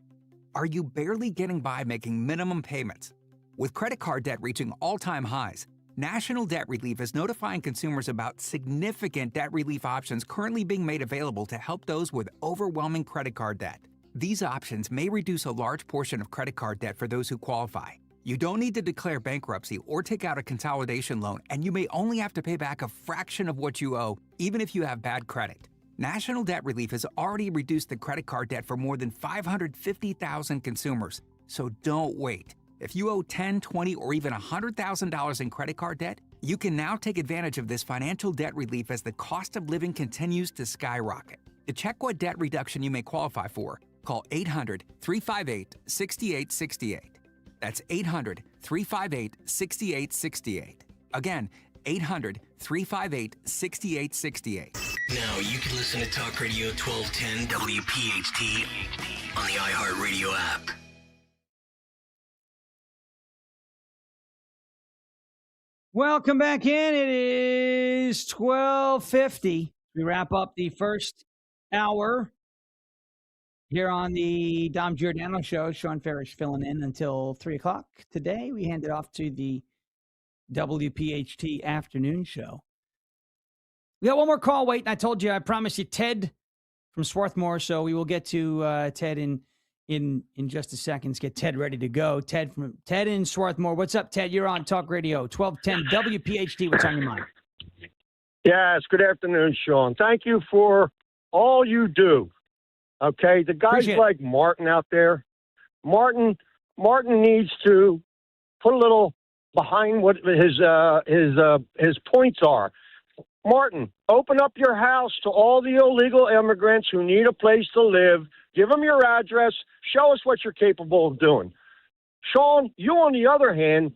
Are you barely getting by making minimum payments? With credit card debt reaching all-time highs, National Debt Relief is notifying consumers about significant debt relief options currently being made available to help those with overwhelming credit card debt. These options may reduce a large portion of credit card debt for those who qualify. You don't need to declare bankruptcy or take out a consolidation loan, and you may only have to pay back a fraction of what you owe, even if you have bad credit. National Debt Relief has already reduced the credit card debt for more than 550,000 consumers, so don't wait. If you owe $10,000, $20,000, or even $100,000 in credit card debt, you can now take advantage of this financial debt relief as the cost of living continues to skyrocket. To check what debt reduction you may qualify for, call 800-358-6868. That's 800-358-6868. Again, 800-358-6868. Now you can listen to Talk Radio 1210 WPHT on the iHeartRadio app. Welcome back in. It is 12:50. We wrap up the first hour here on the Dom Giordano Show. Shawn Farash filling in until 3 o'clock. Today, we hand it off to the WPHT afternoon show. We got one more call waiting. I told you, I promised you Ted from Swarthmore, so we will get to Ted in just a second. Let's get Ted ready to go. Ted in Swarthmore. What's up, Ted? You're on Talk Radio 1210 WPHT. What's on your mind? Yes, good afternoon, Shawn. Thank you for all you do. Okay, the guys like Martin out there, Martin needs to put a little behind what his points are. Martin, open up your house to all the illegal immigrants who need a place to live. Give them your address. Show us what you're capable of doing. Shawn, you, on the other hand,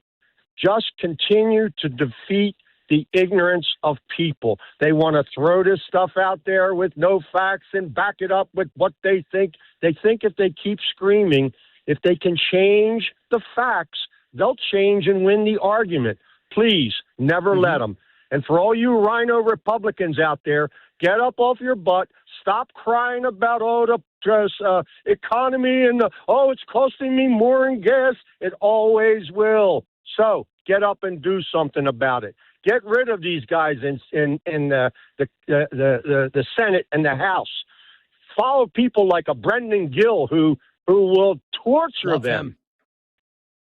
just continue to defeat the ignorance of people. They want to throw this stuff out there with no facts and back it up with what they think. They think if they keep screaming, if they can change the facts, they'll change and win the argument. Please, never let them. And for all you rhino Republicans out there, get up off your butt. Stop crying about, the economy and, it's costing me more in gas. It always will. So get up and do something about it. Get rid of these guys in the Senate and the House. Follow people like a Brendan Gill who will torture them.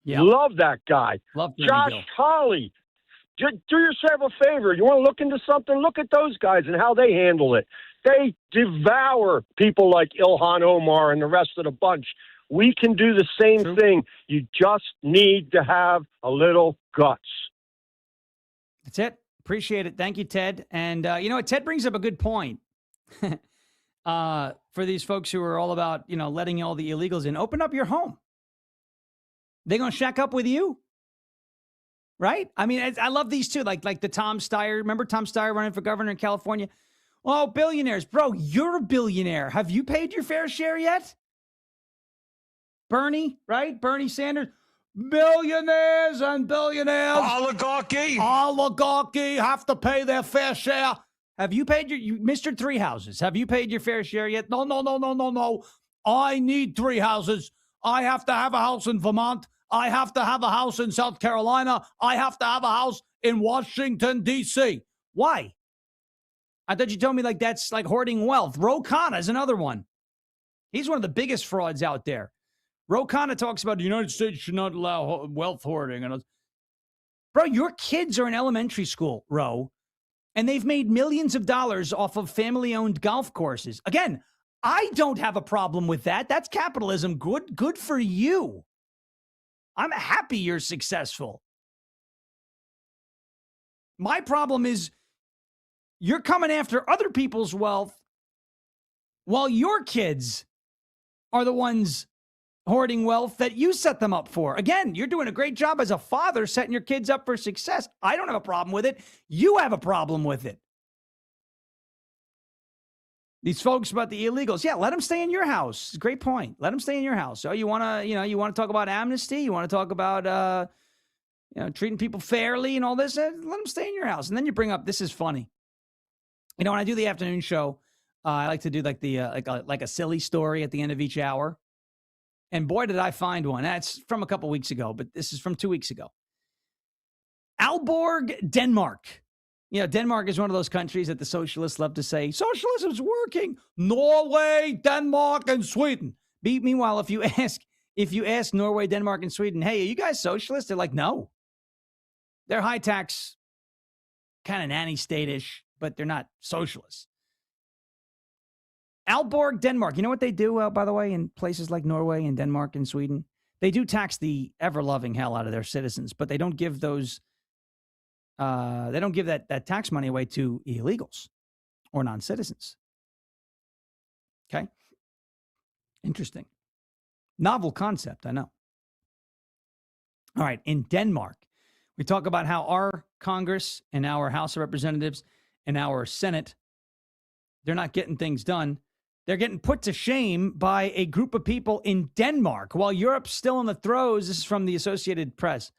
Yeah. Love that guy. Love Josh Gill. Hawley. Do yourself a favor. You want to look into something? Look at those guys and how they handle it. They devour people like Ilhan Omar and the rest of the bunch. We can do the same thing. You just need to have a little guts. That's it. Appreciate it. Thank you, Ted. And you know what? Ted brings up a good point. For these folks who are all about, letting all the illegals in, open up your home. They're going to shack up with you. Right? I mean, I love these too. Like the Tom Steyer. Remember Tom Steyer running for governor in California? Oh, billionaires. Bro, you're a billionaire. Have you paid your fair share yet? Bernie, right? Bernie Sanders. Billionaires and billionaires. Oligarchy have to pay their fair share. Have you paid you Mr. Three Houses? Have you paid your fair share yet? No. I need 3 houses. I have to have a house in Vermont. I have to have a house in South Carolina. I have to have a house in Washington, D.C. Why? I thought you told me that's like hoarding wealth. Ro Khanna is another one. He's one of the biggest frauds out there. Ro Khanna talks about the United States should not allow wealth hoarding. Bro, your kids are in elementary school, Ro, and they've made millions of dollars off of family-owned golf courses. Again, I don't have a problem with that. That's capitalism. Good for you. I'm happy you're successful. My problem is you're coming after other people's wealth while your kids are the ones hoarding wealth that you set them up for. Again, you're doing a great job as a father setting your kids up for success. I don't have a problem with it. You have a problem with it. These folks about the illegals, let them stay in your house. Great point. Let them stay in your house. So you want to talk about amnesty? You want to talk about, treating people fairly and all this? Let them stay in your house. And then you bring up, this is funny. When I do the afternoon show, I like to do like a silly story at the end of each hour. And boy, did I find one. That's from a couple weeks ago, but this is from 2 weeks ago. Aalborg, Denmark. Denmark is one of those countries that the socialists love to say, socialism's working. Norway, Denmark, and Sweden. Meanwhile, if you ask Norway, Denmark, and Sweden, hey, are you guys socialists? They're like, no. They're high tax, kind of nanny state-ish, but they're not socialists. Aalborg, Denmark. You know what they do, by the way, in places like Norway and Denmark and Sweden? They do tax the ever-loving hell out of their citizens, but they don't give those... they don't give that tax money away to illegals or non-citizens. Okay? Interesting. Novel concept, I know. All right, in Denmark, we talk about how our Congress and our House of Representatives and our Senate, they're not getting things done. They're getting put to shame by a group of people in Denmark. While Europe's still in the throes, this is from the Associated Press.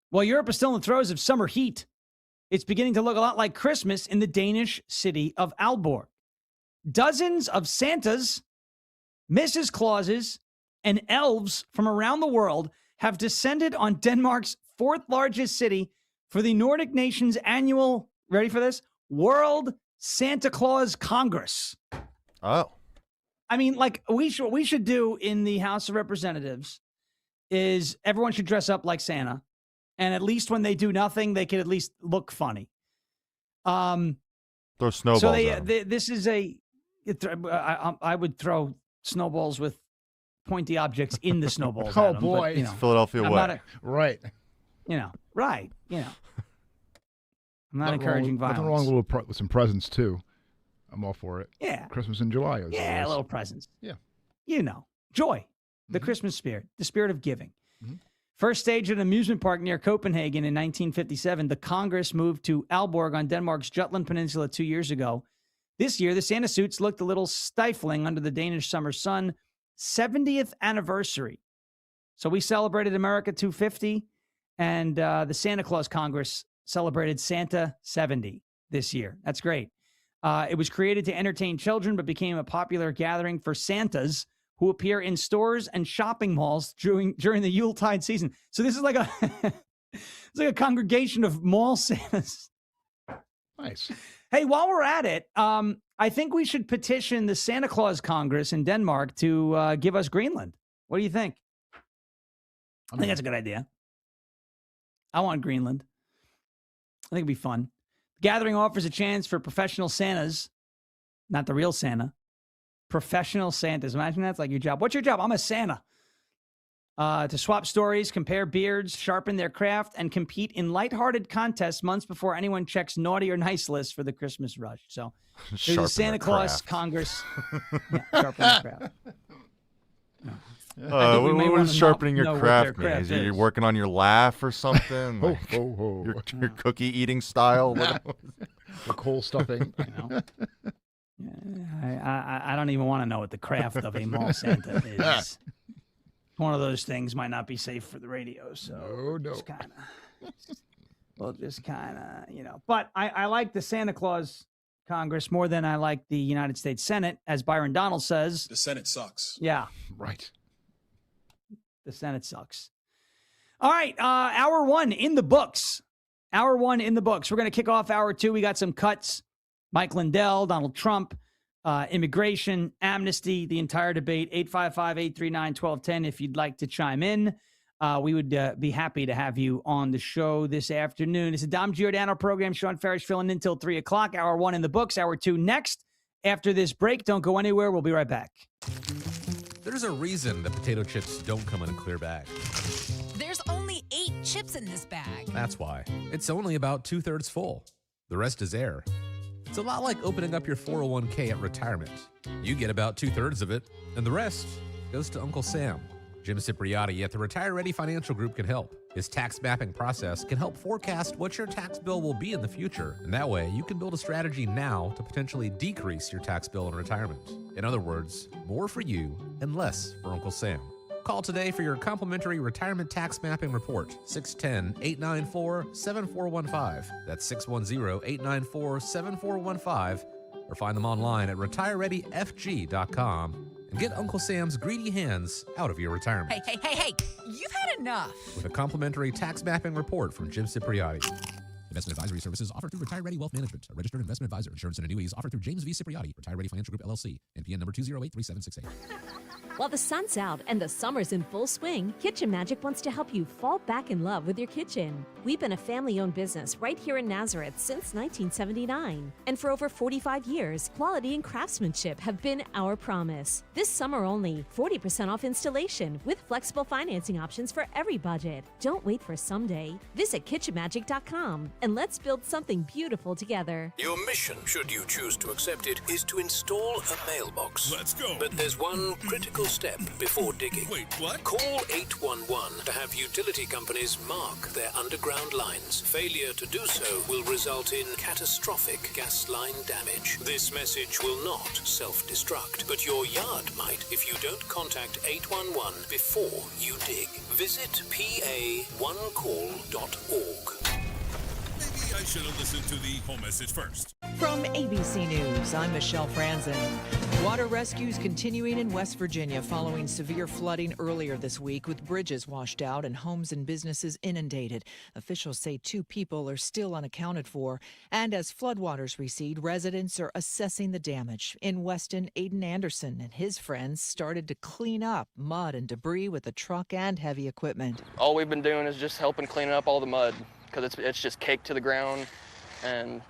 While Europe is still in the throes of summer heat, it's beginning to look a lot like Christmas in the Danish city of Aalborg. Dozens of Santas, Mrs. Clauses, and elves from around the world have descended on Denmark's 4th largest city for the Nordic nation's annual, ready for this, World Santa Claus Congress. Oh. I mean, like what we should do in the House of Representatives is everyone should dress up like Santa. And at least when they do nothing, they can at least look funny. Throw snowballs. So this is I would throw snowballs with pointy objects in the snowballs. Oh boy, it's Philadelphia way. Right. right. I'm not encouraging violence. Nothing wrong with some presents, too. I'm all for it. Yeah. Christmas in July. Yeah, little presents. Yeah. Joy, the Christmas spirit, the spirit of giving. First stage at an amusement park near Copenhagen in 1957, the Congress moved to Aalborg on Denmark's Jutland Peninsula 2 years ago. This year, the Santa suits looked a little stifling under the Danish summer sun. 70th anniversary. So we celebrated America 250, and the Santa Claus Congress celebrated Santa 70 this year. That's great. It was created to entertain children, but became a popular gathering for Santas who appear in stores and shopping malls during the Yuletide season. So this is like a congregation of mall Santas. Nice. Hey, while we're at it, I think we should petition the Santa Claus Congress in Denmark to give us Greenland. What do you think? I think that's a good idea. I want Greenland. I think it'd be fun. The gathering offers a chance for professional Santas, not the real Santa. Professional Santas. Imagine that's like your job. What's your job? I'm a Santa. To swap stories, compare beards, sharpen their craft, and compete in lighthearted contests months before anyone checks naughty or nice lists for the Christmas rush. So there's a Santa Claus Congress. Sharpen their craft. What is sharpening your craft mean? Is you're working on your laugh or something? Like your cookie eating style? The coal stuffing. I don't even want to know what the craft of a mall Santa is. One of those things might not be safe for the radio, so no. Just kind of, But I like the Santa Claus Congress more than I like the United States Senate, as Byron Donald says. The Senate sucks. Yeah. Right. The Senate sucks. All right, hour one in the books. We're going to kick off hour two. We got some cuts. Mike Lindell, Donald Trump, immigration, amnesty, the entire debate. 855-839-1210 if you'd like to chime in. We would be happy to have you on the show this afternoon. It's a Dom Giordano program. Shawn Farash filling in until 3 o'clock. Hour one in the books. Hour two next. After this break, don't go anywhere. We'll be right back. There's a reason the potato chips don't come in a clear bag. There's only 8 chips in this bag. That's why. It's only about 2/3 full. The rest is air. It's a lot like opening up your 401k at retirement. You get about 2/3 of it, and the rest goes to Uncle Sam. Jim Cipriotti at the Retire Ready Financial Group can help. His tax mapping process can help forecast what your tax bill will be in the future, and that way you can build a strategy now to potentially decrease your tax bill in retirement. In other words, more for you and less for Uncle Sam. Call today for your complimentary retirement tax mapping report, 610-894-7415. That's 610-894-7415, or find them online at retirereadyfg.com. And get Uncle Sam's greedy hands out of your retirement. Hey, you've had enough. With a complimentary tax mapping report from Jim Cipriotti. Investment advisory services offered through Retire Ready Wealth Management, a registered investment advisor. Insurance and annuities offered through James V. Cipriotti, Retire Ready Financial Group, LLC, NPN number 2083768. While the sun's out and the summer's in full swing, Kitchen Magic wants to help you fall back in love with your kitchen. We've been a family-owned business right here in Nazareth since 1979. And for over 45 years, quality and craftsmanship have been our promise. This summer only, 40% off installation with flexible financing options for every budget. Don't wait for someday. Visit kitchenmagic.com and let's build something beautiful together. Your mission, should you choose to accept it, is to install a mailbox. Let's go. But there's one critical step before digging. Wait, what? Call 811 to have utility companies mark their underground lines. Failure to do so will result in catastrophic gas line damage. This message will not self-destruct, but your yard might if you don't contact 811 before you dig. Visit pa1call.org. Maybe I should have listened to the home message first. From ABC News, I'm Michelle Franzen. Water rescues continuing in West Virginia following severe flooding earlier this week, with bridges washed out and homes and businesses inundated. Officials say 2 people are still unaccounted for. And as floodwaters recede, residents are assessing the damage. In Weston, Aiden Anderson and his friends started to clean up mud and debris with a truck and heavy equipment. All we've been doing is just helping clean up all the mud, because it's just caked to the ground, and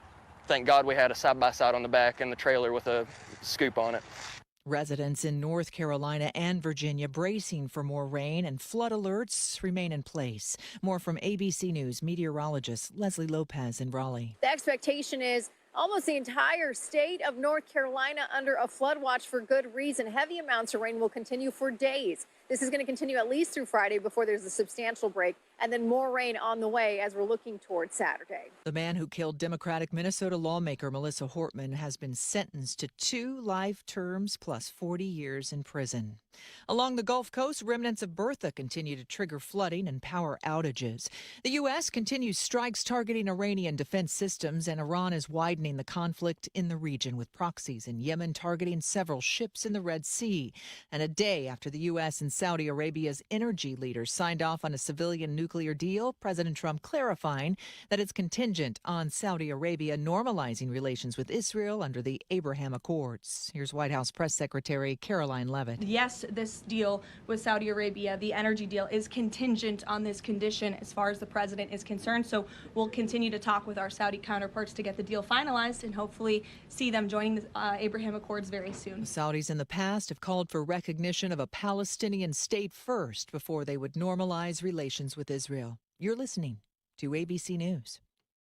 thank God we had a side-by-side on the back and the trailer with a scoop on it. Residents in North Carolina and Virginia bracing for more rain, and flood alerts remain in place. More from ABC News meteorologist Leslie Lopez in Raleigh. The expectation is almost the entire state of North Carolina under a flood watch for good reason. Heavy amounts of rain will continue for days. This is going to continue at least through Friday before there's a substantial break, and then more rain on the way as we're looking towards Saturday. The man who killed Democratic Minnesota lawmaker Melissa Hortman has been sentenced to 2 life terms plus 40 years in prison. Along the Gulf Coast, remnants of Bertha continue to trigger flooding and power outages. The U.S. continues strikes targeting Iranian defense systems, and Iran is widening the conflict in the region with proxies in Yemen targeting several ships in the Red Sea. And a day after the U.S. and Saudi Arabia's energy leaders signed off on a civilian nuclear deal, President Trump clarifying that it's contingent on Saudi Arabia normalizing relations with Israel under the Abraham Accords. Here's White House Press Secretary Caroline Leavitt. Yes, this deal with Saudi Arabia, the energy deal, is contingent on this condition as far as the president is concerned. So we'll continue to talk with our Saudi counterparts to get the deal finalized and hopefully see them joining the Abraham Accords very soon. The Saudis in the past have called for recognition of a Palestinian state first before they would normalize relations with Israel. You're listening to ABC News.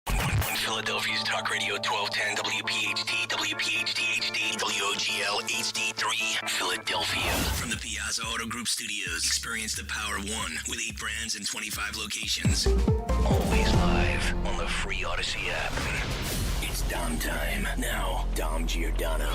Philadelphia's Talk Radio 1210 WPHT, WPHT HD, WOGL HD3, Philadelphia. From the Piazza Auto Group Studios, experience the power of one with 8 brands and 25 locations. Always live on the free Odyssey app. It's Dom time. Now, Dom Giordano.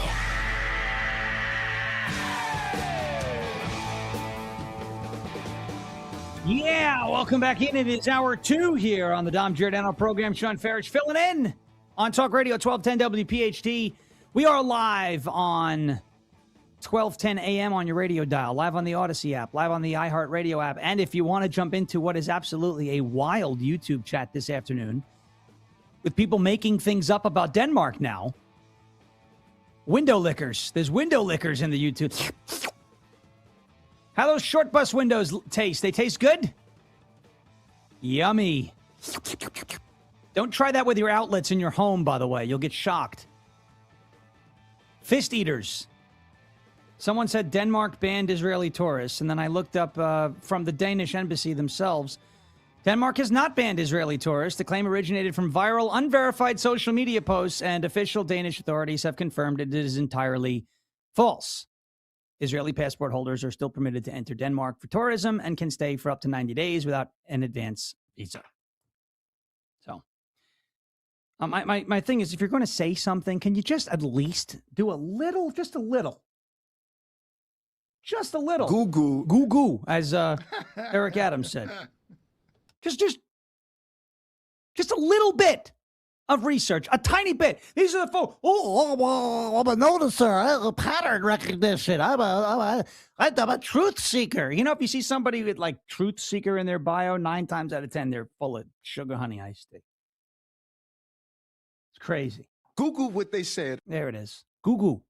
Yeah, welcome back in. It is hour 2 here on the Dom Giordano program. Shawn Farash filling in on Talk Radio 1210 WPHT. We are live on 1210 a.m. on your radio dial, live on the Odyssey app, live on the iHeartRadio app. And if you want to jump into what is absolutely a wild YouTube chat this afternoon with people making things up about Denmark now, window lickers. There's window lickers in the YouTube. How those short bus windows taste? They taste good? Yummy. Don't try that with your outlets in your home, by the way. You'll get shocked. Fist eaters. Someone said Denmark banned Israeli tourists, and then I looked up from the Danish embassy themselves. Denmark has not banned Israeli tourists. The claim originated from viral, unverified social media posts, and official Danish authorities have confirmed it is entirely false. Israeli passport holders are still permitted to enter Denmark for tourism and can stay for up to 90 days without an advance visa. So, my thing is, if you're going to say something, can you just at least do a little, just a little? Just a little. Goo-goo. Goo-goo, as Eric Adams said. Just a little bit of research, a tiny bit. These are the folks. I'm a noticer. I'm a pattern recognition. I'm a truth seeker. You know, if you see somebody with like truth seeker in their bio, 9 times out of 10, they're full of sugar honey iced tea. It's crazy. Google what they said. There it is. Google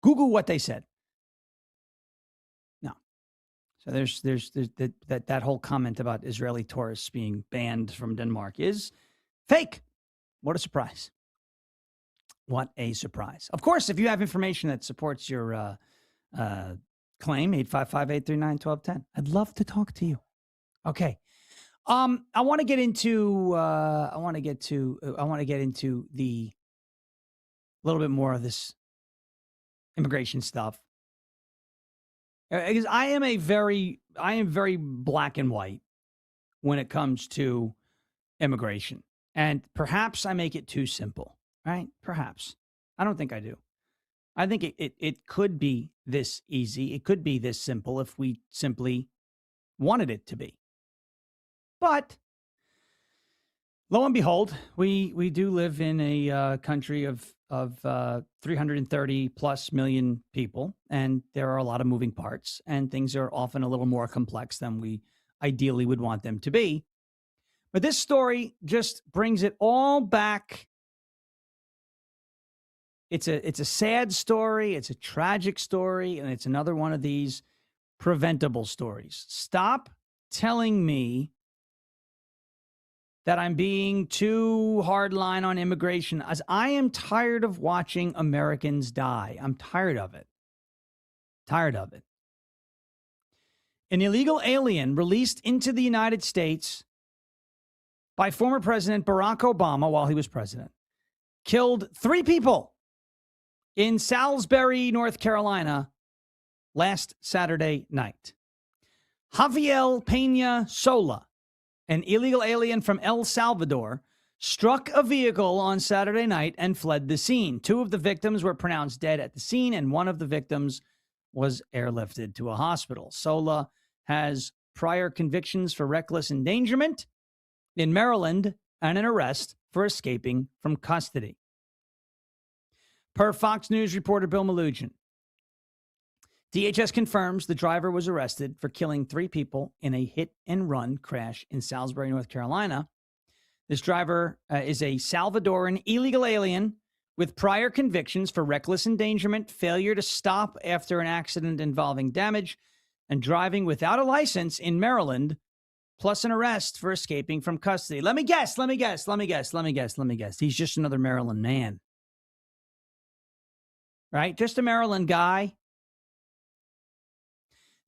what they said. No. So there's that whole comment about Israeli tourists being banned from Denmark is fake. What a surprise. What a surprise. Of course, if you have information that supports your claim, 855-839-1210. I'd love to talk to you. Okay. I want to get into the little bit more of this immigration stuff. Because I am very black and white when it comes to immigration. And perhaps I make it too simple, right? Perhaps. I don't think I do. I think it could be this easy. It could be this simple if we simply wanted it to be. But lo and behold, we do live in a country of 330 plus million people, and there are a lot of moving parts, and things are often a little more complex than we ideally would want them to be. But this story just brings it all back. It's a sad story, it's a tragic story, and it's another one of these preventable stories. Stop telling me that I'm being too hardline on immigration, as I am tired of watching Americans die. I'm tired of it. Tired of it. An illegal alien released into the United States by former President Barack Obama while he was president killed 3 people in Salisbury, North Carolina last Saturday night. Javier Peña Sola, an illegal alien from El Salvador, struck a vehicle on Saturday night and fled the scene. 2 of the victims were pronounced dead at the scene, and 1 of the victims was airlifted to a hospital. Sola has prior convictions for reckless endangerment in Maryland and an arrest for escaping from custody. Per Fox News reporter Bill Malugin, DHS confirms the driver was arrested for killing 3 people in a hit-and-run crash in Salisbury, North Carolina. This driver is a Salvadoran illegal alien with prior convictions for reckless endangerment, failure to stop after an accident involving damage, and driving without a license in Maryland, plus an arrest for escaping from custody. Let me guess. He's just another Maryland man. Right? Just a Maryland guy.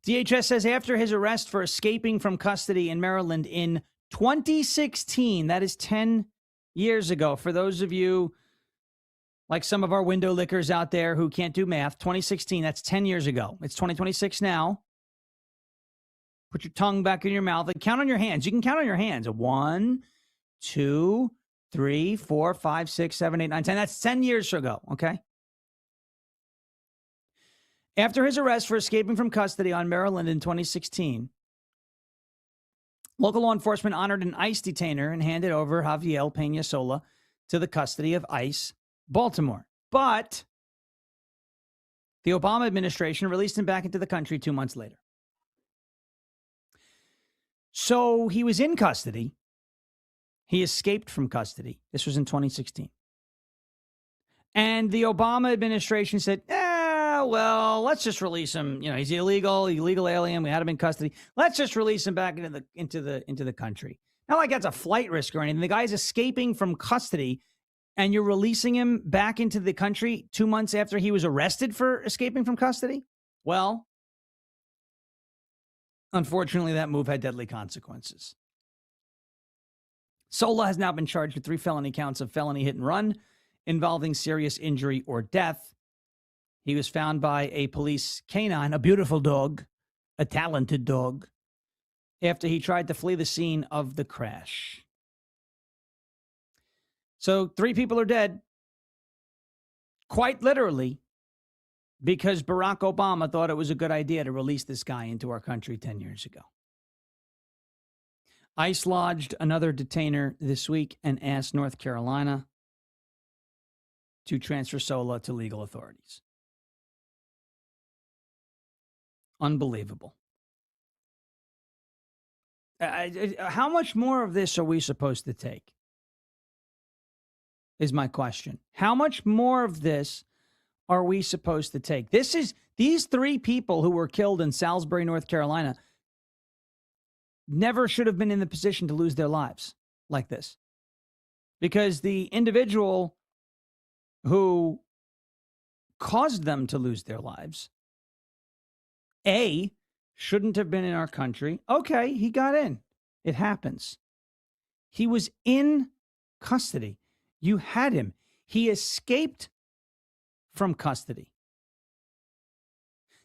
DHS says after his arrest for escaping from custody in Maryland in 2016, that is 10 years ago. For those of you like some of our window lickers out there who can't do math, 2016, that's 10 years ago. It's 2026 now. Put your tongue back in your mouth and count on your hands. You can count on your hands. 1, 2, 3, 4, 5, 6, 7, 8, 9, 10. That's 10 years ago, okay? After his arrest for escaping from custody on Maryland in 2016, local law enforcement honored an ICE detainer and handed over Javier Peña Sola to the custody of ICE Baltimore. But the Obama administration released him back into the country 2 months later. So he was in custody. He escaped from custody. This was in 2016. And the Obama administration said, well, let's just release him. You know, he's illegal alien. We had him in custody. Let's just release him back into the country. Not like that's a flight risk or anything. The guy's escaping from custody, and you're releasing him back into the country 2 months after he was arrested for escaping from custody? Well, unfortunately, that move had deadly consequences. Sola has now been charged with 3 felony counts of felony hit and run involving serious injury or death. He was found by a police canine, a beautiful dog, a talented dog, after he tried to flee the scene of the crash. So 3 people are dead, quite literally, because Barack Obama thought it was a good idea to release this guy into our country 10 years ago. ICE lodged another detainer this week and asked North Carolina to transfer Sola to legal authorities. Unbelievable. How much more of this are we supposed to take? Is my question. How much more of this are we supposed to take? These 3 people who were killed in Salisbury, North Carolina, never should have been in the position to lose their lives like this. Because the individual who caused them to lose their lives, A, shouldn't have been in our country. Okay, he got in. It happens. He was in custody. You had him. He escaped from custody.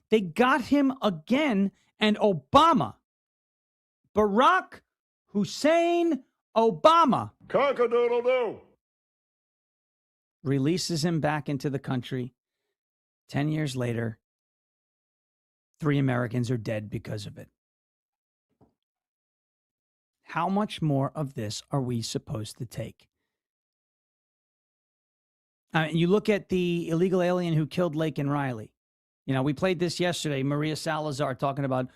They got him again, and Obama, Barack Hussein Obama, cock-a-doodle-doo, releases him back into the country. 10 years later, 3 Americans are dead because of it. How much more of this are we supposed to take? You look at the illegal alien who killed Lake and Riley. You know, we played this yesterday. Maria Salazar talking about,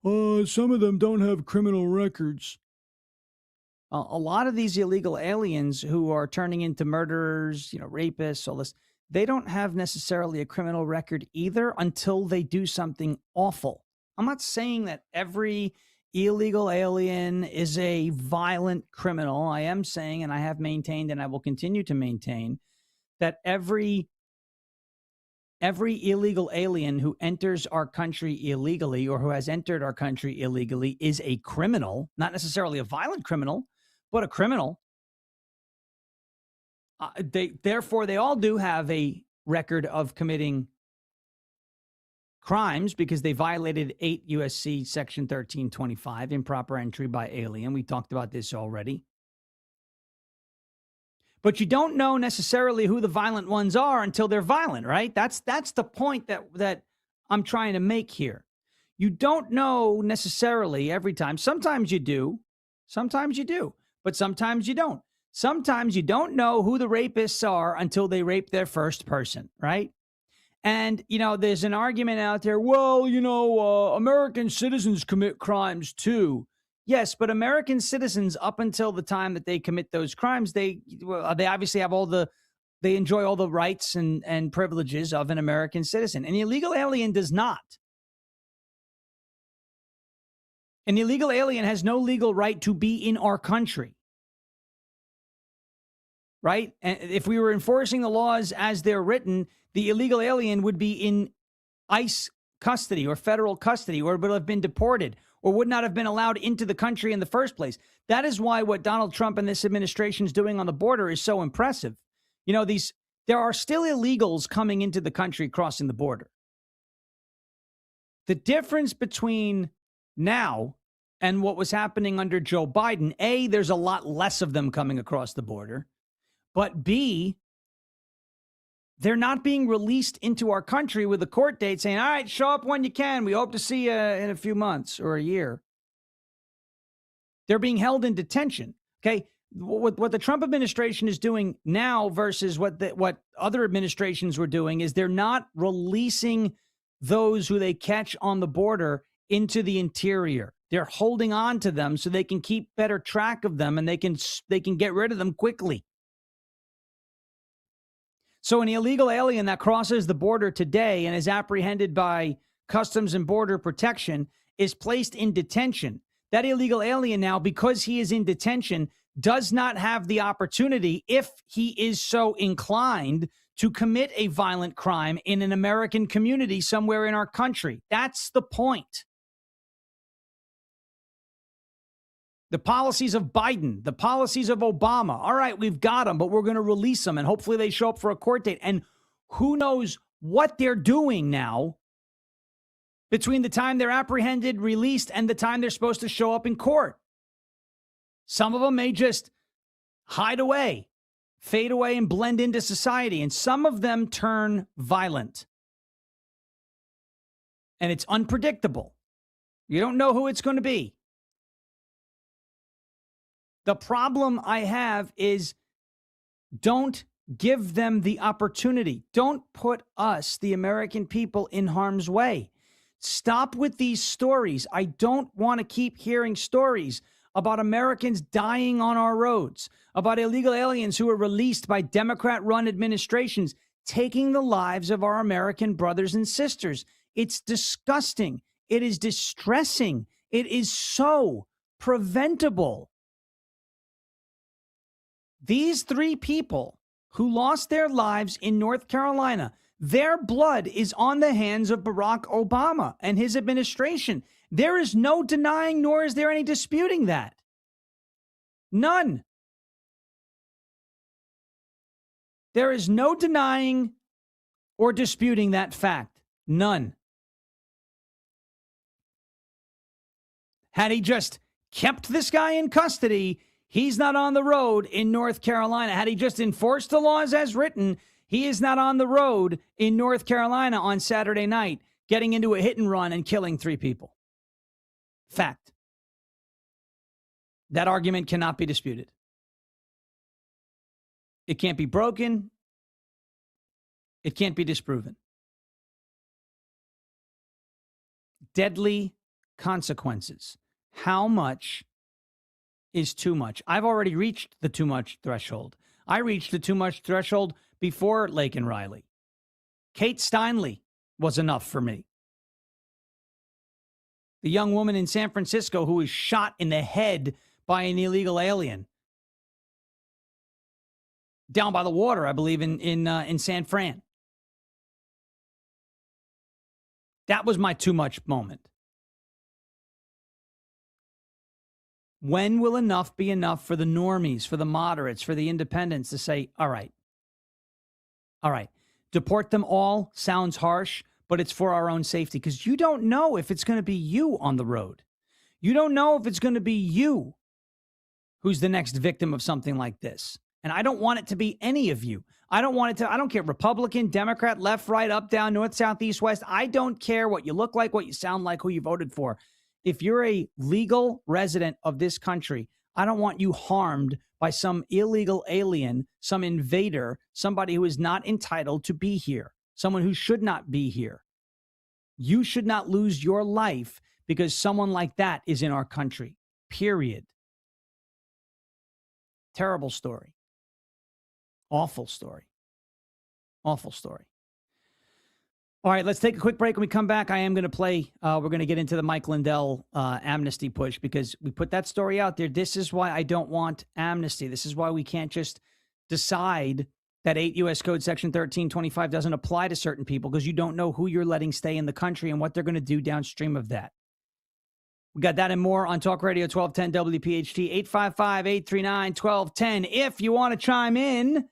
some of them don't have criminal records. A lot of these illegal aliens who are turning into murderers, rapists, all this, they don't have necessarily a criminal record either until they do something awful. I'm not saying that every illegal alien is a violent criminal. I am saying, and I have maintained, and I will continue to maintain, that every every illegal alien who enters our country illegally or who has entered our country illegally is a criminal, not necessarily a violent criminal, but a criminal. Therefore, they all do have a record of committing crimes because they violated 8 U.S.C. Section 1325, improper entry by alien. We talked about this already. But you don't know necessarily who the violent ones are until they're violent, right? That's the point that I'm trying to make here. You don't know necessarily every time. Sometimes you do. Sometimes you do. But sometimes you don't. Sometimes you don't know who the rapists are until they rape their first person, right? And, there's an argument out there, well, American citizens commit crimes too. Yes, but American citizens, up until the time that they commit those crimes, they obviously have they enjoy all the rights and privileges of an American citizen. An illegal alien does not. An illegal alien has no legal right to be in our country. Right? And if we were enforcing the laws as they're written, the illegal alien would be in ICE custody or federal custody or would have been deported or would not have been allowed into the country in the first place. That is why what Donald Trump and this administration is doing on the border is so impressive. There are still illegals coming into the country crossing the border. The difference between now and what was happening under Joe Biden, A, there's a lot less of them coming across the border. But B, they're not being released into our country with a court date saying, all right, show up when you can. We hope to see you in a few months or a year. They're being held in detention. Okay. What the Trump administration is doing now versus what other administrations were doing is they're not releasing those who they catch on the border into the interior. They're holding on to them so they can keep better track of them and they can get rid of them quickly. So an illegal alien that crosses the border today and is apprehended by Customs and Border Protection is placed in detention. That illegal alien now, because he is in detention, does not have the opportunity, if he is so inclined, to commit a violent crime in an American community somewhere in our country. That's the point. The policies of Biden, the policies of Obama. All right, we've got them, but we're going to release them, and hopefully they show up for a court date. And who knows what they're doing now between the time they're apprehended, released, and the time they're supposed to show up in court. Some of them may just hide away, fade away, and blend into society. And some of them turn violent. And it's unpredictable. You don't know who it's going to be. The problem I have is don't give them the opportunity. Don't put us, the American people, in harm's way. Stop with these stories. I don't want to keep hearing stories about Americans dying on our roads, about illegal aliens who are released by Democrat-run administrations taking the lives of our American brothers and sisters. It's disgusting. It is distressing. It is so preventable. These 3 people who lost their lives in North Carolina, their blood is on the hands of Barack Obama and his administration. There is no denying, nor is there any disputing that. None. There is no denying or disputing that fact. None. Had he just kept this guy in custody, he's not on the road in North Carolina. Had he just enforced the laws as written, he is not on the road in North Carolina on Saturday night, getting into a hit and run and killing 3 people. Fact. That argument cannot be disputed. It can't be broken. It can't be disproven. Deadly consequences. How much is too much? I've already reached the too much threshold. I reached the too much threshold before Lake and Riley. Kate Steinle was enough for me. The young woman in San Francisco who was shot in the head by an illegal alien down by the water, I believe, in San Fran. That was my too much moment. When will enough be enough for the normies, for the moderates, for the independents to say, all right, deport them all sounds harsh, but it's for our own safety, because you don't know if it's going to be you on the road. You don't know if it's going to be you who's the next victim of something like this. And I don't want it to be any of you. I don't care, Republican, Democrat, left, right, up, down, north, south, east, west. I don't care what you look like, what you sound like, who you voted for. If you're a legal resident of this country, I don't want you harmed by some illegal alien, some invader, somebody who is not entitled to be here, someone who should not be here. You should not lose your life because someone like that is in our country, period. Terrible story. Awful story. Awful story. All right, let's take a quick break. When we come back, I am going to play, we're going to get into the Mike Lindell amnesty push, because we put that story out there. This is why I don't want amnesty. This is why we can't just decide that 8 U.S. Code Section 1325 doesn't apply to certain people, because you don't know who you're letting stay in the country and what they're going to do downstream of that. We got that and more on Talk Radio 1210 WPHT, 855-839-1210. If you want to chime in,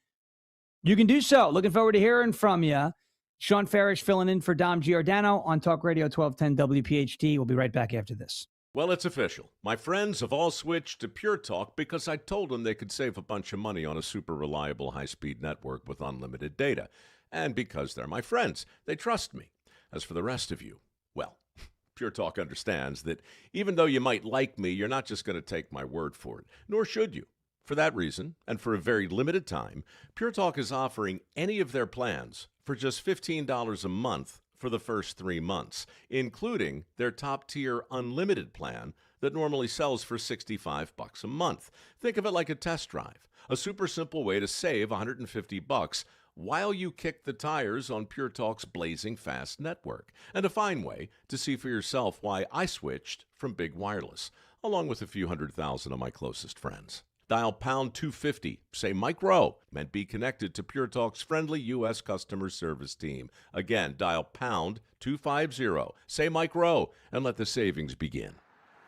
you can do so. Looking forward to hearing from you. Shawn Farash filling in for Dom Giordano on Talk Radio 1210 WPHT. We'll be right back after this. Well, it's official. My friends have all switched to Pure Talk because I told them they could save a bunch of money on a super reliable high-speed network with unlimited data. And because they're my friends, they trust me. As for the rest of you, well, Pure Talk understands that even though you might like me, you're not just going to take my word for it, nor should you. For that reason, and for a very limited time, Pure Talk is offering any of their plans for just $15 a month for the first 3 months, including their top-tier unlimited plan that normally sells for $65 a month. Think of it like a test drive, a super simple way to save $150 while you kick the tires on Pure Talk's blazing fast network, and a fine way to see for yourself why I switched from big wireless, along with a few 100,000 of my closest friends. Dial pound 250, say Mike Rowe, and be connected to Pure Talk's friendly U.S. customer service team. Again, dial pound 250, say Mike Rowe, and let the savings begin.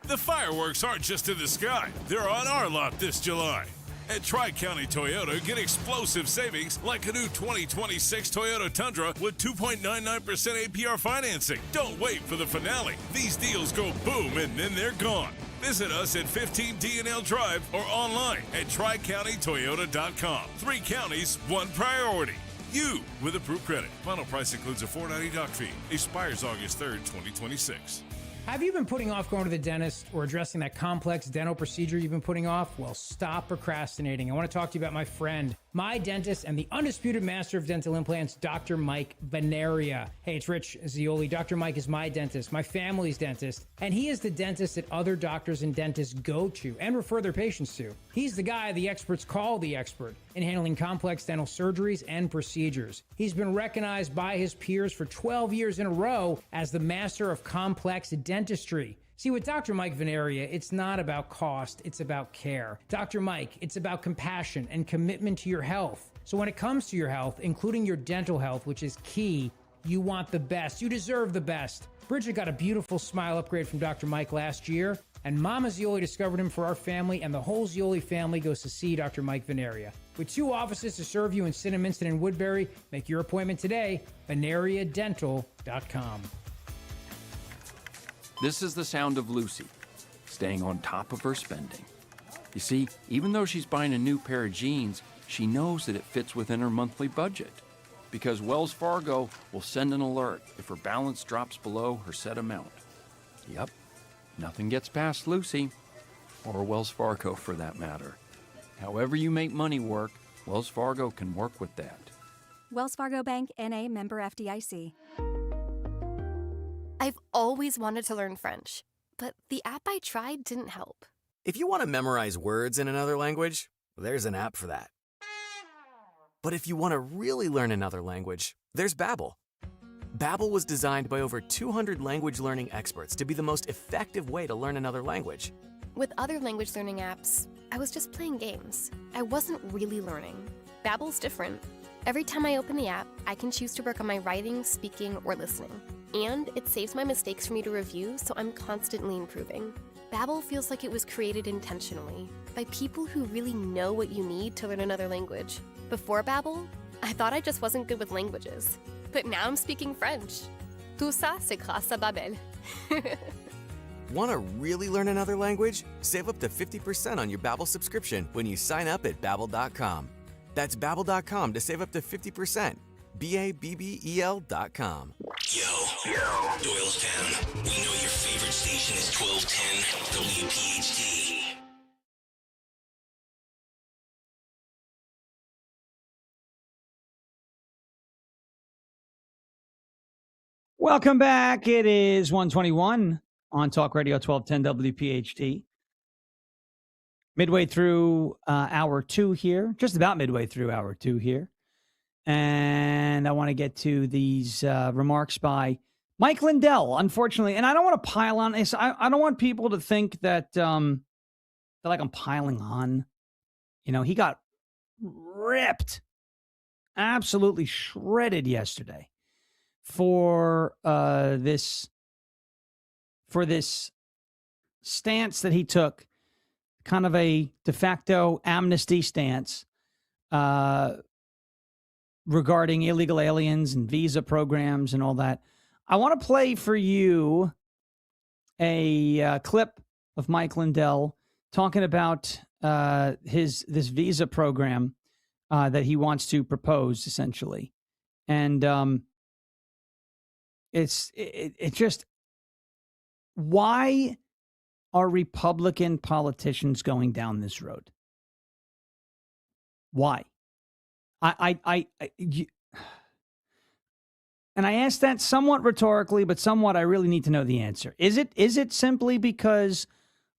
The fireworks aren't just in the sky. They're on our lot this July. At Tri-County Toyota, get explosive savings like a new 2026 Toyota Tundra with 2.99% APR financing. Don't wait for the finale. These deals go boom and then they're gone. Visit us at 15 D&L Drive or online at TriCountyToyota.com. 3 counties, 1 priority. You with approved credit. Final price includes a $4.90 doc fee. Expires August 3rd, 2026. Have you been putting off going to the dentist or addressing that complex dental procedure you've been putting off? Well, stop procrastinating. I want to talk to you about my friend, my dentist, and the undisputed master of dental implants, Dr. Mike Veneria. Hey, it's Rich Zioli. Dr. Mike is my dentist, my family's dentist, and he is the dentist that other doctors and dentists go to and refer their patients to. He's the guy the experts call the expert in handling complex dental surgeries and procedures. He's been recognized by his peers for 12 years in a row as the master of complex dentistry. See, with Dr. Mike Veneria, it's not about cost, it's about care. Dr. Mike, it's about compassion and commitment to your health. So when it comes to your health, including your dental health, which is key, you want the best. You deserve the best. Bridget got a beautiful smile upgrade from Dr. Mike last year, and Mama Zioli discovered him for our family, and the whole Zioli family goes to see Dr. Mike Veneria. With 2 offices to serve you in Cinnaminster and Woodbury, make your appointment today, veneriadental.com. This is the sound of Lucy, staying on top of her spending. You see, even though she's buying a new pair of jeans, she knows that it fits within her monthly budget. Because Wells Fargo will send an alert if her balance drops below her set amount. Yep, nothing gets past Lucy, or Wells Fargo for that matter. However you make money work, Wells Fargo can work with that. Wells Fargo Bank, N.A., member FDIC. I've always wanted to learn French, but the app I tried didn't help. If you want to memorize words in another language, there's an app for that. But if you want to really learn another language, there's Babbel. Babbel was designed by over 200 language learning experts to be the most effective way to learn another language. With other language learning apps, I was just playing games. I wasn't really learning. Babbel's different. Every time I open the app, I can choose to work on my writing, speaking, or listening. And it saves my mistakes for me to review, so I'm constantly improving. Babbel feels like it was created intentionally by people who really know what you need to learn another language. Before Babbel, I thought I just wasn't good with languages. But now I'm speaking French. Tout ça, c'est grâce à Babbel. Want to really learn another language? Save up to 50% on your Babbel subscription when you sign up at Babbel.com. That's Babbel.com to save up to 50%. Babbel.com. Yo, Doylestown. We know your favorite station is 1210 WPHT. Welcome back. It is 1:21 on Talk Radio 1210 WPHT. Midway through hour two here, just about midway through hour two here. And I want to get to these remarks by Mike Lindell, unfortunately. And I don't want to pile on this. I don't want people to think that, that like I'm piling on. You know, he got ripped, absolutely shredded yesterday for this stance that he took, kind of a de facto amnesty stance regarding illegal aliens and visa programs and all that. I want to play for you a clip of Mike Lindell talking about this visa program that he wants to propose, essentially. And it's just, why are Republican politicians going down this road? Why? And I ask that somewhat rhetorically, but somewhat I really need to know the answer. Is it simply because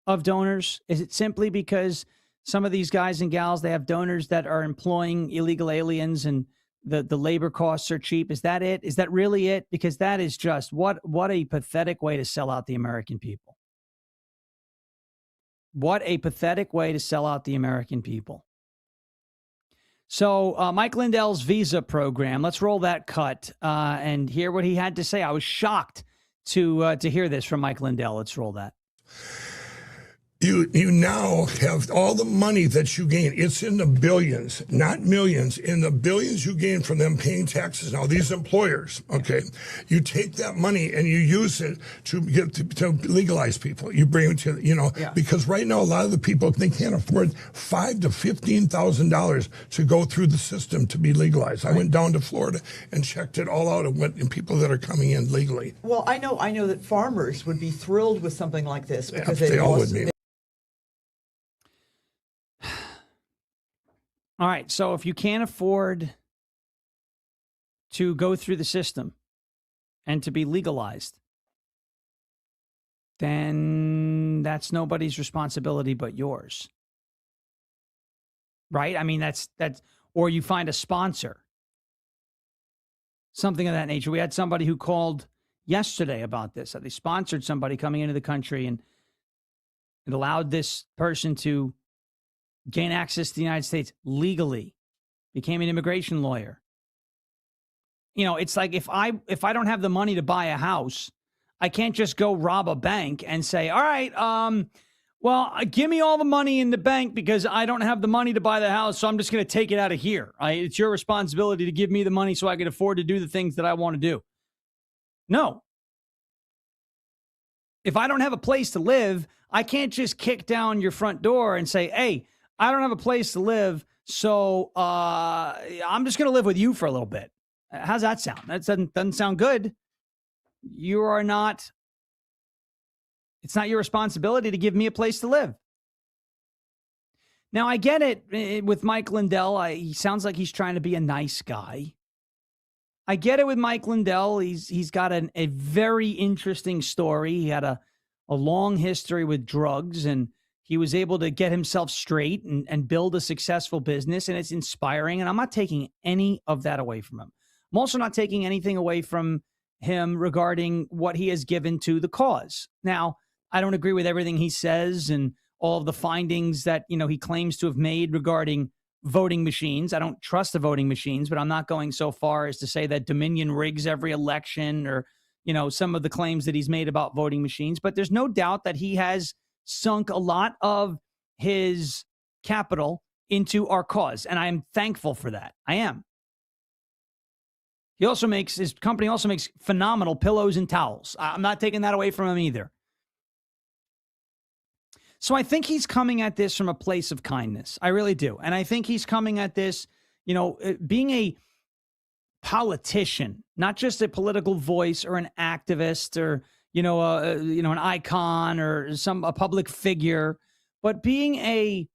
of donors? Is it simply because some of these guys and gals, they have donors that are employing illegal aliens and the labor costs are cheap? Is that it? Is that really it? Because that is just what a pathetic way to sell out the American people. What a pathetic way to sell out the American people. So Mike Lindell's visa program, let's roll that cut and hear what he had to say. I was shocked to hear this from Mike Lindell. Let's roll that. You now have all the money that you gain. It's in the billions, not millions. In the billions you gain from them paying taxes. Now, these employers, okay, you take that money and you use it to legalize people. You bring it to, because right now a lot of the people, they can't afford $5,000 to $15,000 to go through the system to be legalized. I went down to Florida and checked it all out and people that are coming in legally. Well, I know that farmers would be thrilled with something like this because they all would be. All right, so if you can't afford to go through the system and to be legalized, then that's nobody's responsibility but yours. Right? I mean, that's or you find a sponsor. Something of that nature. We had somebody who called yesterday about this. They sponsored somebody coming into the country and it allowed this person to gain access to the United States legally, became an immigration lawyer. You know, it's like if I don't have the money to buy a house, I can't just go rob a bank and say, all right, well, give me all the money in the bank because I don't have the money to buy the house, so I'm just going to take it out of here. It's your responsibility to give me the money so I can afford to do the things that I want to do. No. If I don't have a place to live, I can't just kick down your front door and say, hey, I don't have a place to live, so I'm just going to live with you for a little bit. How's that sound? That doesn't sound good. You are not, it's not your responsibility to give me a place to live. Now, I get it with Mike Lindell. He sounds like he's trying to be a nice guy. I get it with Mike Lindell. He's got a very interesting story. He had a long history with drugs, and he was able to get himself straight and build a successful business, and it's inspiring, and I'm not taking any of that away from him. I'm also not taking anything away from him regarding what he has given to the cause. Now, I don't agree with everything he says and all of the findings that, he claims to have made regarding voting machines. I don't trust the voting machines, but I'm not going so far as to say that Dominion rigs every election or some of the claims that he's made about voting machines. But there's no doubt that he has sunk a lot of his capital into our cause. And I am thankful for that. I am. His company also makes phenomenal pillows and towels. I'm not taking that away from him either. So I think he's coming at this from a place of kindness. I really do. And I think he's coming at this, being a politician, not just a political voice or an activist or, an icon or a public figure, but being a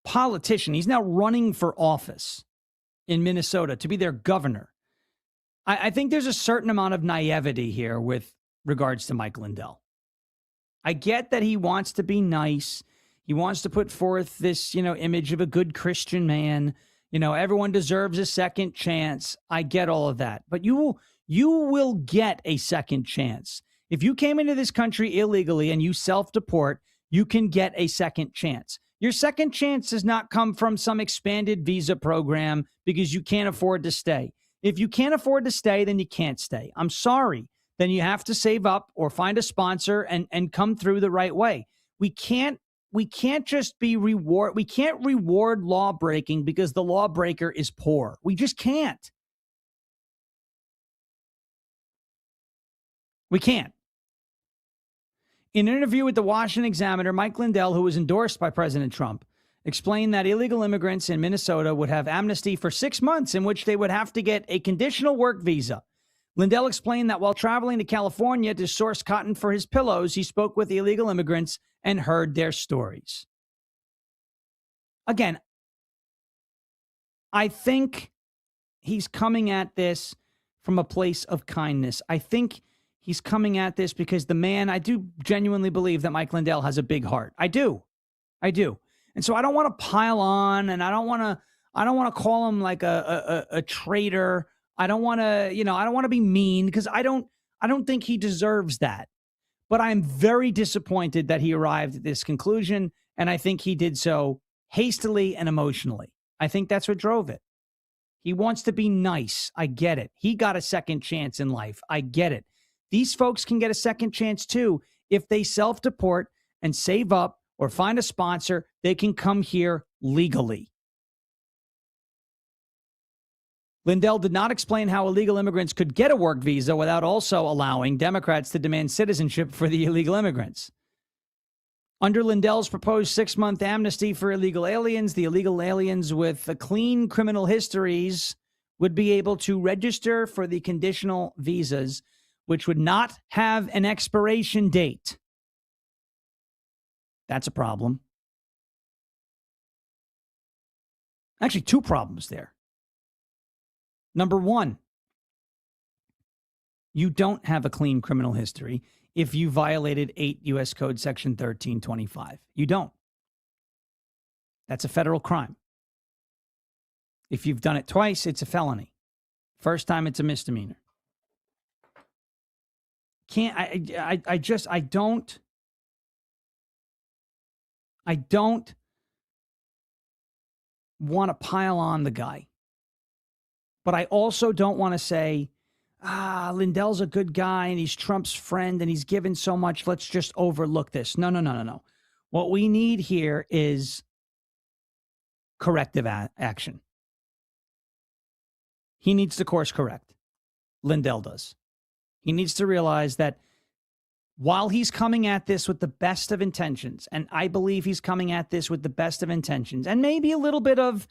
politician. He's now running for office in Minnesota to be their governor. I think there's a certain amount of naivety here with regards to Mike Lindell. I get that he wants to be nice. He wants to put forth this, image of a good Christian man. Everyone deserves a second chance. I get all of that. But you will get a second chance. If you came into this country illegally and you self-deport, you can get a second chance. Your second chance does not come from some expanded visa program because you can't afford to stay. If you can't afford to stay, then you can't stay. I'm sorry. Then you have to save up or find a sponsor and come through the right way. We can't just be reward. We can't reward law breaking because the lawbreaker is poor. We just can't. We can't. In an interview with the Washington Examiner, Mike Lindell, who was endorsed by President Trump, explained that illegal immigrants in Minnesota would have amnesty for 6 months in which they would have to get a conditional work visa. Lindell explained that while traveling to California to source cotton for his pillows, he spoke with illegal immigrants and heard their stories. Again, I think he's coming at this from a place of kindness. I think he's coming at this because I do genuinely believe that Mike Lindell has a big heart. I do. And so I don't want to pile on, and I don't want to call him like a traitor. I don't want to be mean because I don't think he deserves that. But I'm very disappointed that he arrived at this conclusion, and I think he did so hastily and emotionally. I think that's what drove it. He wants to be nice. I get it. He got a second chance in life. I get it. These folks can get a second chance too. If they self-deport and save up or find a sponsor, they can come here legally. Lindell did not explain how illegal immigrants could get a work visa without also allowing Democrats to demand citizenship for the illegal immigrants. Under Lindell's proposed 6-month amnesty for illegal aliens, the illegal aliens with clean criminal histories would be able to register for the conditional visas, which would not have an expiration date. That's a problem. Actually, two problems there. Number one, you don't have a clean criminal history if you violated 8 U.S. Code Section 1325. You don't. That's a federal crime. If you've done it twice, it's a felony. First time, it's a misdemeanor. I don't want to pile on the guy. But I also don't want to say, Lindell's a good guy and he's Trump's friend and he's given so much. Let's just overlook this. No. What we need here is corrective action. He needs to course correct. Lindell does. He needs to realize that while he's coming at this with the best of intentions, and I believe he's coming at this with the best of intentions, and maybe a little bit of,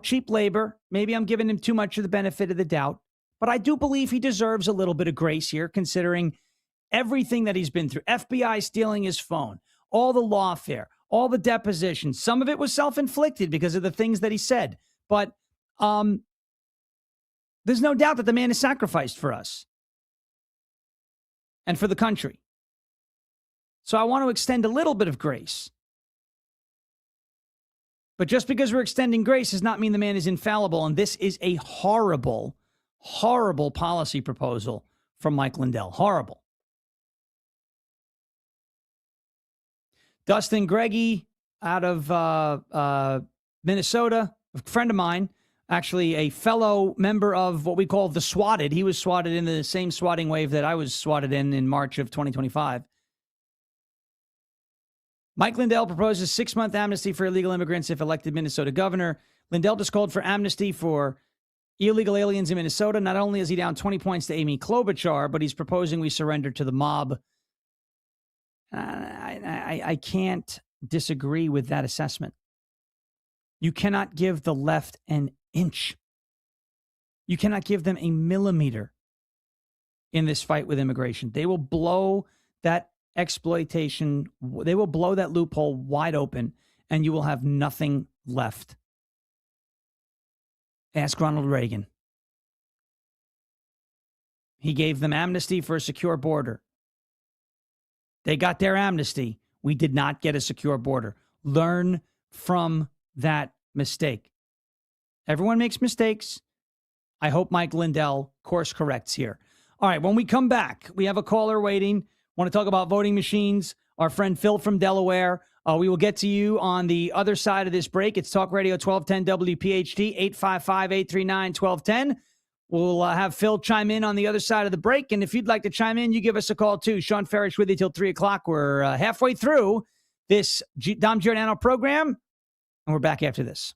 cheap labor. Maybe I'm giving him too much of the benefit of the doubt. But I do believe he deserves a little bit of grace here, considering everything that he's been through. FBI stealing his phone, all the lawfare, all the depositions. Some of it was self-inflicted because of the things that he said. But there's no doubt that the man is sacrificed for us and for the country. So I want to extend a little bit of grace. But just because we're extending grace does not mean the man is infallible. And this is a horrible, horrible policy proposal from Mike Lindell. Horrible. Dustin Greggy out of Minnesota, a friend of mine, actually a fellow member of what we call the swatted. He was swatted in the same swatting wave that I was swatted in March of 2025. Mike Lindell proposes 6-month amnesty for illegal immigrants if elected Minnesota governor. Lindell just called for amnesty for illegal aliens in Minnesota. Not only is he down 20 points to Amy Klobuchar, but he's proposing we surrender to the mob. I can't disagree with that assessment. You cannot give the left an inch. You cannot give them a millimeter in this fight with immigration. They will blow that exploitation. They will blow that loophole wide open, and you will have nothing left. Ask Ronald Reagan. He gave them amnesty for a secure border. They got their amnesty. We did not get a secure border. Learn from that mistake. Everyone makes mistakes. I hope Mike Lindell course corrects here. All right, when we come back, we have a caller waiting. Want to talk about voting machines? Our friend Phil from Delaware. We will get to you on the other side of this break. It's Talk Radio 1210 WPHT, 855-839-1210. We'll have Phil chime in on the other side of the break. And if you'd like to chime in, you give us a call too. Shawn Farash with you till 3 o'clock. We're halfway through this Dom Giordano program, and we're back after this.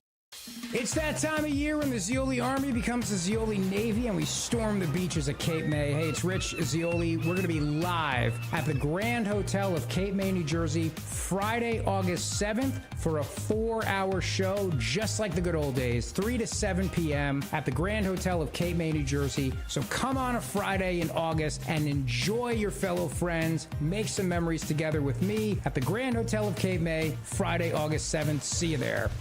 It's that time of year when the Zeoli Army becomes the Zeoli Navy and we storm the beaches of Cape May. Hey, it's Rich Zeoli. We're going to be live at the Grand Hotel of Cape May, New Jersey, Friday, August 7th for a 4-hour show, just like the good old days, 3 to 7 p.m. at the Grand Hotel of Cape May, New Jersey. So come on a Friday in August and enjoy your fellow friends. Make some memories together with me at the Grand Hotel of Cape May, Friday, August 7th. See you there.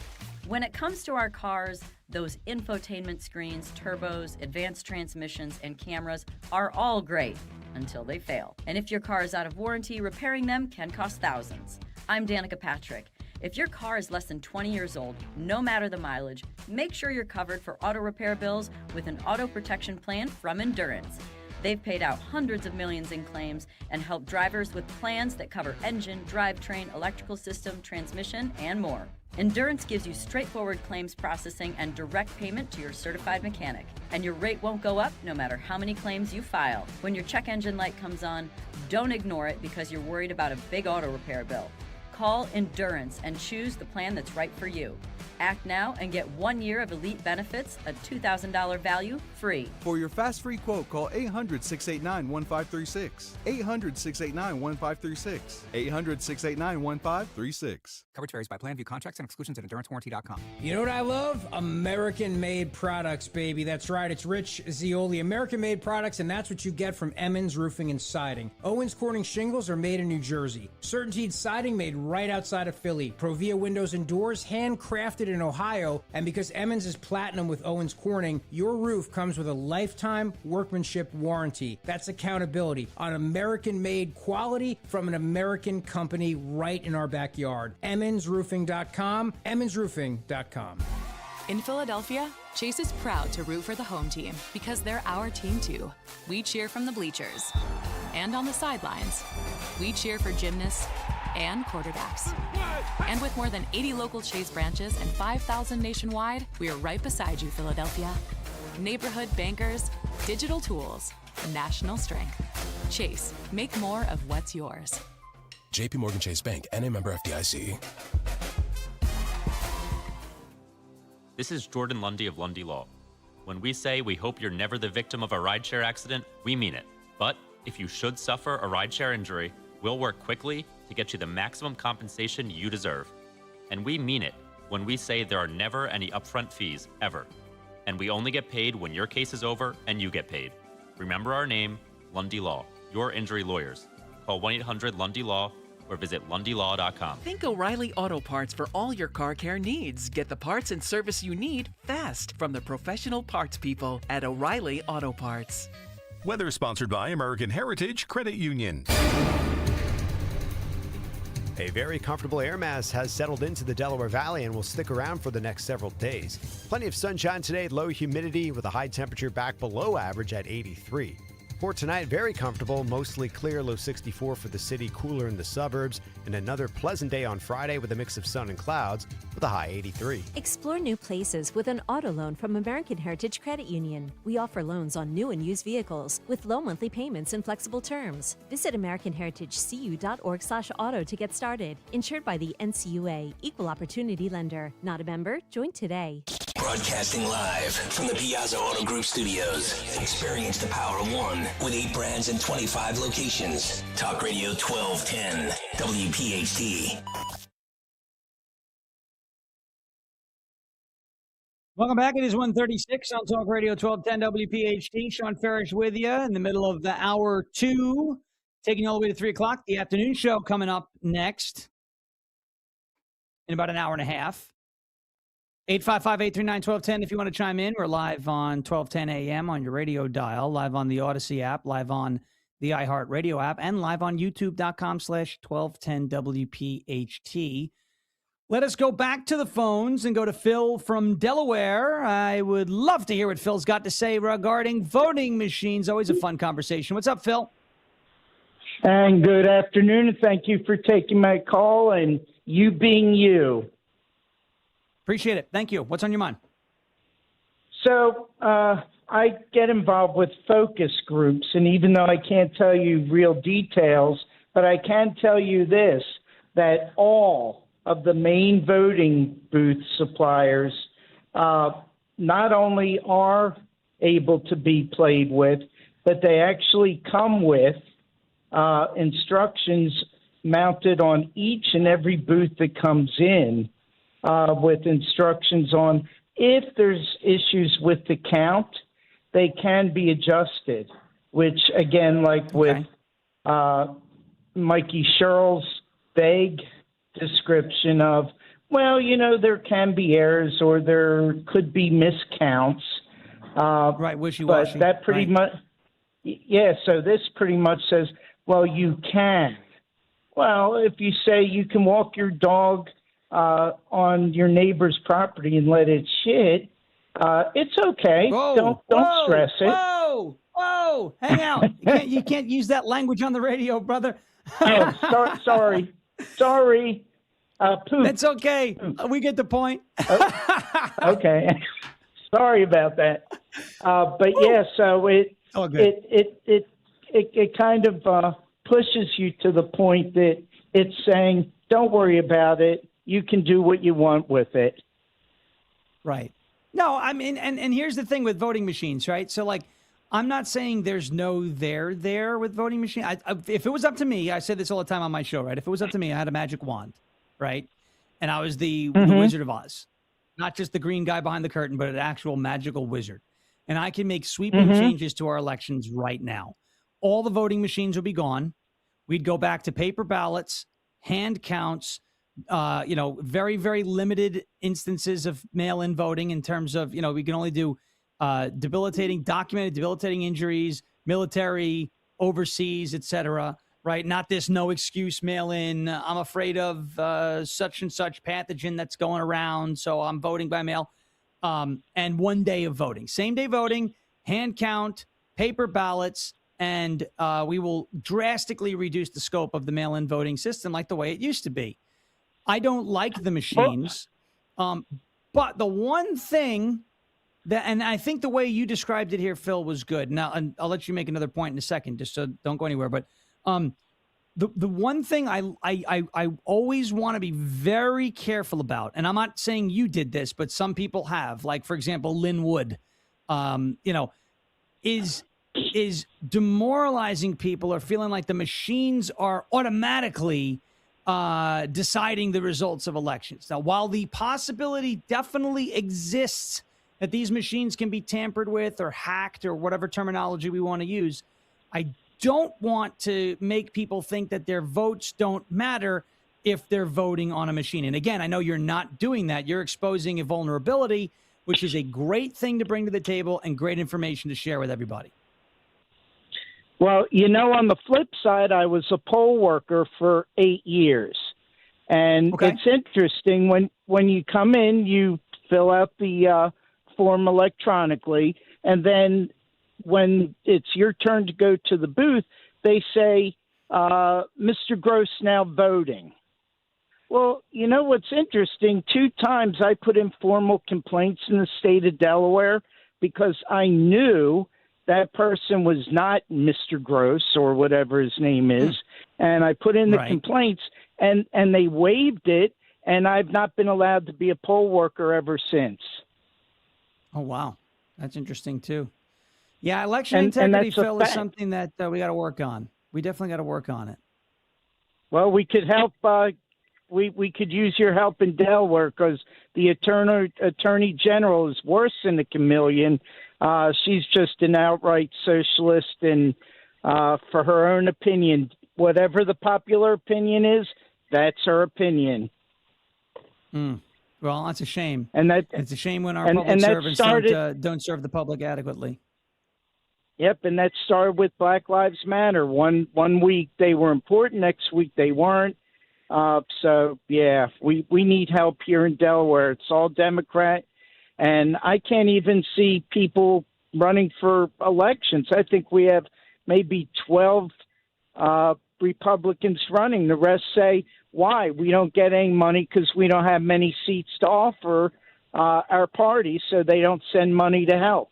When it comes to our cars, those infotainment screens, turbos, advanced transmissions, and cameras are all great until they fail. And if your car is out of warranty, repairing them can cost thousands. I'm Danica Patrick. If your car is less than 20 years old, no matter the mileage, make sure you're covered for auto repair bills with an auto protection plan from Endurance. They've paid out hundreds of millions in claims and helped drivers with plans that cover engine, drivetrain, electrical system, transmission, and more. Endurance gives you straightforward claims processing and direct payment to your certified mechanic. And your rate won't go up no matter how many claims you file. When your check engine light comes on, don't ignore it because you're worried about a big auto repair bill. Call Endurance and choose the plan that's right for you. Act now and get 1 year of elite benefits, a $2,000 value, free. For your fast free quote, call 800-689-1536. 800-689-1536. 800-689-1536. Coverage varies by plan. View contracts and exclusions at EnduranceWarranty.com. You know what I love? American-made products, baby. That's right. It's Rich Zeoli. American-made products, and that's what you get from Emmons Roofing and Siding. Owens Corning shingles are made in New Jersey. Certainteed siding made right outside of Philly. Provia windows and doors handcrafted in Ohio. And because Emmons is platinum with Owens Corning, your roof comes with a lifetime workmanship warranty. That's accountability on American-made quality from an American company right in our backyard. EmmonsRoofing.com. EmmonsRoofing.com. In Philadelphia, Chase is proud to root for the home team because they're our team too. We cheer from the bleachers and on the sidelines. We cheer for gymnasts and quarterbacks. And with more than 80 local Chase branches and 5,000 nationwide, we are right beside you, Philadelphia. Neighborhood bankers, digital tools, national strength. Chase, make more of what's yours. JP Morgan Chase Bank, N.A. member FDIC. This is Jordan Lundy of Lundy Law. When we say we hope you're never the victim of a rideshare accident, we mean it. But if you should suffer a rideshare injury, we'll work quickly to get you the maximum compensation you deserve. And we mean it when we say there are never any upfront fees, ever. And we only get paid when your case is over and you get paid. Remember our name, Lundy Law, your injury lawyers. Call 1-800-LUNDY-LAW or visit LundyLaw.com. Think O'Reilly Auto Parts for all your car care needs. Get the parts and service you need fast from the professional parts people at O'Reilly Auto Parts. Weather sponsored by American Heritage Credit Union. A very comfortable air mass has settled into the Delaware Valley and will stick around for the next several days. Plenty of sunshine today, low humidity with a high temperature back below average at 83. For tonight, very comfortable, mostly clear, low 64 for the city, cooler in the suburbs, and another pleasant day on Friday with a mix of sun and clouds with a high 83. Explore new places with an auto loan from American Heritage Credit Union. We offer loans on new and used vehicles with low monthly payments and flexible terms. Visit AmericanHeritageCU.org/auto to get started. Insured by the NCUA, Equal Opportunity Lender. Not a member? Join today. Broadcasting live from the Piazza Auto Group studios. Experience the power of one with 8 brands and 25 locations. Talk Radio 1210, WPHT. Welcome back. It is 1:36 on Talk Radio 1210 WPHT. Shawn Farash with you in the middle of the hour 2, taking you all the way to 3 o'clock. The afternoon show coming up next in about an hour and a half. 855-839-1210 if you want to chime in. We're live on 1210 a.m. on your radio dial, live on the Odyssey app, live on the iHeartRadio app, and live on youtube.com/1210WPHT. Let us go back to the phones and go to Phil from Delaware. I would love to hear what Phil's got to say regarding voting machines. Always a fun conversation. What's up, Phil? And good afternoon, and thank you for taking my call and you being you. Appreciate it. Thank you. What's on your mind? So I get involved with focus groups, and even though I can't tell you real details, but I can tell you this, that all of the main voting booth suppliers not only are able to be played with, but they actually come with instructions mounted on each and every booth that comes in, with instructions on if there's issues with the count, they can be adjusted, which, again, like with Mikey Sherrill's vague description of, well, you know, there can be errors or there could be miscounts. Right, wishy-washy. But that pretty much, yeah, so this pretty much says, well, you can. Well, if you say you can walk your dog on your neighbor's property and let it shit, it's okay. Whoa, don't stress it. Whoa, hang out. You can't use that language on the radio, brother. Oh, sorry. Poop. That's okay. We get the point. Okay. Sorry about that. But yeah, so it kind of pushes you to the point that it's saying, don't worry about it. You can do what you want with it. Right. No, I mean, and here's the thing with voting machines, right? So, like, I'm not saying there's no there with voting machine. If it was up to me, I say this all the time on my show, right? If it was up to me, I had a magic wand, right? And I was the Wizard of Oz. Not just the green guy behind the curtain, but an actual magical wizard. And I can make sweeping changes to our elections right now. All the voting machines will be gone. We'd go back to paper ballots, hand counts, very, very limited instances of mail-in voting in terms of, we can only do documented debilitating injuries, military, overseas, etc. Right? Not this no excuse mail-in. I'm afraid of such and such pathogen that's going around, so I'm voting by mail. And 1 day of voting, same day voting, hand count, paper ballots, and we will drastically reduce the scope of the mail-in voting system like the way it used to be. I don't like the machines, but the one thing that, and I think the way you described it here, Phil, was good. Now, and I'll let you make another point in a second, just so don't go anywhere. But the one thing I always want to be very careful about, and I'm not saying you did this, but some people have, like, for example, Lynn Wood, is demoralizing people or feeling like the machines are automatically deciding the results of elections. Now, while the possibility definitely exists that these machines can be tampered with or hacked or whatever terminology we want to use, I don't want to make people think that their votes don't matter if they're voting on a machine. And again, I know you're not doing that. You're exposing a vulnerability, which is a great thing to bring to the table and great information to share with everybody. Well, on the flip side, I was a poll worker for 8 years. And it's interesting when you come in, you fill out the form electronically, and then when it's your turn to go to the booth, they say, Mr. Gross now voting. Well, you know what's interesting? 2 times I put in formal complaints in the state of Delaware because I knew that person was not Mr. Gross or whatever his name is. And I put in the complaints and they waived it. And I've not been allowed to be a poll worker ever since. Oh, wow. That's interesting, too. Yeah, election integrity, Phil, is something that we got to work on. We definitely got to work on it. Well, we could help. We could use your help in Delaware because the attorney general is worse than a chameleon. She's just an outright socialist, and for her own opinion, whatever the popular opinion is, that's her opinion. Well, that's a shame. And it's a shame when our public servants don't serve the public adequately. Yep, and that started with Black Lives Matter. One week they were important, next week they weren't. So, yeah, we need help here in Delaware. It's all Democrat, and I can't even see people running for elections. I think we have maybe 12 Republicans running. The rest say, why? We don't get any money because we don't have many seats to offer our party, so they don't send money to help.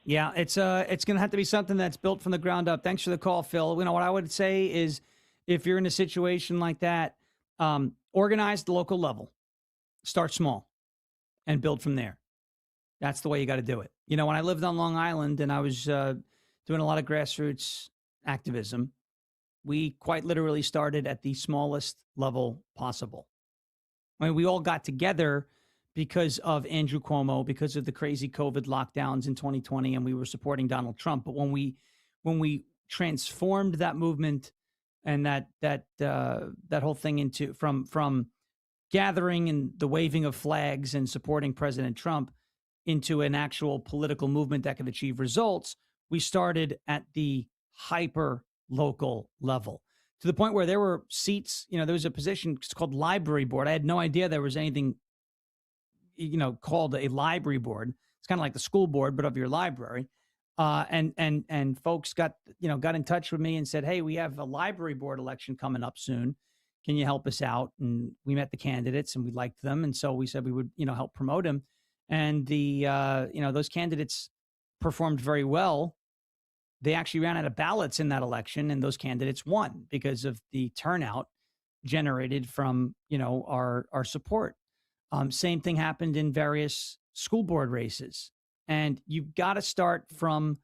Yeah, it's going to have to be something that's built from the ground up. Thanks for the call, Phil. You know, what I would say is if you're in a situation like that, organize the local level. Start small and build from there. That's the way you got to do it. You know, when I lived on Long Island and I was doing a lot of grassroots activism, we quite literally started at the smallest level possible. I mean, we all got together because of Andrew Cuomo, because of the crazy COVID lockdowns in 2020, and we were supporting Donald Trump. But when we transformed that movement and that whole thing into from gathering and the waving of flags and supporting President Trump into an actual political movement that could achieve results, we started at the hyper local level to the point where there were seats. You know, there was a position called library board. I had no idea there was anything, you know, called a library board. It's kind of like the school board, but of your library. And folks got in touch with me and said, hey, we have a library board election coming up soon. Can you help us out? And we met the candidates and we liked them. And so we said we would, help promote them. And those candidates performed very well. They actually ran out of ballots in that election, and those candidates won because of the turnout generated from, our support. Same thing happened in various school board races. And you've got to start from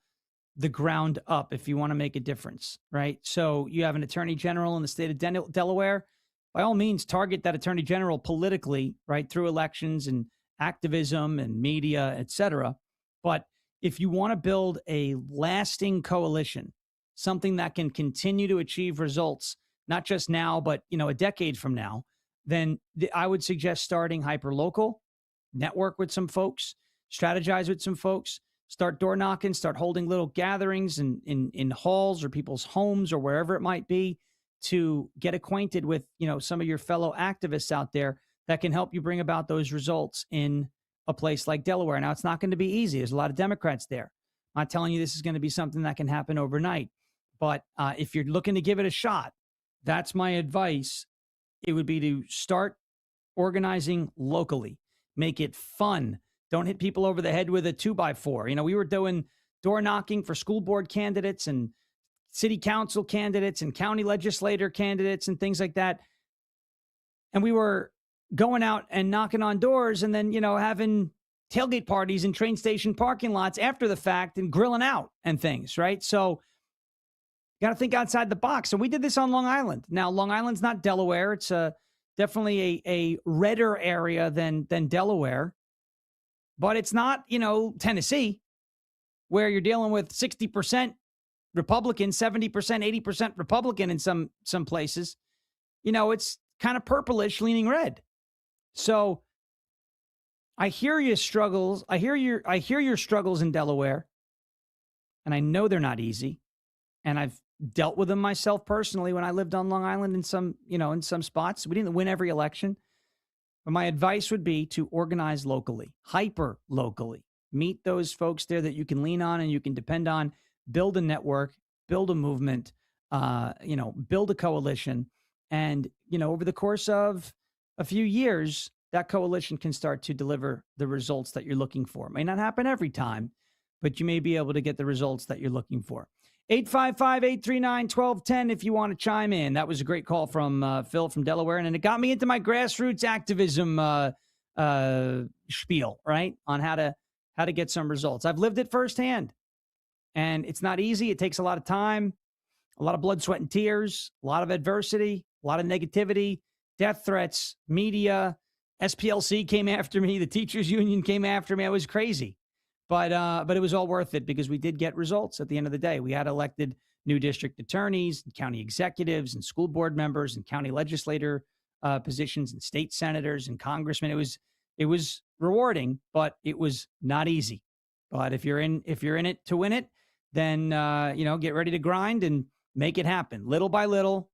the ground up if you want to make a difference, right? So you have an attorney general in the state of Delaware. By all means, target that attorney general politically, right, through elections and activism and media, et cetera. But if you want to build a lasting coalition, something that can continue to achieve results, not just now, but, a decade from now, then I would suggest starting hyperlocal, network with some folks, strategize with some folks, start door knocking, start holding little gatherings in halls or people's homes or wherever it might be to get acquainted with, some of your fellow activists out there that can help you bring about those results in a place like Delaware. Now, it's not going to be easy. There's a lot of Democrats there. I'm not telling you this is going to be something that can happen overnight. But if you're looking to give it a shot, that's my advice. It would be to start organizing locally. Make it fun. Don't hit people over the head with a 2x4. We were doing door knocking for school board candidates and city council candidates and county legislator candidates and things like that. And we were going out and knocking on doors and then, having tailgate parties in train station parking lots after the fact and grilling out and things, right? So got to think outside the box. So we did this on Long Island. Now, Long Island's not Delaware. It's definitely a redder area than Delaware. But it's not, Tennessee, where you're dealing with 60% Republican, 70%, 80% Republican in some places. It's kind of purplish leaning red. So I hear your struggles. I hear your struggles in Delaware. And I know they're not easy. And I've dealt with them myself personally when I lived on Long Island in some spots. We didn't win every election. But my advice would be to organize locally, hyper locally. meet those folks there that you can lean on and you can depend on, build a network, build a movement, build a coalition. And, over the course of a few years, that coalition can start to deliver the results that you're looking for. It may not happen every time, but you may be able to get the results that you're looking for. 855-839-1210 if you want to chime in. That was a great call from Phil from Delaware, and it got me into my grassroots activism spiel, right, on how to get some results. I've lived it firsthand, and it's not easy. It takes a lot of time, a lot of blood, sweat, and tears, a lot of adversity, a lot of negativity, death threats, media. SPLC came after me. The teachers union came after me. I was crazy. But it was all worth it because we did get results at the end of the day. We had elected new district attorneys, and county executives, and school board members, and county legislator positions, and state senators, and congressmen. It was rewarding, but it was not easy. But if you're in it to win it, then get ready to grind and make it happen little by little.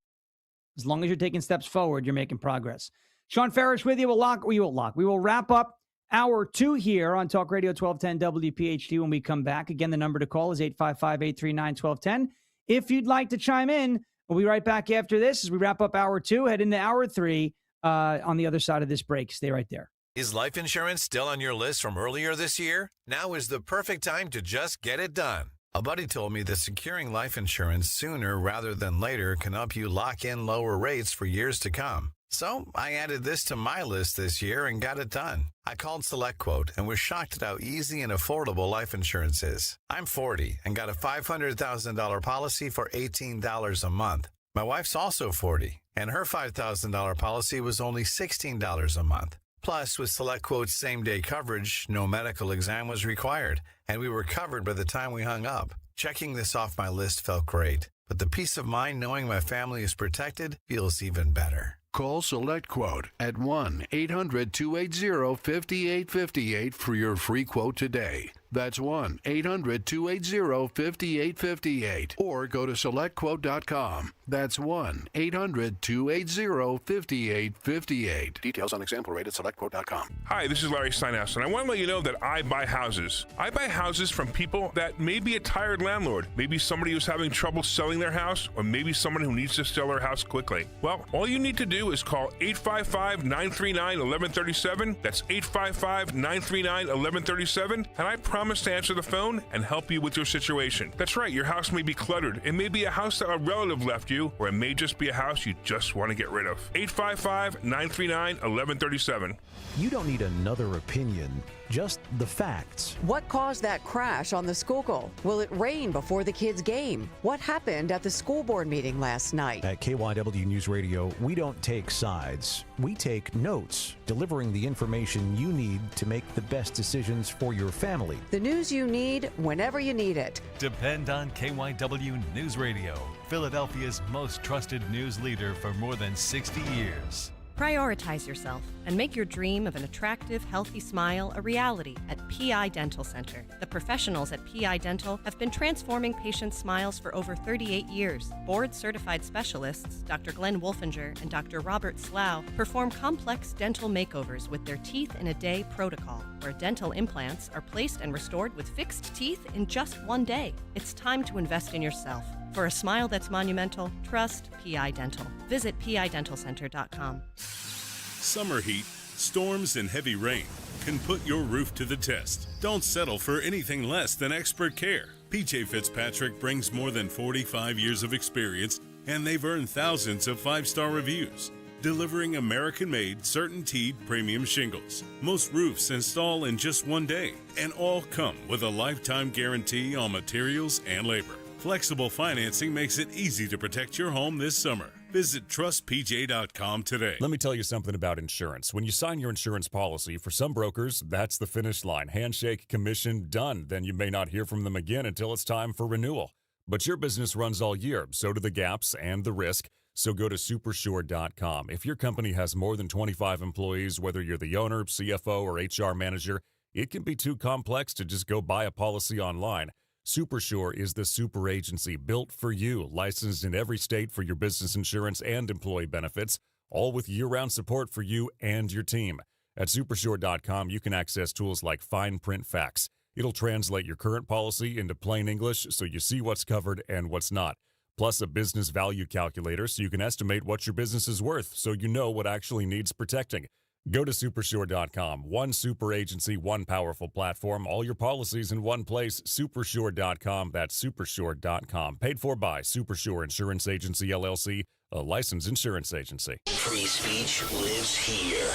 As long as you're taking steps forward, you're making progress. Shawn Farash with you. We will wrap up Hour 2 here on Talk Radio 1210 WPHT when we come back. Again, the number to call is 855-839-1210. If you'd like to chime in, we'll be right back after this as we wrap up Hour 2, head into Hour 3 on the other side of this break. Stay right there. Is life insurance still on your list from earlier this year? Now is the perfect time to just get it done. A buddy told me that securing life insurance sooner rather than later can help you lock in lower rates for years to come. So I added this to my list this year and got it done. I called SelectQuote and was shocked at how easy and affordable life insurance is. I'm 40 and got a $500,000 policy for $18 a month. My wife's also 40, and her $5,000 policy was only $16 a month. Plus, with SelectQuote's same-day coverage, no medical exam was required, and we were covered by the time we hung up. Checking this off my list felt great, but the peace of mind knowing my family is protected feels even better. Call SelectQuote at 1-800-280-5858 for your free quote today. That's 1-800-280-5858. Or go to SelectQuote.com. That's 1-800-280-5858. Details on example rate at SelectQuote.com. Hi, this is Larry Steinhaus, and I want to let you know that I buy houses. I buy houses from people that may be a tired landlord, maybe somebody who's having trouble selling their house, or maybe someone who needs to sell their house quickly. Well, all you need to do is call 855-939-1137. That's 855-939-1137, and I promise to answer the phone and help you with your situation. That's right, your house may be cluttered. It may be a house that a relative left you, or it may just be a house you just want to get rid of. 855-939-1137. You don't need another opinion, just the facts. What caused that crash on the Schuylkill? Will it rain before the kids' game? What happened at the school board meeting last night? At KYW News Radio, we don't take sides. We take notes, delivering the information you need to make the best decisions for your family. The news you need whenever you need it. Depend on KYW News Radio, Philadelphia's most trusted news leader for more than 60 years. Prioritize yourself and make your dream of an attractive, healthy smile a reality at PI Dental Center. The professionals at PI Dental have been transforming patients' smiles for over 38 years. Board-certified specialists, Dr. Glenn Wolfinger and Dr. Robert Slough, perform complex dental makeovers with their Teeth in a Day protocol, where dental implants are placed and restored with fixed teeth in just one day. It's time to invest in yourself. For a smile that's monumental, trust PI Dental. Visit PIDentalCenter.com. Summer heat, storms, and heavy rain can put your roof to the test. Don't settle for anything less than expert care. PJ Fitzpatrick brings more than 45 years of experience, and they've earned thousands of 5-star reviews, delivering American-made, CertainTeed premium shingles. Most roofs install in just one day, and all come with a lifetime guarantee on materials and labor. Flexible financing makes it easy to protect your home this summer. Visit trustpj.com today. Let me tell you something about insurance. When you sign your insurance policy, for some brokers, that's the finish line. Handshake, commission, done. Then you may not hear from them again until it's time for renewal. But your business runs all year, so do the gaps and the risk. So go to supersure.com. If your company has more than 25 employees, whether you're the owner, CFO, or HR manager, it can be too complex to just go buy a policy online. Supersure is the super agency built for you, licensed in every state for your business insurance and employee benefits, all with year-round support for you and your team. At supersure.com, you can access tools like fine print facts, It'll translate your current policy into plain English so you see what's covered and what's not. Plus a business value calculator so you can estimate what your business is worth so you know what actually needs protecting. Go to supersure.com. One super agency, one powerful platform, all your policies in one place. Supersure.com. That's supersure.com. Paid for by Supersure Insurance Agency, LLC, a licensed insurance agency. Free speech lives here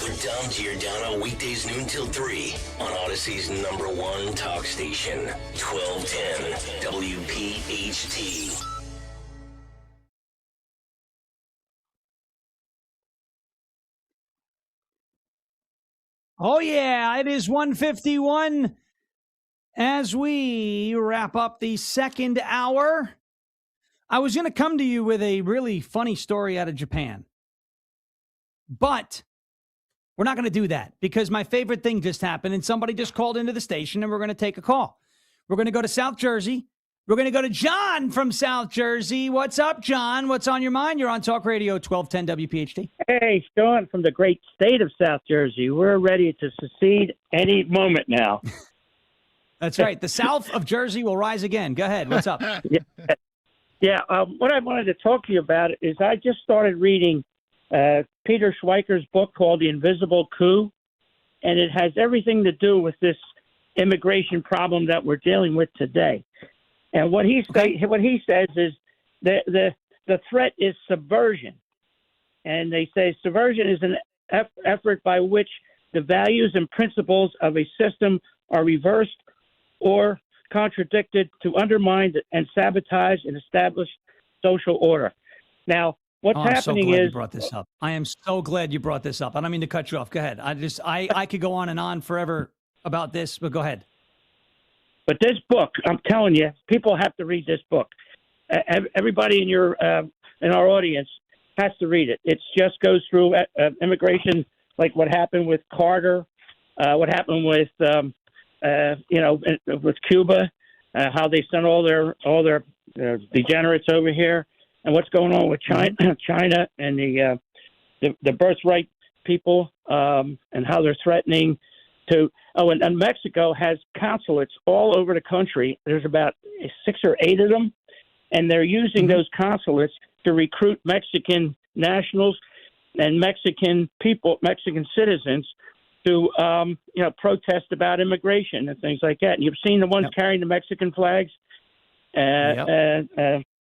with Dom Giordano, weekdays noon till 3 on Odyssey's #1 talk station, 1210 WPHT. Oh, yeah, it is 1:51 as we wrap up the second hour. I was going to come to you with a really funny story out of Japan, but we're not going to do that because my favorite thing just happened and somebody just called into the station and we're going to take a call. We're going to go to South Jersey. We're going to go to John from South Jersey. What's up, John? What's on your mind? You're on Talk Radio 1210 WPHT. Hey, Shawn from the great state of South Jersey. We're ready to secede any moment now. That's right. The South of Jersey will rise again. Go ahead. What's up? Yeah. What I wanted to talk to you about is I just started reading Peter Schweiker's book called The Invisible Coup, and it has everything to do with this immigration problem that we're dealing with today. And what he says is the threat is subversion. And they say subversion is an effort by which the values and principles of a system are reversed or contradicted to undermine and sabotage an established social order. Now, what's happening I'm so glad is... you brought this up. I am so glad you brought this up. I don't mean to cut you off. Go ahead. I could go on and on forever about this, but go ahead. But this book, I'm telling you, people have to read this book. Everybody in our audience has to read it. It just goes through immigration, like what happened with Carter, what happened with with Cuba, how they sent all their degenerates over here, and what's going on with China and the birthright people, and how they're threatening to. Oh, and Mexico has consulates all over the country. There's about 6 or 8 of them, and they're using those consulates to recruit Mexican nationals and Mexican people, Mexican citizens, to protest about immigration and things like that. And you've seen the ones carrying the Mexican flags.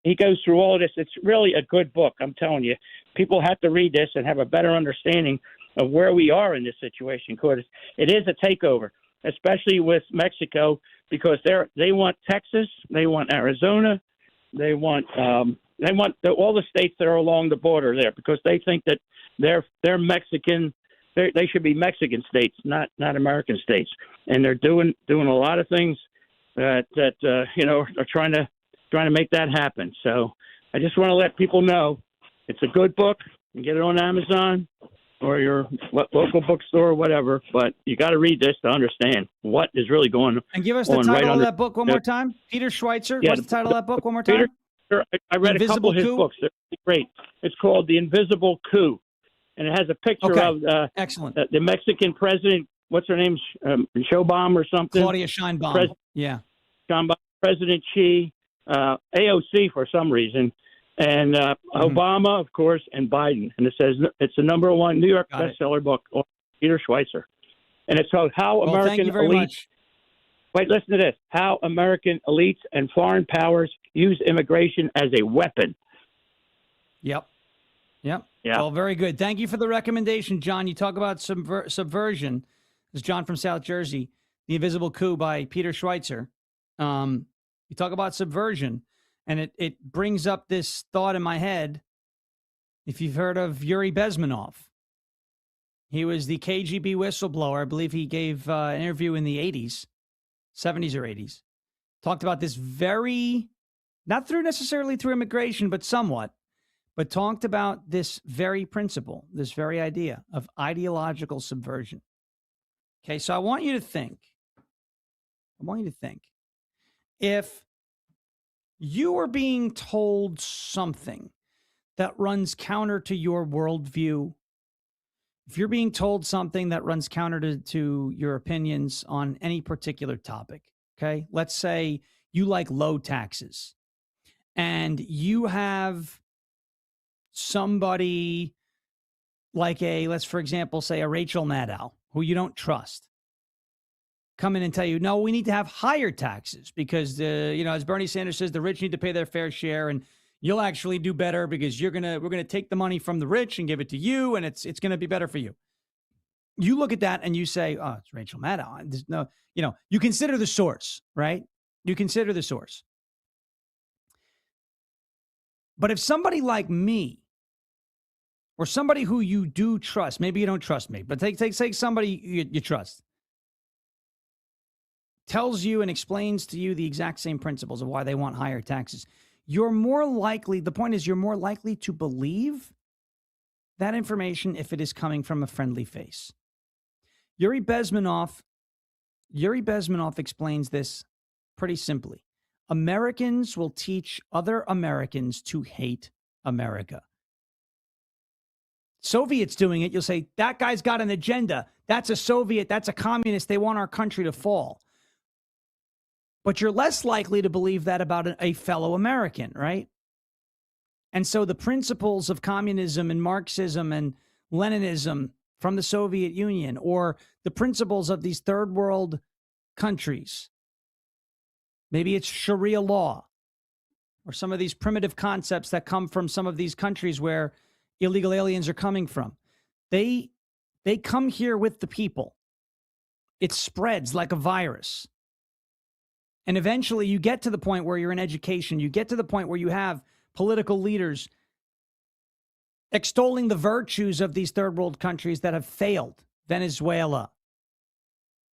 He goes through all of this. It's really a good book. I'm telling you, people have to read this and have a better understanding of where we are in this situation, because it is a takeover, especially with Mexico, because they want Texas, they want Arizona, they want all the states that are along the border there, because they think that they're Mexican. They should be Mexican states, not American states, and they're doing a lot of things that are trying to make that happen. So I just want to let people know it's a good book. You can get it on Amazon or your local bookstore or whatever, but you got to read this to understand what is really going on. And give us the title of that book one more time. Peter Schweitzer. What's the title of that book one more time? I read a couple of his books. They're great. It's called The Invisible Coup, and it has a picture of excellent the Mexican president. What's her name? Showbomb or something? Claudia Sheinbaum. Sheinbaum, President Xi, AOC for some reason, and Obama, of course, and Biden. And it says it's the #1 New York bestseller book, Peter Schweitzer. And it's called How American thank you very Elites. much. Wait, listen to this. How American elites and foreign powers use immigration as a weapon. Yep. Well, very good. Thank you for the recommendation, John. You talk about subversion. This is John from South Jersey. The Invisible Coup by Peter Schweitzer. You talk about subversion, and it brings up this thought in my head. If you've heard of Yuri Bezmenov, he was the KGB whistleblower. I believe he gave an interview in the 80s, 70s or 80s. Talked about this not necessarily through immigration, but somewhat, but talked about this very principle, this very idea of ideological subversion. Okay, so I want you to think. If you are being told something that runs counter to your worldview, If you're being told something that runs counter to your opinions on any particular topic, okay? Let's say you like low taxes and you have somebody like let's for example, say a Rachel Maddow, who you don't trust, come in and tell you, no, we need to have higher taxes because, as Bernie Sanders says, the rich need to pay their fair share and you'll actually do better because we're going to take the money from the rich and give it to you. And it's going to be better for you. You look at that and you say, oh, it's Rachel Maddow. There's no, you consider the source, right? You consider the source. But if somebody like me or somebody who you do take maybe you don't trust me, but take somebody you trust, tells you and explains to you the exact same principles of why they want higher taxes, you're more likely to believe that information if it is coming from a friendly face. Yuri Bezmenov explains this pretty simply. Americans will teach other Americans to hate America. Soviets doing it, you'll say, that guy's got an agenda. That's a Soviet. That's a communist. They want our country to fall. But you're less likely to believe that about a fellow American, right? And so the principles of communism and Marxism and Leninism from the Soviet Union, or the principles of these third world countries, maybe it's Sharia law, or some of these primitive concepts that come from some of these countries where illegal aliens are coming from. They come here with the people. It spreads like a virus. And eventually you get to the point where you're in education. You get to the point where you have political leaders extolling the virtues of these third world countries that have failed. Venezuela,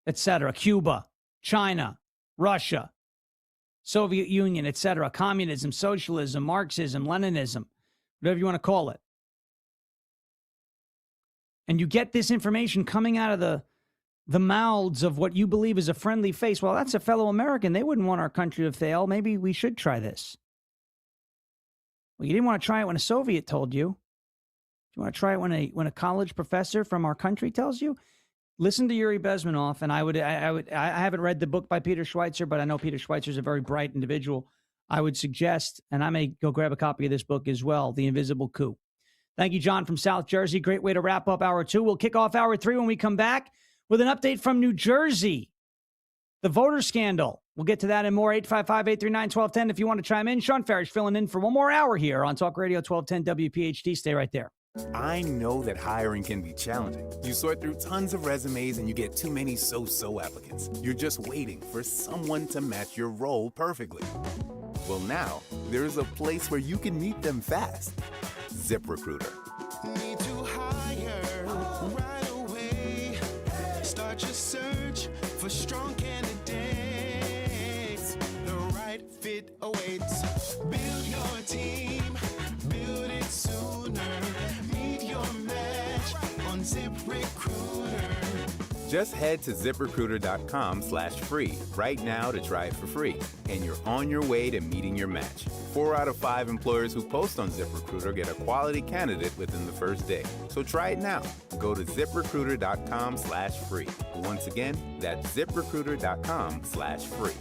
etc., Cuba, China, Russia, Soviet Union, etc., communism, socialism, Marxism, Leninism, whatever you want to call it. And you get this information coming out of the mouths of what you believe is a friendly face. Well, that's a fellow American. They wouldn't want our country to fail. Maybe we should try this. Well, you didn't want to try it when a Soviet told you. You want to try it when a college professor from our country tells you? Listen to Yuri Bezmenov, and I haven't read the book by Peter Schweitzer, but I know Peter Schweitzer is a very bright individual. I would suggest, and I may go grab a copy of this book as well, The Invisible Coup. Thank you, John from South Jersey. Great way to wrap up hour 2. We'll kick off hour 3 when we come back with an update from New Jersey, the voter scandal. We'll get to that and more. 855-839-1210 if you want to chime in. Shawn Farash filling in for one more hour here on Talk Radio 1210 WPHT. Stay right there. I know that hiring can be challenging. You sort through tons of resumes and you get too many so-so applicants. You're just waiting for someone to match your role perfectly. Well, now, there's a place where you can meet them fast. ZipRecruiter. Need to hire right away. Start your search for strong candidates. The right fit awaits. Build your team. Build it sooner. Meet your match on ZipRecruiter. Just head to ZipRecruiter.com/free right now to try it for free. And you're on your way to meeting your match. 4 out of 5 employers who post on ZipRecruiter get a quality candidate within the first day. So try it now. Go to ZipRecruiter.com/free. Once again, that's ZipRecruiter.com/free.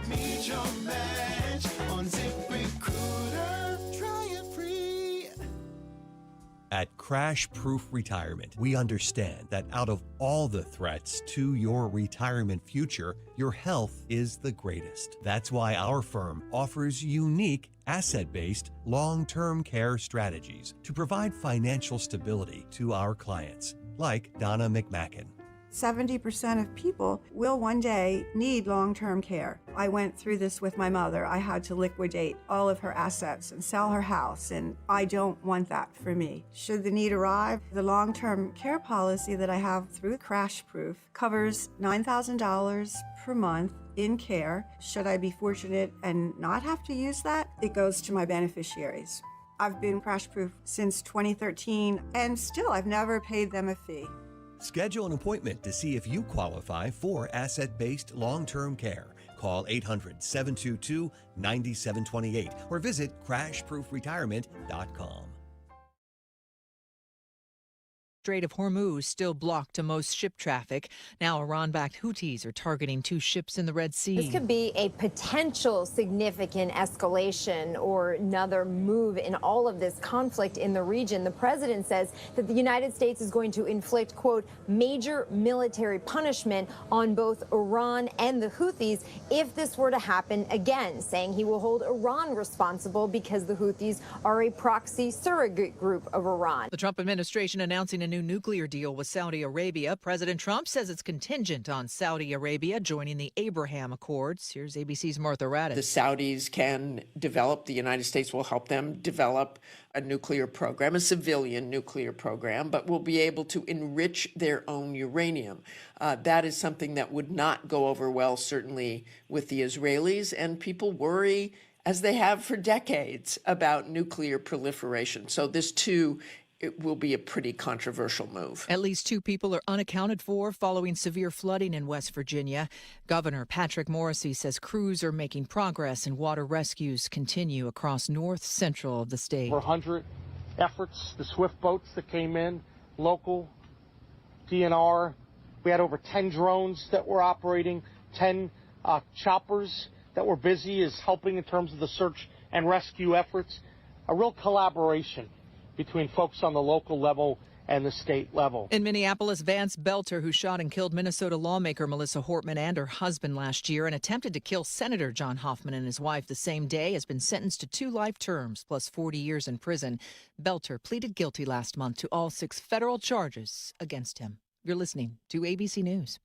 Meet your match on ZipRecruiter. Try it free. At Crash Proof Retirement, we understand that out of all the threats to your retirement future, your health is the greatest. That's why our firm offers unique asset-based long-term care strategies to provide financial stability to our clients, like Donna McMacken. 70% of people will one day need long-term care. I went through this with my mother. I had to liquidate all of her assets and sell her house, and I don't want that for me. Should the need arrive, the long-term care policy that I have through Crash Proof covers $9,000 per month in care. Should I be fortunate and not have to use that, it goes to my beneficiaries. I've been Crash Proof since 2013, and still I've never paid them a fee. Schedule an appointment to see if you qualify for asset-based long-term care. Call 800-722-9728 or visit crashproofretirement.com. Strait of Hormuz still blocked to most ship traffic. Now Iran-backed Houthis are targeting 2 ships in the Red Sea. This could be a potential significant escalation or another move in all of this conflict in the region. The president says that the United States is going to inflict, quote, major military punishment on both Iran and the Houthis if this were to happen again, saying he will hold Iran responsible because the Houthis are a proxy surrogate group of Iran. The Trump administration announcing a new nuclear deal with Saudi Arabia. President Trump says it's contingent on Saudi Arabia joining the Abraham Accords. Here's ABC's Martha Raddatz. The Saudis can develop, the United States will help them develop a nuclear program, a civilian nuclear program, but will be able to enrich their own uranium. That is something that would not go over well, certainly with the Israelis, and people worry, as they have for decades, about nuclear proliferation. So this, too, it will be a pretty controversial move. At least 2 people are unaccounted for following severe flooding in West Virginia. Governor Patrick Morrisey says crews are making progress and water rescues continue across north central of the state. Over 100 efforts, the swift boats that came in, local, DNR. We had over 10 drones that were operating, 10 choppers that were busy is helping in terms of the search and rescue efforts. A real collaboration between folks on the local level and the state level. In Minneapolis, Vance Belter, who shot and killed Minnesota lawmaker Melissa Hortman and her husband last year and attempted to kill Senator John Hoffman and his wife the same day, has been sentenced to 2 life terms plus 40 years in prison. Belter pleaded guilty last month to all 6 federal charges against him. You're listening to ABC News.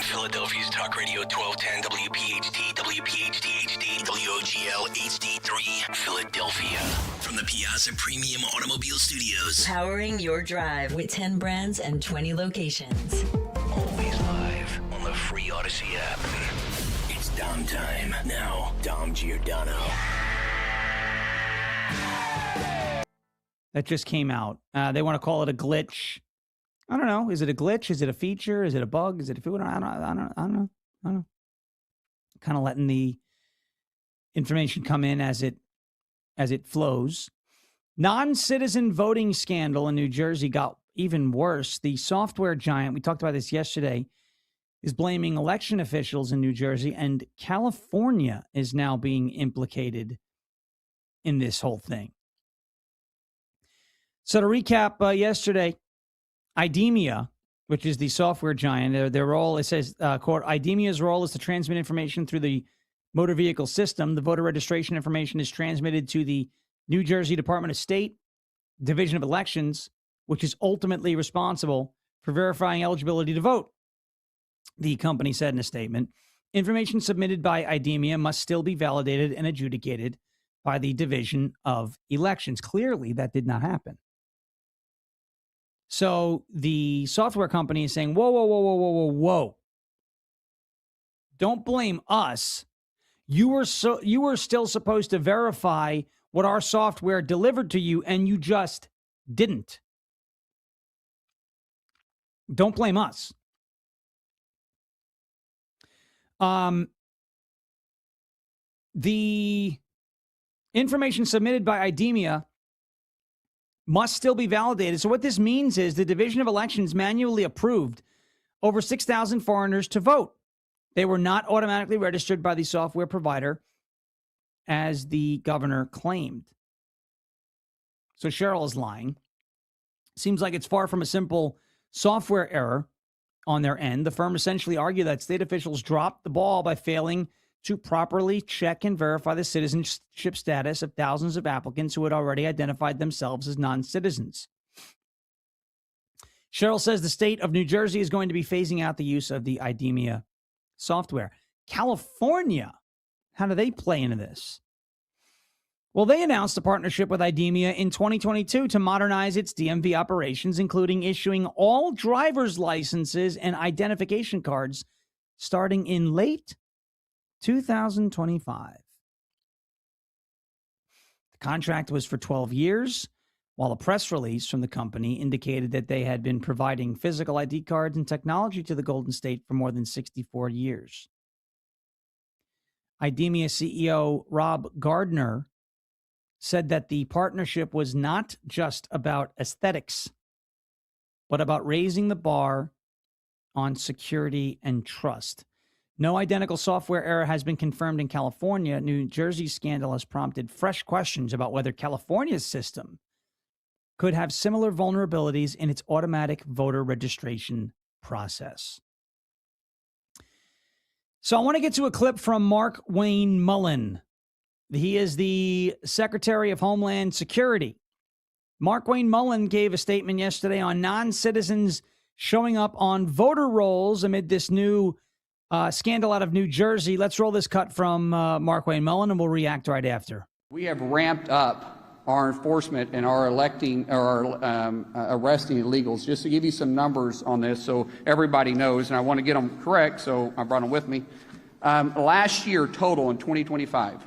Philadelphia's Talk Radio 1210 WPHT, WPHT HD, WOGL HD3, Philadelphia. From the Piazza Premium Automobile Studios. Powering your drive with 10 brands and 20 locations. Always live on the free Odyssey app. It's Dom time. Now, Dom Giordano. That just came out. They want to call it a glitch. I don't know. Is it a glitch? Is it a feature? Is it a bug? Is it a food? I don't know. Kind of letting the information come in as it flows. Non-citizen voting scandal in New Jersey got even worse. The software giant, we talked about this yesterday, is blaming election officials in New Jersey, and California is now being implicated in this whole thing. So to recap, yesterday, IDEMIA, which is the software giant, their role, it says, quote, IDEMIA's role is to transmit information through the motor vehicle system. The voter registration information is transmitted to the New Jersey Department of State Division of Elections, which is ultimately responsible for verifying eligibility to vote. The company said in a statement, information submitted by IDEMIA must still be validated and adjudicated by the Division of Elections. Clearly, that did not happen. So the software company is saying, whoa. Don't blame us. You were still supposed to verify what our software delivered to you, and you just didn't. Don't blame us. The information submitted by IDEMIA must still be validated. So what this means is the Division of Elections manually approved over 6,000 foreigners to vote. They were not automatically registered by the software provider, as the governor claimed. So Cheryl is lying. Seems like it's far from a simple software error on their end. The firm essentially argued that state officials dropped the ball by failing to properly check and verify the citizenship status of thousands of applicants who had already identified themselves as non-citizens. Cheryl says the state of New Jersey is going to be phasing out the use of the IDEMIA software. California, how do they play into this? Well, they announced a partnership with IDEMIA in 2022 to modernize its DMV operations, including issuing all driver's licenses and identification cards starting in late 2025. The contract was for 12 years, while a press release from the company indicated that they had been providing physical ID cards and technology to the Golden State for more than 64 years. IDEMIA CEO Rob Gardner said that the partnership was not just about aesthetics. but about raising the bar on security and trust. No identical software error has been confirmed in California. New Jersey's scandal has prompted fresh questions about whether California's system could have similar vulnerabilities in its automatic voter registration process. So I want to get to a clip from Mark Wayne Mullen. He is the Secretary of Homeland Security. Mark Wayne Mullen gave a statement yesterday on non-citizens showing up on voter rolls amid this new scandal out of New Jersey. Let's roll this cut from Mark Wayne Mullen, and we'll react right after. We have ramped up our enforcement and our arresting illegals. Just to give you some numbers on this so everybody knows, and I want to get them correct, so I brought them with me. Last year total in 2025,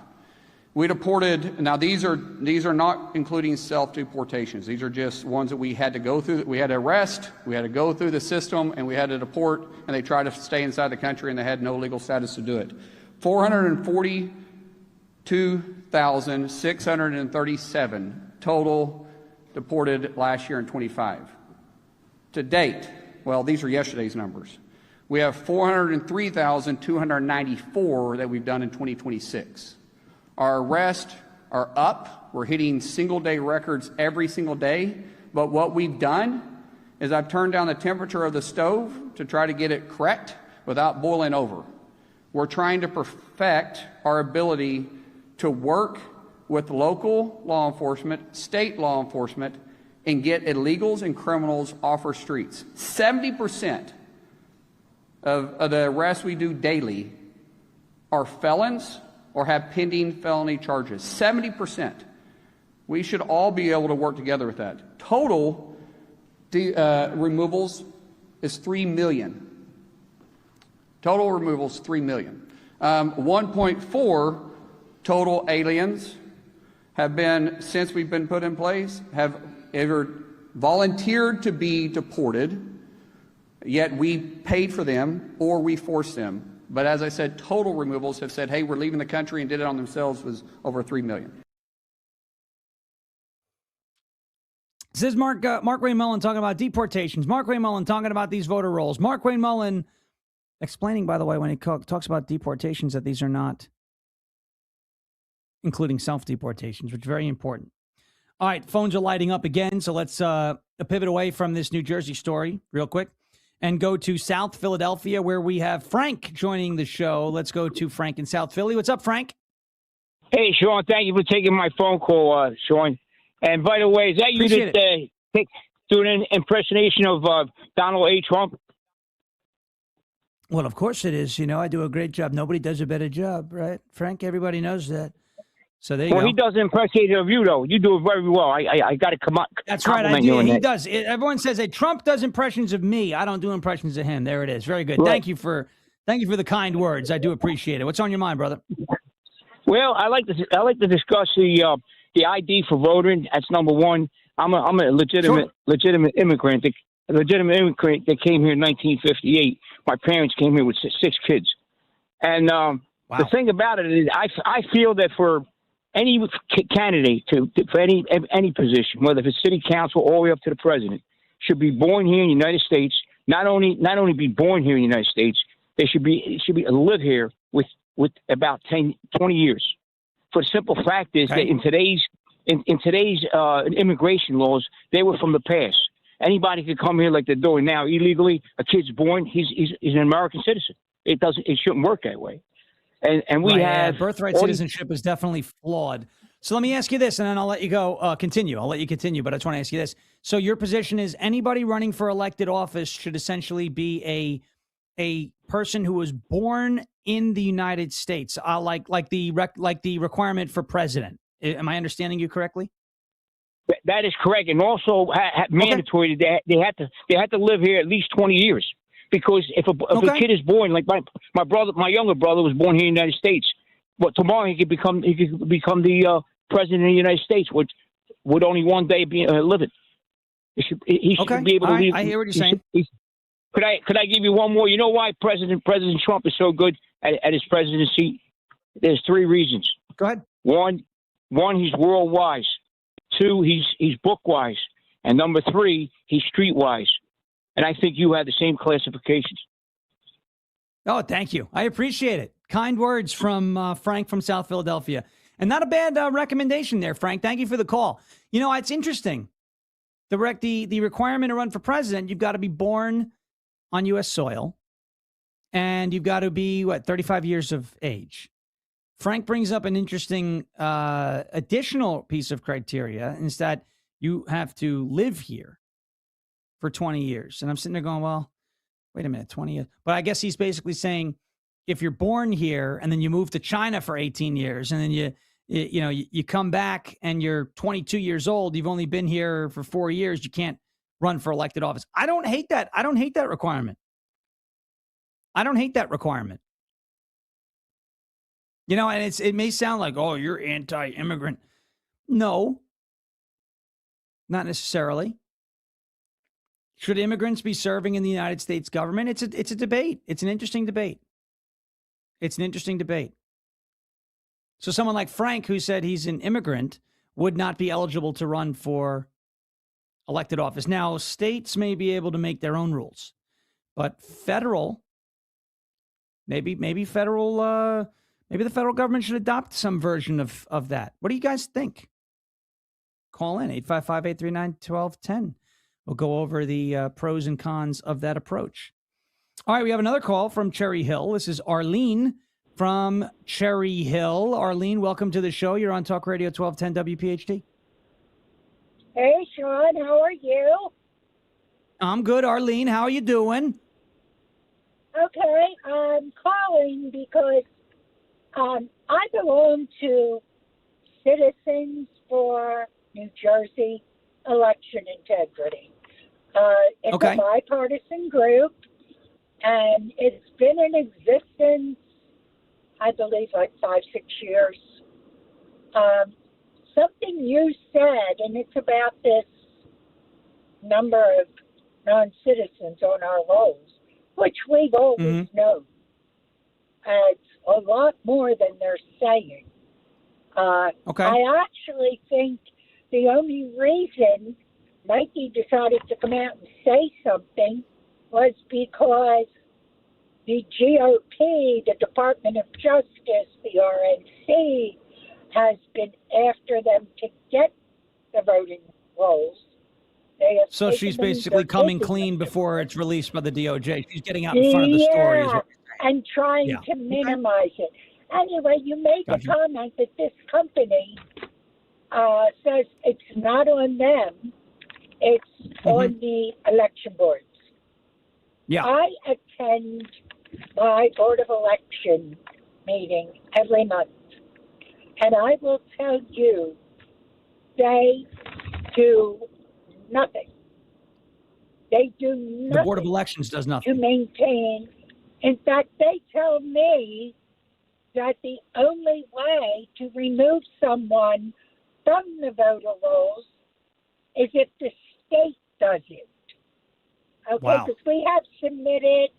we deported, now these are not including self-deportations. These are just ones that we had to go through. We had to arrest, we had to go through the system, and we had to deport, and they tried to stay inside the country, and they had no legal status to do it. 442,637 total deported last year in 25. To date, well, these are yesterday's numbers. We have 403,294 that we've done in 2026. Our arrests are up. We're hitting single-day records every single day. But what we've done is I've turned down the temperature of the stove to try to get it correct without boiling over. We're trying to perfect our ability to work with local law enforcement, state law enforcement, and get illegals and criminals off our streets. 70% of the arrests we do daily are felons or have pending felony charges. 70%. We should all be able to work together with that. Total removals is 3 million. Total removals, 3 million. 1.4 total aliens have been, since we've been put in place, have either volunteered to be deported, yet we paid for them, or we forced them. But as I said, total removals have said, hey, we're leaving the country and did it on themselves was over 3 million. This is Mark Wayne Mullen talking about deportations. Mark Wayne Mullen talking about these voter rolls. Mark Wayne Mullen explaining, by the way, when he talks about deportations, that these are not including self-deportations, which is very important. All right, phones are lighting up again, so let's pivot away from this New Jersey story real quick and go to South Philadelphia, where we have Frank joining the show. Let's go to Frank in South Philly. What's up, Frank? Hey, Shawn, thank you for taking my phone call, Shawn. And by the way, is that you that do an impersonation of Donald A. Trump? Well, of course it is. You know, I do a great job. Nobody does a better job, right, Frank? Everybody knows that. So there you go. Well, he does an impersonation of you, though. You do it very well. I got to come up. That's right. I do. He does. Everyone says that Trump does impressions of me. I don't do impressions of him. There it is. Very good. Right. Thank you for the kind words. I do appreciate it. What's on your mind, brother? Well, I like to discuss the ID for voting. That's number one. I'm a legitimate immigrant. A legitimate immigrant that came here in 1958. My parents came here with 6 kids. And the thing about it is, I feel that for any candidate for any position, whether it's city council all the way up to the president, should be born here in the United States. Not only be born here in the United States, they should live here with about 10, 20 years. For the simple fact is that in today's immigration laws, they were from the past. Anybody could come here like they're doing now illegally. A kid's born, he's an American citizen. It shouldn't work that way. And we have birthright citizenship is definitely flawed. So let me ask you this, and then I'll let you go. Continue. I'll let you continue, but I just want to ask you this. So your position is anybody running for elected office should essentially be a person who was born in the United States, like the requirement for president. Am I understanding you correctly? That is correct, and also mandatory. They have to live here at least 20 years. Because if a kid is born, like my younger brother was born here in the United States, but tomorrow he could become the president of the United States, which would only one day be living. He should be able to leave. I hear what you're saying. Could I give you one more? You know why President Trump is so good at his presidency? There's 3 reasons. Go ahead. One, he's world wise. 2, he's book wise, and number 3, he's street wise. and I think you have the same classifications. Oh, thank you. I appreciate it. Kind words from Frank from South Philadelphia. And not a bad recommendation there, Frank. Thank you for the call. You know, it's interesting. The requirement to run for president, you've got to be born on U.S. soil, and you've got to be, 35 years of age. Frank brings up an interesting additional piece of criteria, and it's that you have to live here for 20 years. And I'm sitting there going, well, wait a minute, 20 years. But I guess he's basically saying if you're born here and then you move to China for 18 years and then you come back and you're 22 years old, you've only been here for 4 years, you can't run for elected office. I don't hate that. I don't hate that requirement. You know, and it may sound like, oh, you're anti-immigrant. No, not necessarily. Should immigrants be serving in the United States government? It's a debate. It's an interesting debate. So someone like Frank, who said he's an immigrant, would not be eligible to run for elected office. Now, states may be able to make their own rules, but federal, maybe the federal government should adopt some version of that. What do you guys think? Call in 855-839-1210. We'll go over the pros and cons of that approach. All right, we have another call from Cherry Hill. This is Arlene from Cherry Hill. Arlene, welcome to the show. You're on Talk Radio 1210 WPHT. Hey, Shawn, how are you? I'm good, Arlene. How are you doing? Okay, I'm calling because I belong to Citizens for New Jersey Election Integrity. It's a bipartisan group, and it's been in existence, I believe, like 5-6 years. Something you said, and it's about this number of non-citizens on our rolls, which we've always known. It's a lot more than they're saying. I actually think the only reason Nike decided to come out and say something was because the GOP, the Department of Justice, the RNC, has been after them to get the voting rolls. So she's basically coming clean before it's released by the DOJ. She's getting out in front of the story. And trying to minimize it. Anyway, you made the comment that this company says it's not on them, it's on the election boards. Yeah. I attend my Board of Election meeting every month, and I will tell you, they do nothing. They do nothing. The Board of Elections does nothing. To maintain. In fact, they tell me that the only way to remove someone from the voter rolls is if the state does it. Okay, because we have submitted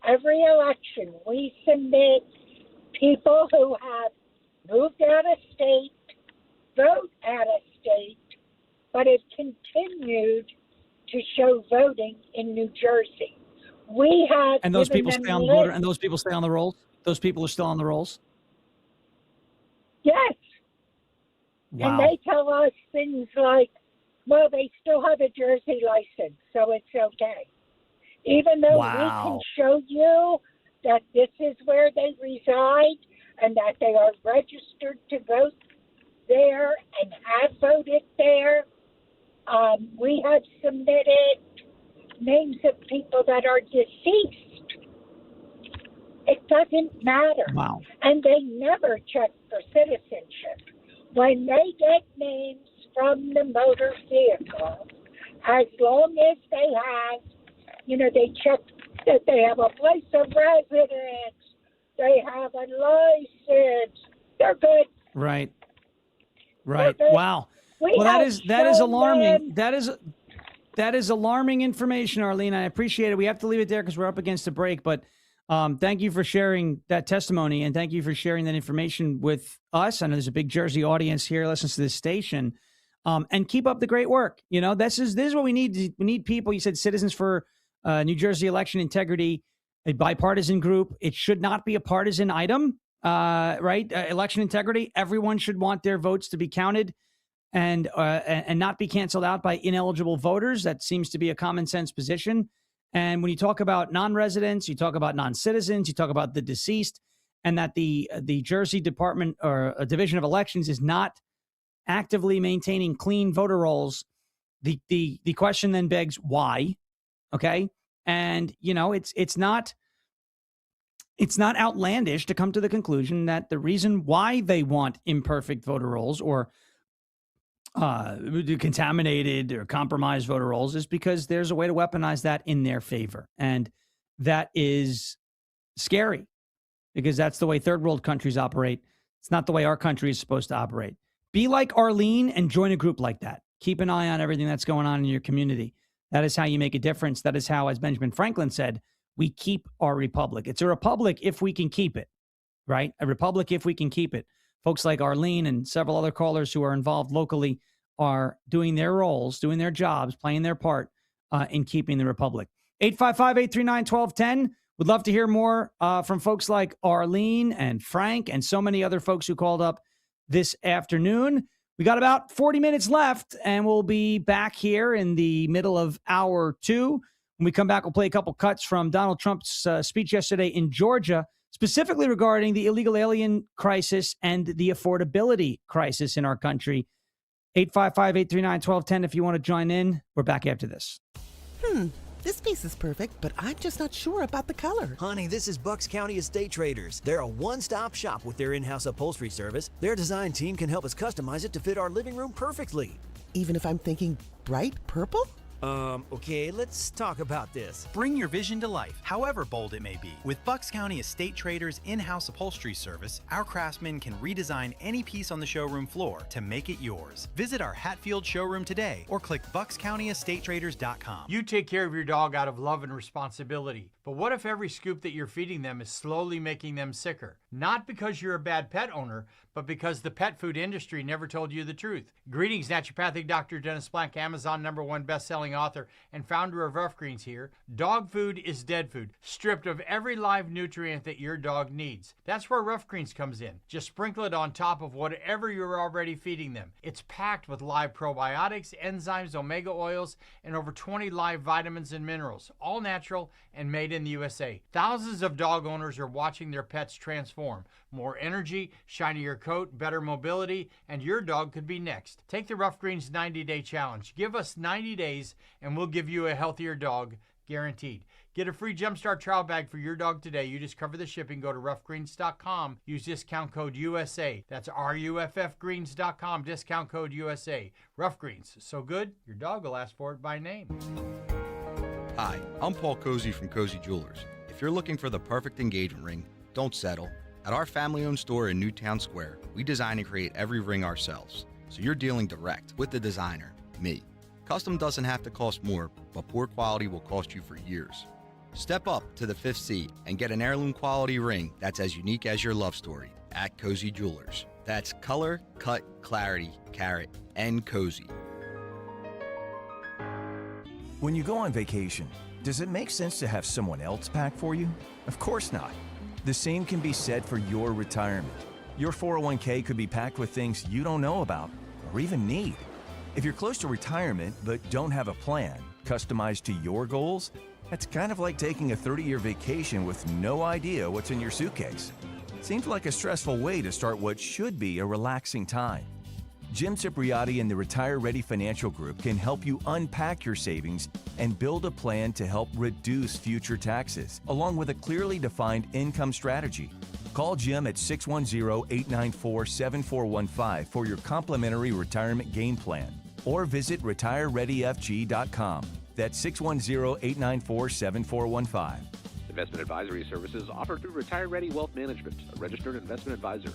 every election, we submit people who have moved out of state, vote out of state, but have continued to show voting in New Jersey. We have, and those people stay on the voter, and those people stay on the rolls. Those people are still on the rolls. Yes. Wow. And they tell us things like, well, they still have a Jersey license, so it's okay. Even though we can show you that this is where they reside and that they are registered to vote there and have voted there, we have submitted names of people that are deceased. It doesn't matter. Wow. And they never check for citizenship. When they get names from the motor vehicle, as long as they have, they check that they have a place of residence, they have a license, they're good. Right. Good. Wow. Well, that is alarming. That is alarming information, Arlene. I appreciate it. We have to leave it there because we're up against a break. But thank you for sharing that testimony, and thank you for sharing that information with us. I know there's a big Jersey audience here listens to this station. And keep up the great work. This is what we need. We need people. You said Citizens for New Jersey election integrity, a bipartisan group. It should not be a partisan item, right? Election integrity. Everyone should want their votes to be counted and not be canceled out by ineligible voters. That seems to be a common sense position. And when you talk about non-residents, you talk about non-citizens, you talk about the deceased, and that the Jersey Department or a Division of Elections is not actively maintaining clean voter rolls, the question then begs why. Okay. And, it's not outlandish to come to the conclusion that the reason why they want imperfect voter rolls or contaminated or compromised voter rolls is because there's a way to weaponize that in their favor. And that is scary because that's the way third world countries operate. It's not the way our country is supposed to operate. Be like Arlene and join a group like that. Keep an eye on everything that's going on in your community. That is how you make a difference. That is how, as Benjamin Franklin said, we keep our republic. It's a republic if we can keep it, right? A republic if we can keep it. Folks like Arlene and several other callers who are involved locally are doing their roles, doing their jobs, playing their part in keeping the republic. 855-839-1210. Would love to hear more from folks like Arlene and Frank and so many other folks who called up this afternoon. We got about 40 minutes left, and we'll be back here in the middle of hour 2. When we come back, we'll play a couple cuts from Donald Trump's speech yesterday in Georgia, specifically regarding the illegal alien crisis and the affordability crisis in our country. 855-839-1210 if you want to join in. We're back after this. This piece is perfect, but I'm just not sure about the color. Honey, this is Bucks County Estate Traders. They're a one-stop shop with their in-house upholstery service. Their design team can help us customize it to fit our living room perfectly. Even if I'm thinking bright purple? Okay, let's talk about this. Bring your vision to life, however bold it may be. With Bucks County Estate Traders' in-house upholstery service, our craftsmen can redesign any piece on the showroom floor to make it yours. Visit our Hatfield showroom today or click buckscountyestatedtraders.com. You take care of your dog out of love and responsibility. But what if every scoop that you're feeding them is slowly making them sicker? Not because you're a bad pet owner, but because the pet food industry never told you the truth. Greetings, naturopathic Dr. Dennis Blank, Amazon #1 best-selling author and founder of Rough Greens here. Dog food is dead food, stripped of every live nutrient that your dog needs. That's where Rough Greens comes in. Just sprinkle it on top of whatever you're already feeding them. It's packed with live probiotics, enzymes, omega oils, and over 20 live vitamins and minerals, all natural and made in the USA. Thousands of dog owners are watching their pets transform. More energy, shinier coat, better mobility, and your dog could be next. Take the Rough Greens 90-day challenge. Give us 90 days and we'll give you a healthier dog, guaranteed. Get a free Jumpstart trial bag for your dog today. You just cover the shipping. Go to roughgreens.com. Use discount code USA. That's RUFFgreens.com. Discount code USA. Rough Greens. So good, your dog will ask for it by name. Hi, I'm Paul Cozy from Cozy Jewelers. If you're looking for the perfect engagement ring, don't settle. At our family-owned store in Newtown Square, we design and create every ring ourselves. So you're dealing direct with the designer, me. Custom doesn't have to cost more, but poor quality will cost you for years. Step up to the 5th seat and get an heirloom quality ring that's as unique as your love story at Cozy Jewelers. That's color, cut, clarity, carat, and cozy. When you go on vacation, does it make sense to have someone else pack for you? Of course not. The same can be said for your retirement. Your 401k could be packed with things you don't know about or even need. If you're close to retirement but don't have a plan customized to your goals, that's kind of like taking a 30-year vacation with no idea what's in your suitcase. Seems like a stressful way to start what should be a relaxing time. Jim Cipriotti and the Retire Ready Financial Group can help you unpack your savings and build a plan to help reduce future taxes, along with a clearly defined income strategy. Call Jim at 610-894-7415 for your complimentary retirement game plan, or visit retirereadyfg.com. That's 610-894-7415. Investment advisory services offered through Retire Ready Wealth Management, a registered investment advisor.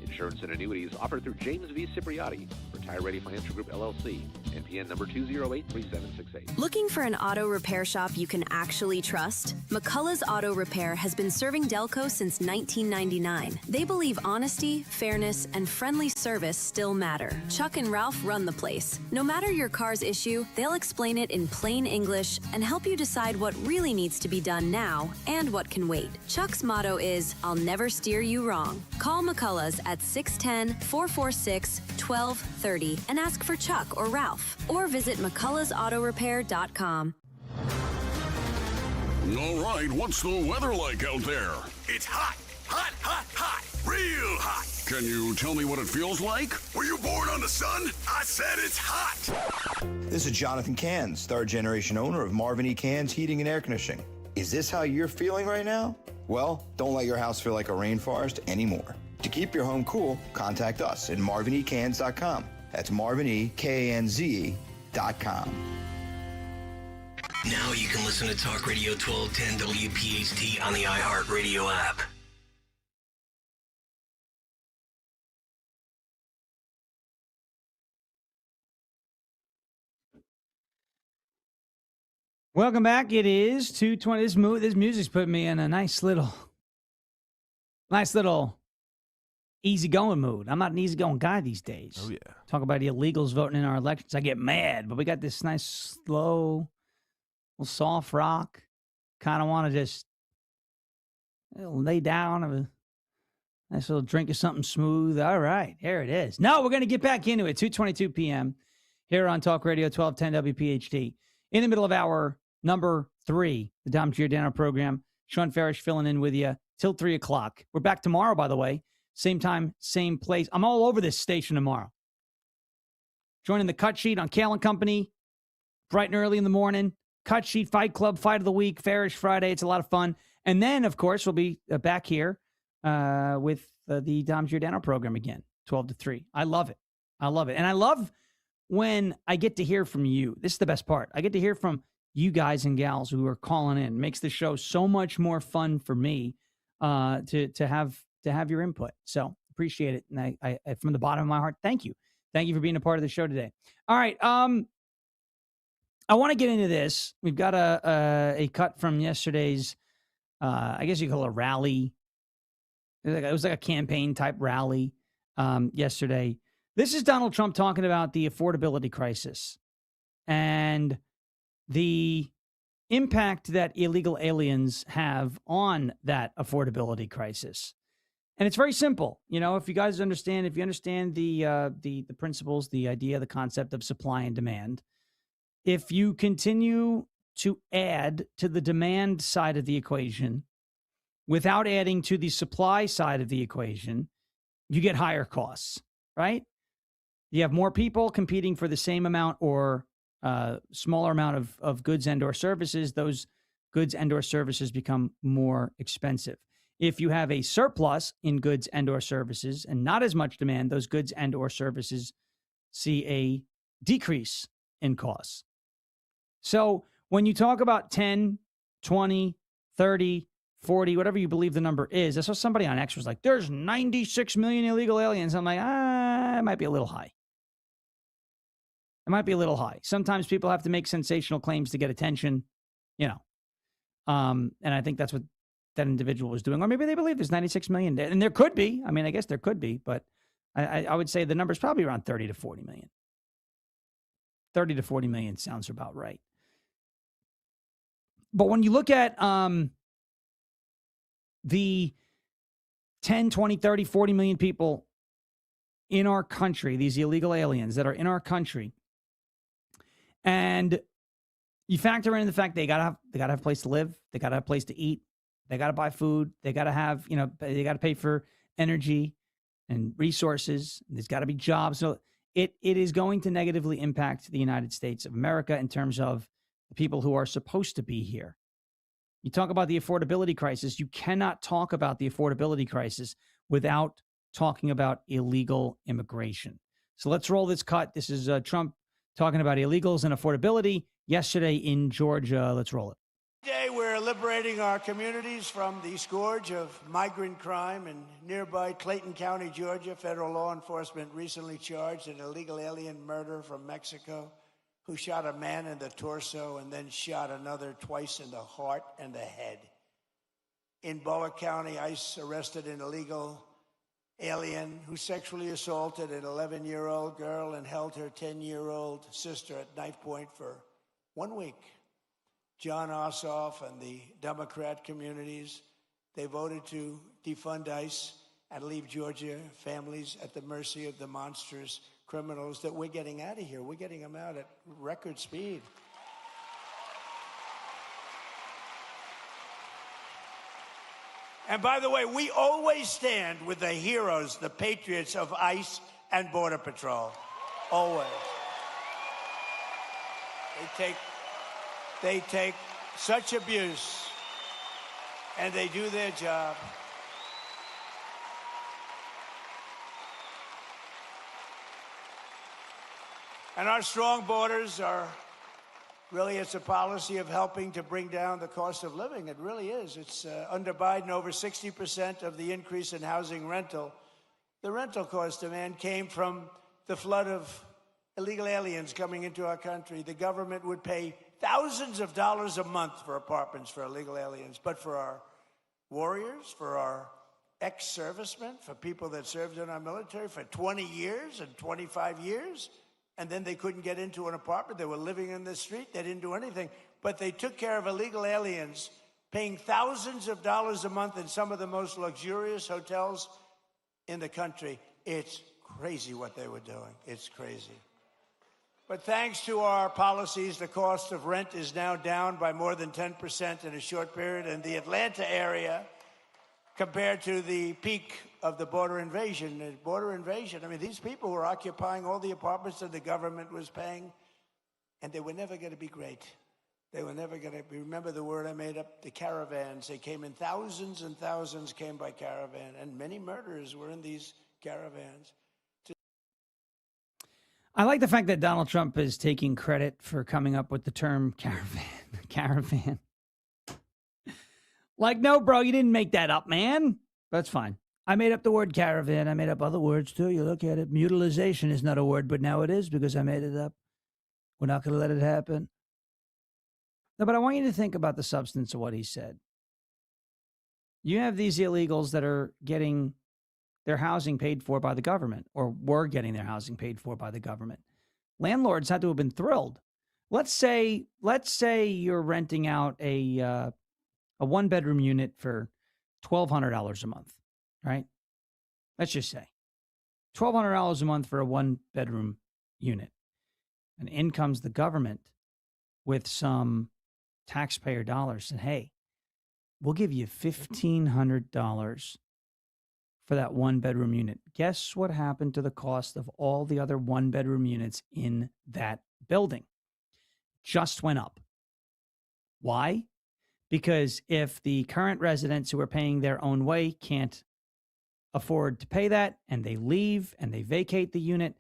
Insurance and annuities offered through James V. Cipriotti, Retire Ready Financial Group, LLC. NPN number 2083768. Looking for an auto repair shop you can actually trust? McCullough's Auto Repair has been serving Delco since 1999. They believe honesty, fairness, and friendly service still matter. Chuck and Ralph run the place. No matter your car's issue, they'll explain it in plain English and help you decide what really needs to be done now and what can wait. Chuck's motto is, I'll never steer you wrong. Call McCullough's at 610-446-1230 and ask for Chuck or Ralph, or visit mcculloughsautorepair.com. All right, what's the weather like out there? It's hot, hot, hot, hot, real hot. Can you tell me what it feels like? Were you born on the sun? I said it's hot. This is Jonathan Cans, third generation owner of Marvin E. Cans Heating and Air Conditioning. Is this how you're feeling right now? Well, don't let your house feel like a rainforest anymore. To keep your home cool, contact us at marvinecans.com. That's marvinecans.com. Now you can listen to Talk Radio 1210 WPHT on the iHeartRadio app. Welcome back. It is 2:20. This music's put me in a nice little easygoing mood. I'm not an easygoing guy these days. Oh, yeah. Talk about the illegals voting in our elections. I get mad, but we got this nice, slow, little soft rock. Kind of want to just lay down, have a nice little drink of something smooth. All right, here it is. No, we're going to get back into it. 2:22 p.m. here on Talk Radio 1210 WPHT. In the middle of hour number 3, the Dom Giordano program. Shawn Farash filling in with you till 3 o'clock. We're back tomorrow, by the way. Same time, same place. I'm all over this station tomorrow. Joining the Cut Sheet on Kale & Company, bright and early in the morning. Cut Sheet, Fight Club, Fight of the Week, Farash Friday. It's a lot of fun. And then, of course, we'll be back here with the Dom Giordano program again, 12 to 3. I love it. I love it. And I love when I get to hear from you. This is the best part. I get to hear from you guys and gals who are calling in. It makes the show so much more fun for me to have your input. So appreciate it. And I from the bottom of my heart, thank you. Thank you for being a part of the show today. All right. I want to get into this. We've got a cut from yesterday's, I guess you call it a rally. It was like a campaign type rally yesterday. This is Donald Trump talking about the affordability crisis and the impact that illegal aliens have on that affordability crisis. And it's very simple. You know, if you understand the principles, the idea, the concept of supply and demand, if you continue to add to the demand side of the equation without adding to the supply side of the equation, you get higher costs, right? You have more people competing for the same amount or smaller amount of goods and or services. Those goods and or services become more expensive. If you have a surplus in goods and or services and not as much demand, those goods and or services see a decrease in costs. So when you talk about 10, 20, 30, 40, whatever you believe the number is, I saw somebody on X was like, there's 96 million illegal aliens. I'm like, it might be a little high. It might be a little high. Sometimes people have to make sensational claims to get attention, you know. And I think that's what that individual was doing. Or maybe they believe there's 96 million. And there could be. I mean, I guess there could be. But I would say the number is probably around 30 to 40 million. 30 to 40 million sounds about right. But when you look at the 10, 20, 30, 40 million people in our country, these illegal aliens that are in our country, and you factor in the fact they gotta have a place to live, they gotta have a place to eat, they gotta buy food, they gotta have, they gotta pay for energy and resources. There's gotta be jobs. So it is going to negatively impact the United States of America in terms of the people who are supposed to be here. You talk about the affordability crisis. You cannot talk about the affordability crisis without talking about illegal immigration. So let's roll this cut. This is Trump talking about illegals and affordability yesterday in Georgia. Let's roll it. Today we're liberating our communities from the scourge of migrant crime in nearby Clayton County, Georgia, federal law enforcement recently charged an illegal alien murderer from Mexico who shot a man in the torso and then shot another twice in the heart and the head. In Boa County, ICE arrested an illegal alien who sexually assaulted an 11-year-old girl and held her 10-year-old sister at knife point for 1 week. John Ossoff and the Democrat communities, they voted to defund ICE and leave Georgia families at the mercy of the monstrous criminals that we're getting out of here. We're getting them out at record speed. And by the way, we always stand with the heroes, the patriots of ICE and Border Patrol. Always. They take such abuse, and they do their job. And our strong borders are really, it's a policy of helping to bring down the cost of living. It really is. It's under Biden, over 60% of the increase in housing rental. The rental cost demand came from the flood of illegal aliens coming into our country. The government would pay thousands of dollars a month for apartments for illegal aliens. But for our warriors, for our ex-servicemen, for people that served in our military for 20 years and 25 years, and then they couldn't get into an apartment. They were living in the street. They didn't do anything. But they took care of illegal aliens, paying thousands of dollars a month in some of the most luxurious hotels in the country. It's crazy what they were doing. It's crazy. But thanks to our policies, the cost of rent is now down by more than 10% in a short period in the Atlanta area compared to the peak of the border invasion. I mean, these people were occupying all the apartments that the government was paying, and they were never going to be great. They were never going to be, remember the word I made up, the caravans. They came in thousands and thousands came by caravan, and many murders were in these caravans. I like the fact that Donald Trump is taking credit for coming up with the term caravan. Like, no, bro, you didn't make that up, man. That's fine. I made up the word caravan. I made up other words, too. You look at it. Mutilization is not a word, but now it is because I made it up. We're not going to let it happen. No, but I want you to think about the substance of what he said. You have these illegals that are getting their housing paid for by the government, or were getting their housing paid for by the government. Landlords had to have been thrilled. Let's say you're renting out a one-bedroom unit for $1,200 a month, right? Let's just say $1,200 a month for a one-bedroom unit. And in comes the government with some taxpayer dollars and, hey, we'll give you $1,500 for that one-bedroom unit. Guess what happened to the cost of all the other one-bedroom units in that building? Just went up. Why? Because if the current residents who are paying their own way can't afford to pay that, and they leave and they vacate the unit,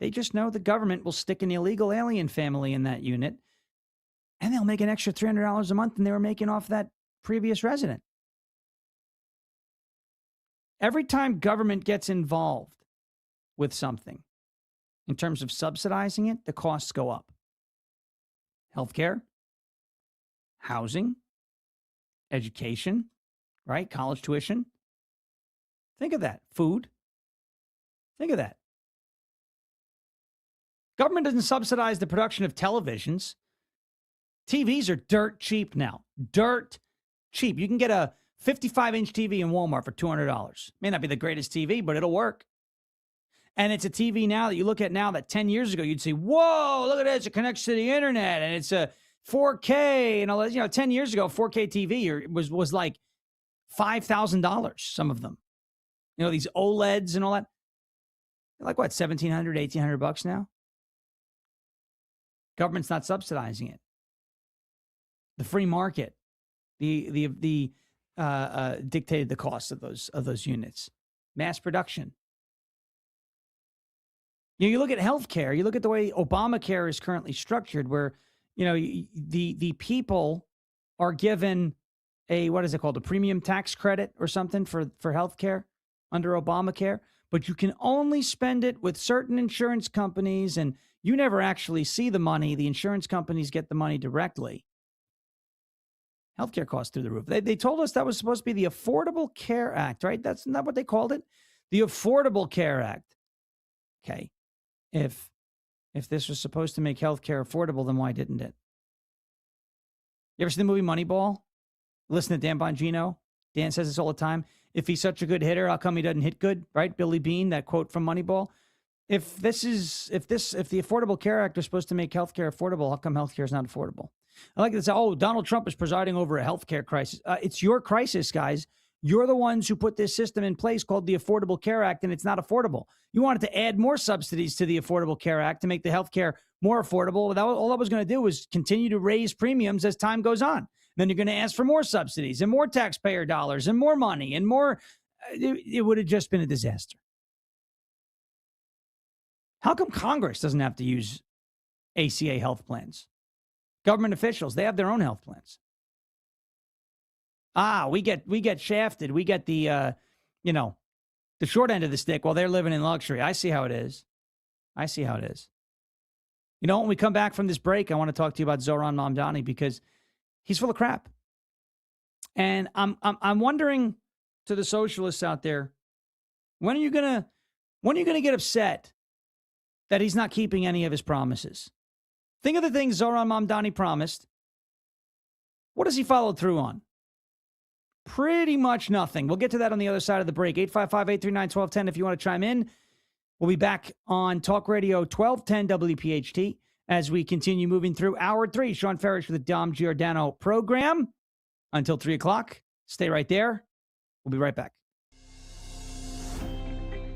they just know the government will stick an illegal alien family in that unit, and they'll make an extra $300 a month than they were making off that previous resident. Every time government gets involved with something, in terms of subsidizing it, the costs go up. Healthcare, housing, education, right? College tuition. Think of that. Food. Think of that. Government doesn't subsidize the production of televisions. TVs are dirt cheap now. Dirt cheap. You can get a 55-inch TV in Walmart for $200. May not be the greatest TV, but it'll work. And it's a TV now that you look at now that 10 years ago, you'd say, whoa, look at this. It connects to the internet, and it's a 4K and all that. You know, 10 years ago, 4K TV was like $5,000, some of them. You know, these OLEDs and all that. They're like what, $1,700, $1,800 now? Government's not subsidizing it. The free market, dictated the cost of those units. Mass production. You look at healthcare. You look at the way Obamacare is currently structured, where the people are given a, what is it called, a premium tax credit or something for health care under Obamacare, but you can only spend it with certain insurance companies, and you never actually see the money. The insurance companies get the money directly. Healthcare costs through the roof. They told us that was supposed to be the Affordable Care Act, right? That's not what they called it. The Affordable Care Act. Okay. If this was supposed to make healthcare affordable, then why didn't it? You ever seen the movie Moneyball? Listen to Dan Bongino. Dan says this all the time. If he's such a good hitter, how come he doesn't hit good? Right? Billy Bean, that quote from Moneyball. If the Affordable Care Act was supposed to make healthcare affordable, how come healthcare is not affordable? I like to say, oh, Donald Trump is presiding over a healthcare crisis. It's your crisis, guys. You're the ones who put this system in place called the Affordable Care Act, and it's not affordable. You wanted to add more subsidies to the Affordable Care Act to make the healthcare more affordable. All that was going to do was continue to raise premiums as time goes on. Then you're going to ask for more subsidies and more taxpayer dollars and more money and more. It would have just been a disaster. How come Congress doesn't have to use ACA health plans? Government officials, they have their own health plans. We get shafted. We get the short end of the stick while they're living in luxury. I see how it is. You know, when we come back from this break, I want to talk to you about Zohran Mamdani because he's full of crap. And I'm wondering to the socialists out there, when are you gonna get upset that he's not keeping any of his promises? Think of the things Zohran Mamdani promised. What has he followed through on? Pretty much nothing. We'll get to that on the other side of the break. 855-839-1210 if you want to chime in. We'll be back on Talk Radio 1210 WPHT as we continue moving through Hour 3. Shawn Farash with the Dom Giordano program until 3 o'clock. Stay right there. We'll be right back.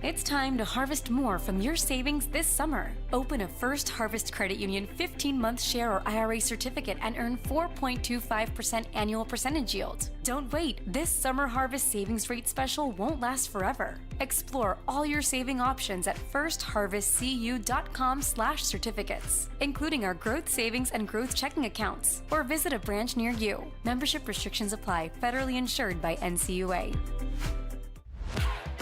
It's time to harvest more from your savings this summer. Open a First Harvest Credit Union 15-month share or IRA certificate and earn 4.25% annual percentage yield. Don't wait. This summer harvest savings rate special won't last forever. Explore all your saving options at firstharvestcu.com/certificates, including our growth savings and growth checking accounts, or visit a branch near you. Membership restrictions apply. Federally insured by NCUA.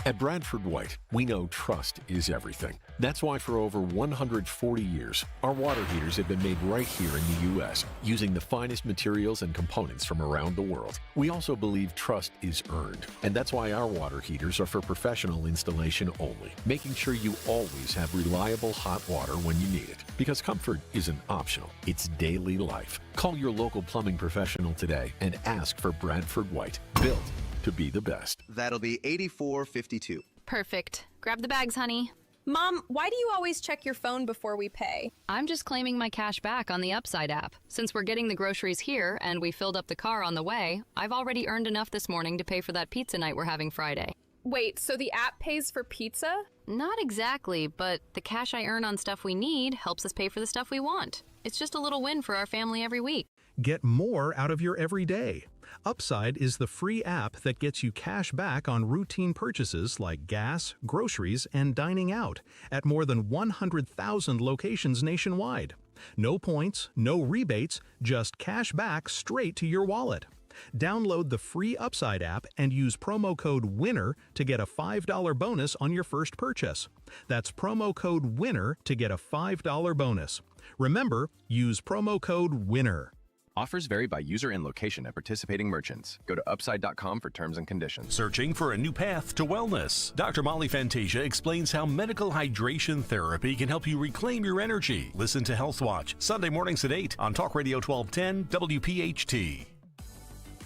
At Bradford White, we know trust is everything. That's why for over 140 years, our water heaters have been made right here in the U.S., using the finest materials and components from around the world. We also believe trust is earned, and that's why our water heaters are for professional installation only, making sure you always have reliable hot water when you need it. Because comfort isn't optional, it's daily life. Call your local plumbing professional today and ask for Bradford White, built to be the best. That'll be $84.52. Perfect. Grab the bags, honey. Mom, why do you always check your phone before we pay? I'm just claiming my cash back on the Upside app. Since we're getting the groceries here and we filled up the car on the way, I've already earned enough this morning to pay for that pizza night we're having Friday. Wait, so the app pays for pizza? Not exactly, but the cash I earn on stuff we need helps us pay for the stuff we want. It's just a little win for our family every week. Get more out of your everyday. Upside is the free app that gets you cash back on routine purchases like gas, groceries, and dining out at more than 100,000 locations nationwide. No points, no rebates, just cash back straight to your wallet. Download the free Upside app and use promo code WINNER to get a $5 bonus on your first purchase. That's promo code WINNER to get a $5 bonus. Remember, use promo code WINNER. Offers vary by user and location at participating merchants. Go to upside.com for terms and conditions. Searching for a new path to wellness? Dr. Molly Fantasia explains how medical hydration therapy can help you reclaim your energy. Listen to Health Watch, Sunday mornings at 8 on Talk Radio 1210 WPHT.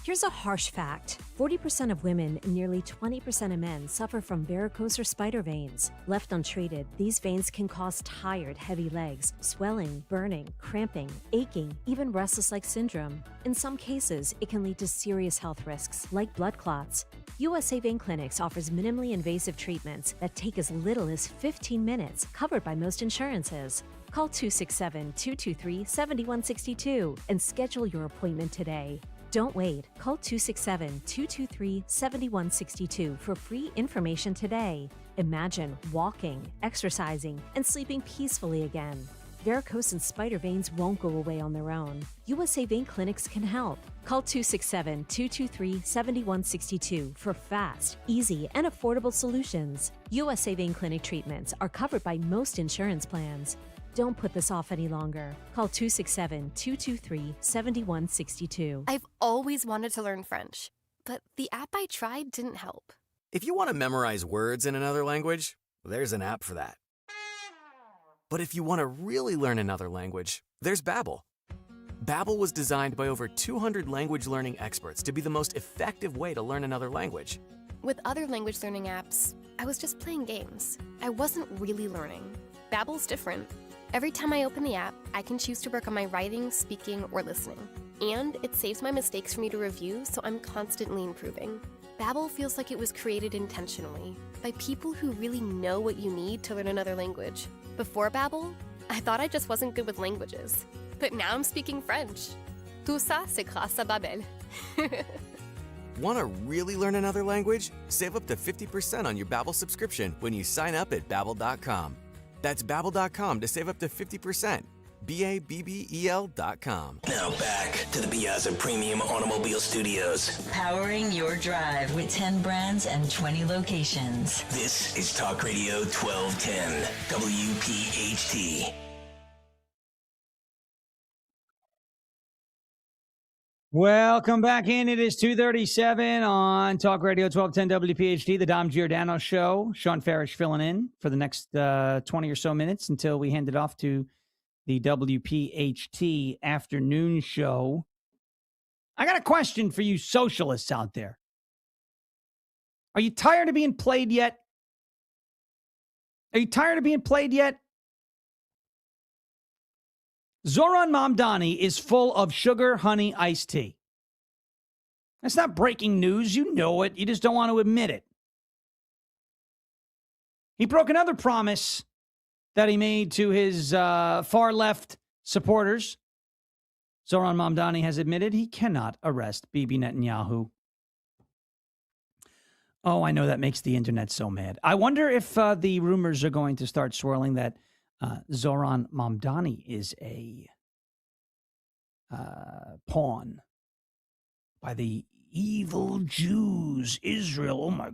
Here's a harsh fact. 40% of women and nearly 20% of men suffer from varicose or spider veins. Left untreated, these veins can cause tired, heavy legs, swelling, burning, cramping, aching, even restless-leg syndrome. In some cases, it can lead to serious health risks, like blood clots. USA Vein Clinics offers minimally invasive treatments that take as little as 15 minutes, covered by most insurances. Call 267-223-7162 and schedule your appointment today. Don't wait. Call 267-223-7162 for free information today. Imagine walking, exercising, and sleeping peacefully again. Varicose and spider veins won't go away on their own. USA Vein Clinics can help. Call 267-223-7162 for fast, easy, and affordable solutions. USA Vein Clinic treatments are covered by most insurance plans. Don't put this off any longer. Call 267-223-7162. I've always wanted to learn French, but the app I tried didn't help. If you want to memorize words in another language, there's an app for that. But if you want to really learn another language, there's Babbel. Babbel was designed by over 200 language learning experts to be the most effective way to learn another language. With other language learning apps, I was just playing games. I wasn't really learning. Babbel's different. Every time I open the app, I can choose to work on my writing, speaking, or listening. And it saves my mistakes for me to review, so I'm constantly improving. Babbel feels like it was created intentionally by people who really know what you need to learn another language. Before Babbel, I thought I just wasn't good with languages. But now I'm speaking French. Tout ça, c'est grâce à Babbel. Want to really learn another language? Save up to 50% on your Babbel subscription when you sign up at Babbel.com. That's Babbel.com to save up to 50%. Babbel.com. Now back to the Piazza Premium Automobile Studios. Powering your drive with 10 brands and 20 locations. This is Talk Radio 1210, WPHT. Welcome back in. It is 2:37 on Talk Radio 1210 WPHT, the Dom Giordano Show. Shawn Farash filling in for the next 20 or so minutes until we hand it off to the WPHT afternoon show. I got a question for you socialists out there. Are you tired of being played yet? Are you tired of being played yet? Zoran Mamdani is full of sugar, honey, iced tea. That's not breaking news. You know it. You just don't want to admit it. He broke another promise that he made to his far-left supporters. Zoran Mamdani has admitted he cannot arrest Bibi Netanyahu. Oh, I know that makes the internet so mad. I wonder if the rumors are going to start swirling that Zoran Mamdani is a pawn by the evil Jews, Israel. Oh, my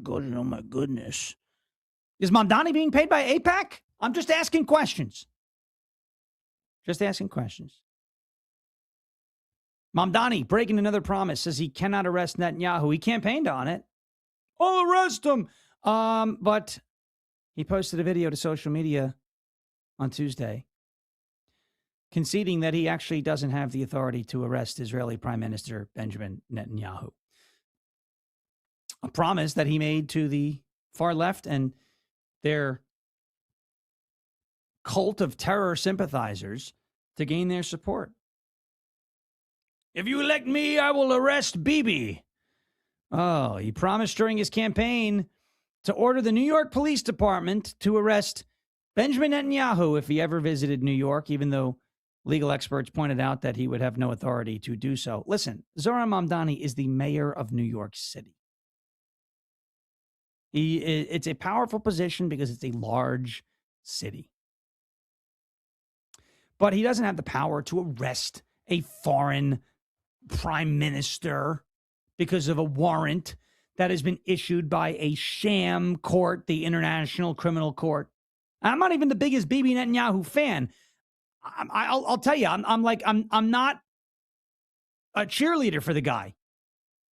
goodness. Is Mamdani being paid by AIPAC? I'm just asking questions. Mamdani breaking another promise, says he cannot arrest Netanyahu. He campaigned on it. I'll arrest him. But he posted a video to social media on Tuesday conceding that he actually doesn't have the authority to arrest Israeli Prime Minister Benjamin Netanyahu. A promise that he made to the far left and their cult of terror sympathizers to gain their support. If you elect me, I will arrest Bibi. Oh, he promised during his campaign to order the New York Police Department to arrest Benjamin Netanyahu if he ever visited New York, even though legal experts pointed out that he would have no authority to do so. Listen, Zoran Mamdani is the mayor of New York City. It's a powerful position because it's a large city. But he doesn't have the power to arrest a foreign prime minister because of a warrant that has been issued by a sham court, the International Criminal Court. I'm not even the biggest Bibi Netanyahu fan. I'll tell you, I'm not a cheerleader for the guy.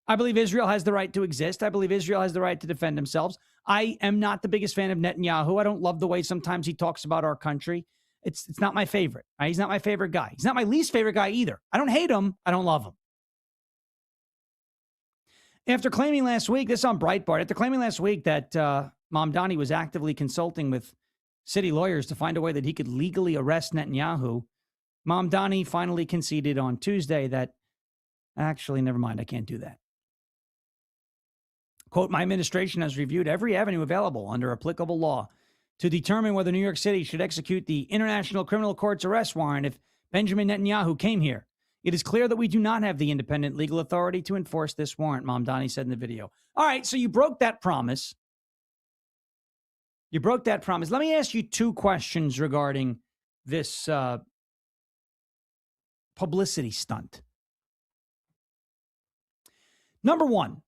I believe Israel has the right to exist. I believe Israel has the right to defend themselves. I am not the biggest fan of Netanyahu. I don't love the way sometimes he talks about our country. It's not my favorite. Right? He's not my favorite guy. He's not my least favorite guy either. I don't hate him. I don't love him. After claiming last week, this on Breitbart, after claiming last week that Mamdani was actively consulting with city lawyers to find a way that he could legally arrest Netanyahu, Mamdani finally conceded on Tuesday that, actually, never mind, I can't do that. Quote, my administration has reviewed every avenue available under applicable law to determine whether New York City should execute the International Criminal Court's arrest warrant if Benjamin Netanyahu came here. It is clear that we do not have the independent legal authority to enforce this warrant, Mamdani said in the video. All right, so you broke that promise. Let me ask you two questions regarding this publicity stunt. Number one,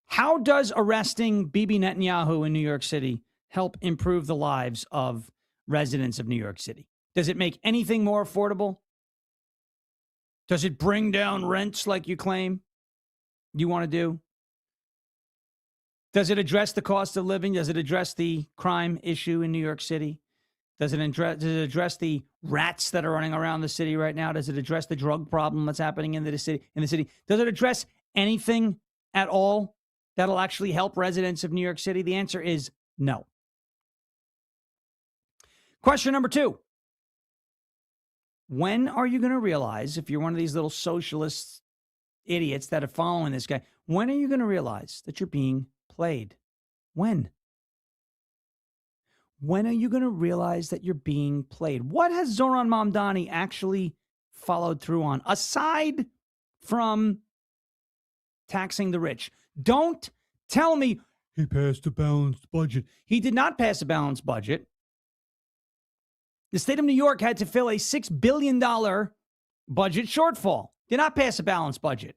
how does arresting Bibi Netanyahu in New York City help improve the lives of residents of New York City? Does it make anything more affordable? Does it bring down rents like you claim you want to do? Does it address the cost of living? Does it address the crime issue in New York City? Does it address the rats that are running around the city right now? Does it address the drug problem that's happening in the city? Does it address anything at all that'll actually help residents of New York City? The answer is no. Question number two. When are you going to realize, if you're one of these little socialist idiots that are following this guy, when are you going to realize that you're being played? When? When are you going to realize that you're being played? What has Zoran Mamdani actually followed through on, aside from taxing the rich? Don't tell me he passed a balanced budget. He did not pass a balanced budget. The state of New York had to fill a $6 billion budget shortfall. Did not pass a balanced budget.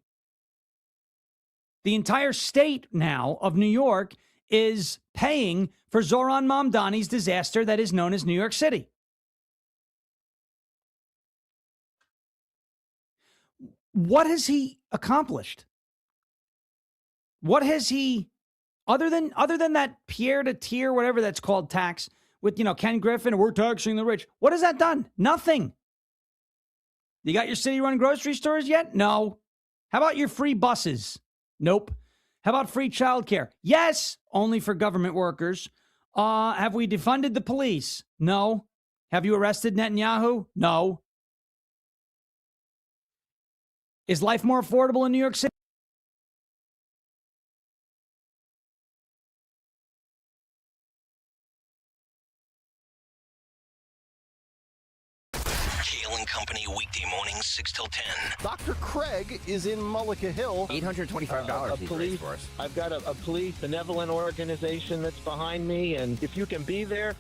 The entire state now of New York is paying for Zoran Mamdani's disaster that is known as New York City. What has he accomplished? What has he, other than that Pierre-to-tier, whatever that's called, tax with, Ken Griffin, we're taxing the rich. What has that done? Nothing. You got your city-run grocery stores yet? No. How about your free buses? Nope. How about free childcare? Yes, only for government workers. Have we defunded the police? No. Have you arrested Netanyahu? No. Is life more affordable in New York City? Company weekday mornings 6 till 10. Dr. Craig is in Mullica Hill. $825 he's raised for us. I've got a police benevolent organization that's behind me, and if you can be there,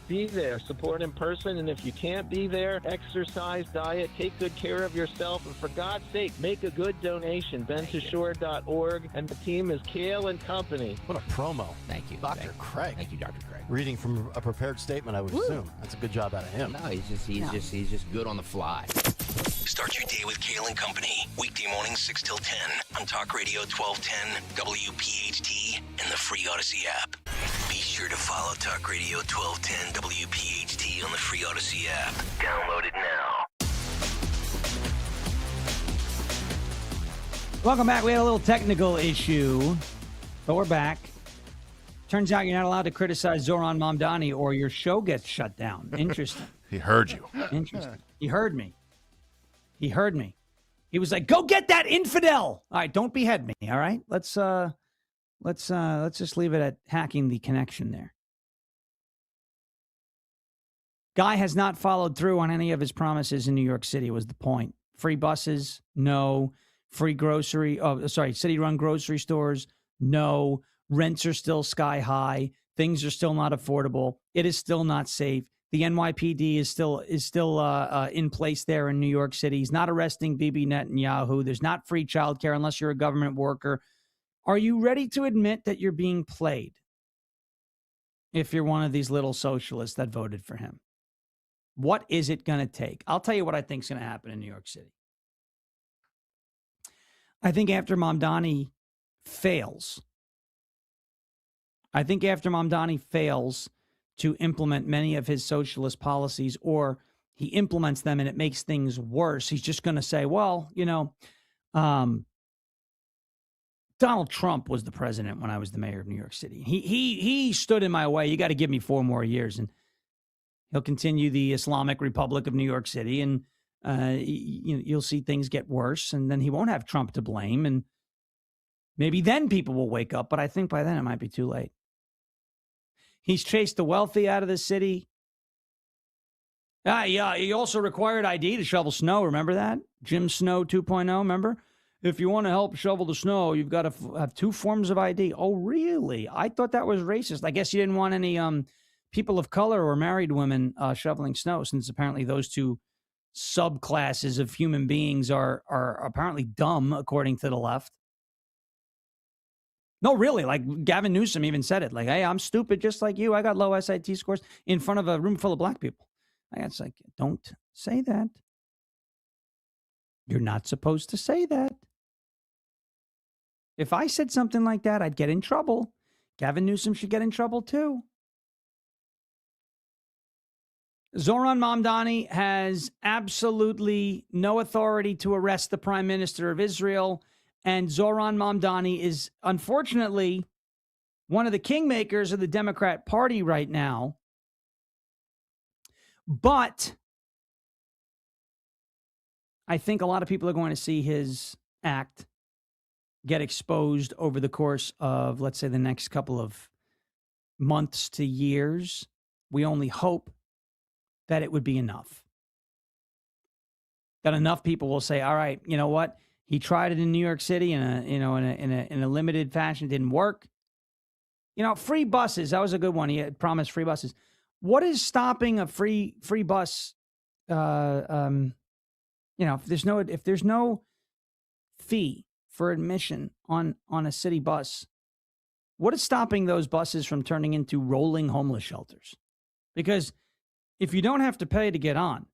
support in person, and if you can't be there, exercise, diet, take good care of yourself, and for God's sake, make a good donation. BenToShore.org, and the team is Kale and Company. What a promo. Thank you. Dr. Craig. Thank you, Dr. Craig. Reading from a prepared statement, I would assume. That's a good job out of him. No, he's just good on the fly. Start your day with Kale and Company. Weekday mornings 6 till 10 on Talk Radio 1210, WPHT, and the free Odyssey app. Be sure to follow Talk Radio 1210 WPHT on the free Odyssey app. Download it now. Welcome back. We had a little technical issue, but we're back. Turns out you're not allowed to criticize Zoran Mamdani or your show gets shut down. Interesting. He heard you. Interesting. He heard me. He heard me. He was like, "Go get that infidel." All right, don't behead me. All right, let's just leave it at hacking the connection there. Guy has not followed through on any of his promises in New York City. Was the point? Free buses? No. Free city-run grocery stores? No. Rents are still sky high. Things are still not affordable. It is still not safe. The NYPD is still in place there in New York City. He's not arresting Bibi Netanyahu. There's not free childcare unless you're a government worker. Are you ready to admit that you're being played if you're one of these little socialists that voted for him? What is it going to take? I'll tell you what I think is going to happen in New York City. I think after Mamdani fails to implement many of his socialist policies, or he implements them and it makes things worse, he's just going to say, well, Donald Trump was the president when I was the mayor of New York City. He stood in my way. You got to give me 4 more years. And he'll continue the Islamic Republic of New York City, and you'll see things get worse, and then he won't have Trump to blame, and maybe then people will wake up, but I think by then it might be too late. He's chased the wealthy out of the city. Yeah, he also required ID to shovel snow. Remember that? Jim Snow 2.0, remember? If you want to help shovel the snow, you've got to have 2 forms of ID. Oh, really? I thought that was racist. I guess you didn't want any people of color or married women shoveling snow, since apparently those 2 subclasses of human beings are apparently dumb, according to the left. No, really, like Gavin Newsom even said it. Like, hey, I'm stupid just like you. I got low SAT scores in front of a room full of black people. It's like, don't say that. You're not supposed to say that. If I said something like that, I'd get in trouble. Gavin Newsom should get in trouble too. Zoran Mamdani has absolutely no authority to arrest the Prime Minister of Israel. And Zoran Mamdani is, unfortunately, one of the kingmakers of the Democrat Party right now. But I think a lot of people are going to see his act get exposed over the course of, let's say, the next couple of months to years. We only hope that it would be enough. That enough people will say, all right, you know what? He tried it in New York City in a limited fashion. It didn't work. Free buses. That was a good one. He had promised free buses. What is stopping a free bus? If there's no fee for admission on a city bus, what is stopping those buses from turning into rolling homeless shelters? Because if you don't have to pay to get on,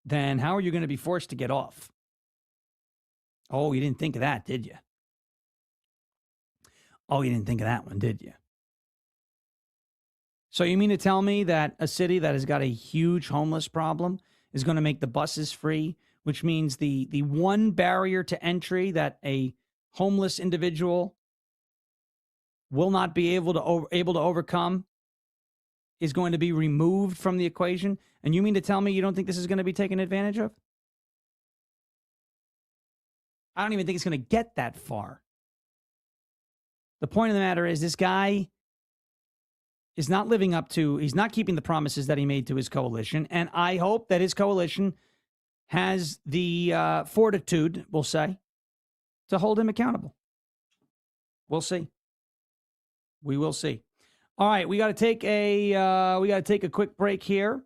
then how are you going to be forced to get off? Oh, you didn't think of that, did you? Oh, you didn't think of that one, did you? So you mean to tell me that a city that has got a huge homeless problem is going to make the buses free, which means the one barrier to entry that a homeless individual will not be able to overcome is going to be removed from the equation? And you mean to tell me you don't think this is going to be taken advantage of? I don't even think it's going to get that far. The point of the matter is this guy is not living up to, he's not keeping the promises that he made to his coalition. And I hope that his coalition has the fortitude, we'll say, to hold him accountable. We'll see. We will see. All right, we got to take a quick break here,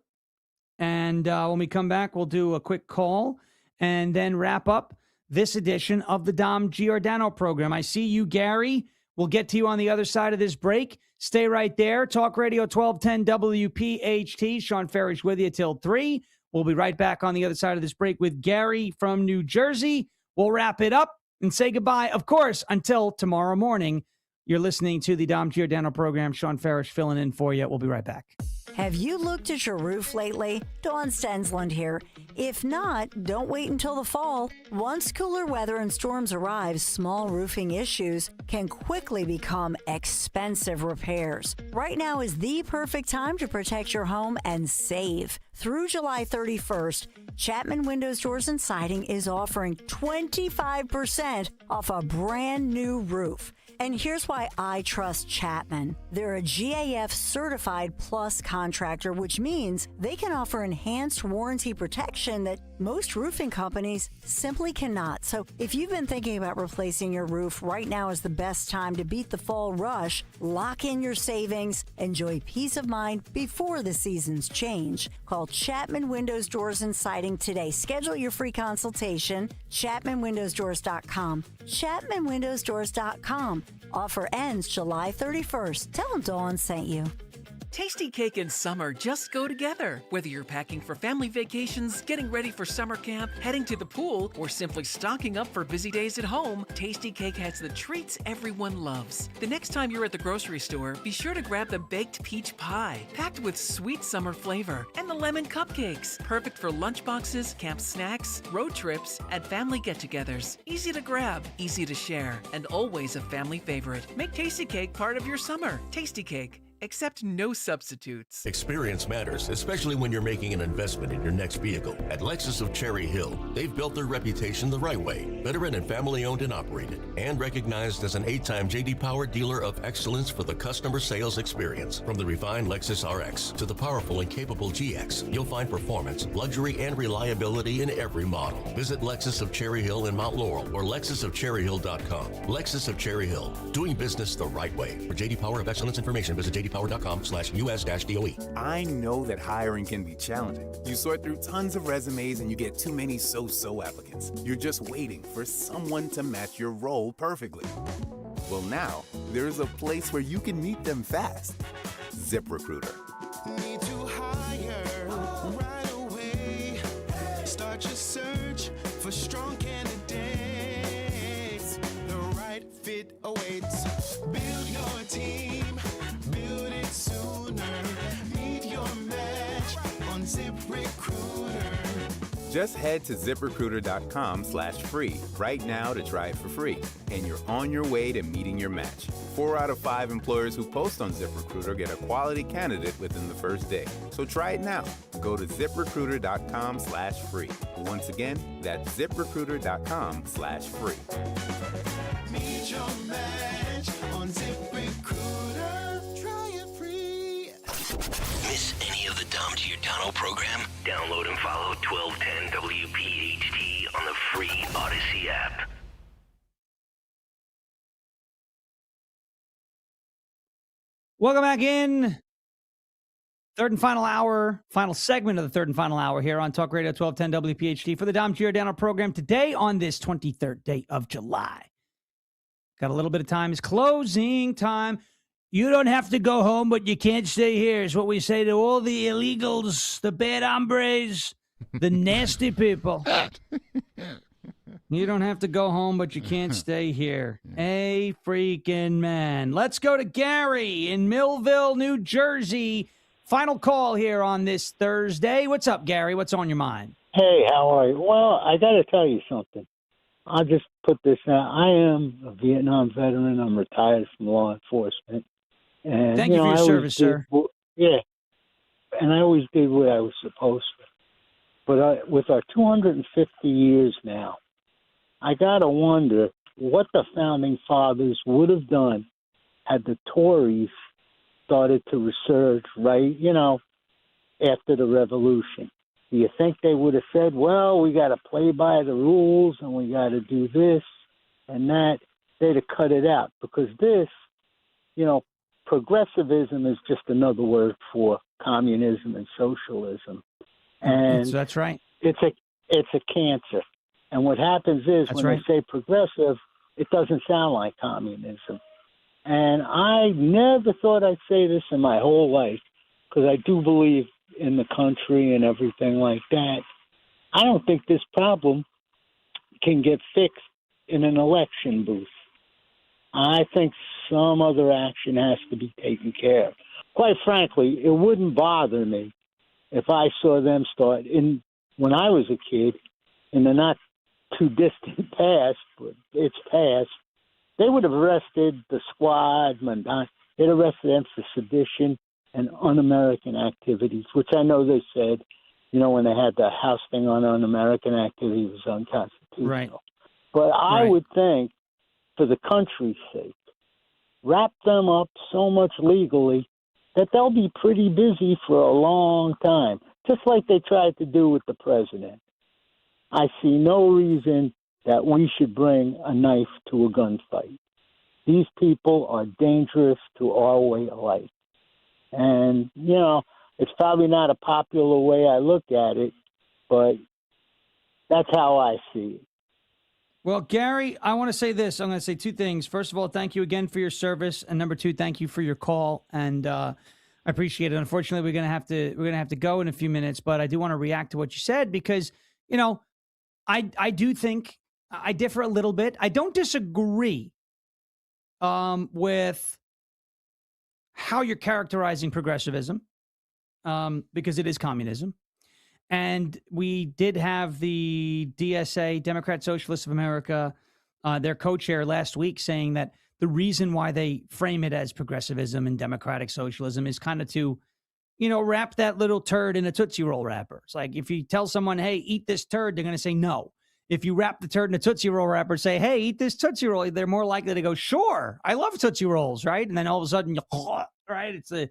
and when we come back, we'll do a quick call and then wrap up this edition of the Dom Giordano program. I see you, Gary. We'll get to you on the other side of this break. Stay right there. Talk Radio 1210 WPHT. Shawn Farash with you till 3. We'll be right back on the other side of this break with Gary from New Jersey. We'll wrap it up and say goodbye, of course, until tomorrow morning. You're listening to the Dom Giordano program. Shawn Farash filling in for you. We'll be right back. Have you looked at your roof lately? Dawn Stensland here. If not, don't wait until the fall. Once cooler weather and storms arrive, small roofing issues can quickly become expensive repairs. Right now is the perfect time to protect your home and save. Through July 31st, Chapman Windows, Doors, and Siding is offering 25% off a brand new roof. And here's why I trust Chapman. They're a GAF certified plus contractor, which means they can offer enhanced warranty protection that most roofing companies simply cannot. So if you've been thinking about replacing your roof, right now is the best time to beat the fall rush. Lock in your savings. Enjoy peace of mind before the seasons change. Call Chapman Windows, Doors, and Siding today. Schedule your free consultation. ChapmanWindowsDoors.com. ChapmanWindowsDoors.com. Offer ends July 31st. Tell them Dawn sent you. Tasty cake and summer just go together. Whether you're packing for family vacations, getting ready for summer camp, heading to the pool, or simply stocking up for busy days at home, Tasty Cake has the treats everyone loves. The next time you're at the grocery store, be sure to grab the baked peach pie, packed with sweet summer flavor, and the lemon cupcakes, perfect for lunchboxes, camp snacks, road trips, and family get-togethers. Easy to grab, easy to share, and always a family favorite. Make Tasty Cake part of your summer. Tasty Cake. Accept no substitutes. Experience matters, especially when you're making an investment in your next vehicle. At Lexus of Cherry Hill, they've built their reputation the right way. Veteran and family owned and operated, and recognized as an 8-time J.D. Power dealer of excellence for the customer sales experience. From the refined Lexus RX to the powerful and capable GX, you'll find performance, luxury, and reliability in every model. Visit Lexus of Cherry Hill in Mount Laurel or lexusofcherryhill.com. Lexus of Cherry Hill, doing business the right way. For J.D. Power of excellence information, visit JD jdpower.com/US-DOE. I know that hiring can be challenging. You sort through tons of resumes and you get too many so-so applicants. You're just waiting for someone to match your role perfectly. Well, now, there's a place where you can meet them fast. ZipRecruiter. Need to hire right away. Start your search for strong candidates. The right fit awaits. Build your team, build it sooner. Meet your match on ZipRecruiter. Just head to ziprecruiter.com/free right now to try it for free, and you're on your way to meeting your match. 4 out of 5 employers who post on ZipRecruiter get a quality candidate within the first day. So try it now. Go to ziprecruiter.com/free. Once again, that's ziprecruiter.com/free. Meet your match on ZipRecruiter. Try it free. Miss any of the Dom Giordano program? Download and follow 1210 WPHT on the free Odyssey app. Welcome back in. Third and final hour, final segment of the third and final hour here on Talk Radio 1210 WPHT for the Dom Giordano program today on this 23rd day of July. Got a little bit of time. It's closing time. You don't have to go home, but you can't stay here is what we say to all the illegals, the bad hombres, the nasty people. You don't have to go home, but you can't stay here. A freaking man. Let's go to Gary in Millville, New Jersey. Final call here on this Thursday. What's up, Gary? What's on your mind? Hey, how are you? Well, I got to tell you something. I'll just put this out. I am a Vietnam veteran. I'm retired from law enforcement. And, Thank you for your service, sir. Yeah. And I always did what I was supposed to. But with our 250 years now, I got to wonder what the founding fathers would have done had the Tories started to resurge after the revolution. Do you think they would have said, well, we got to play by the rules and we got to do this and that? They'd have cut it out because this, progressivism is just another word for communism and socialism. And that's right. It's a cancer. And what happens is That's when right. they say progressive, it doesn't sound like communism. And I never thought I'd say this in my whole life because I do believe in the country and everything like that. I don't think this problem can get fixed in an election booth. I think some other action has to be taken care of. Quite frankly, it wouldn't bother me if I saw them start when I was a kid in the not too distant past, but it's past. They would have arrested the squad, they'd arrested them for sedition and un-American activities, which I know they said, when they had the house thing on un-American activity was unconstitutional. Right. But I would think, for the country's sake, wrap them up so much legally that they'll be pretty busy for a long time, just like they tried to do with the president. I see no reason that we should bring a knife to a gunfight. These people are dangerous to our way of life. And, it's probably not a popular way I look at it, but that's how I see it. Well, Gary, I want to say this. I'm going to say two things. First of all, thank you again for your service, and number two, thank you for your call, and I appreciate it. Unfortunately, we're going to have to go in a few minutes, but I do want to react to what you said because I do think I differ a little bit. I don't disagree with how you're characterizing progressivism because it is communism. And we did have the DSA, Democrat Socialists of America, their co-chair last week saying that the reason why they frame it as progressivism and democratic socialism is kind of to, wrap that little turd in a Tootsie Roll wrapper. It's like if you tell someone, hey, eat this turd, they're going to say no. If you wrap the turd in a Tootsie Roll wrapper and say, hey, eat this Tootsie Roll, they're more likely to go, sure, I love Tootsie Rolls, right? And then all of a sudden, right? It's a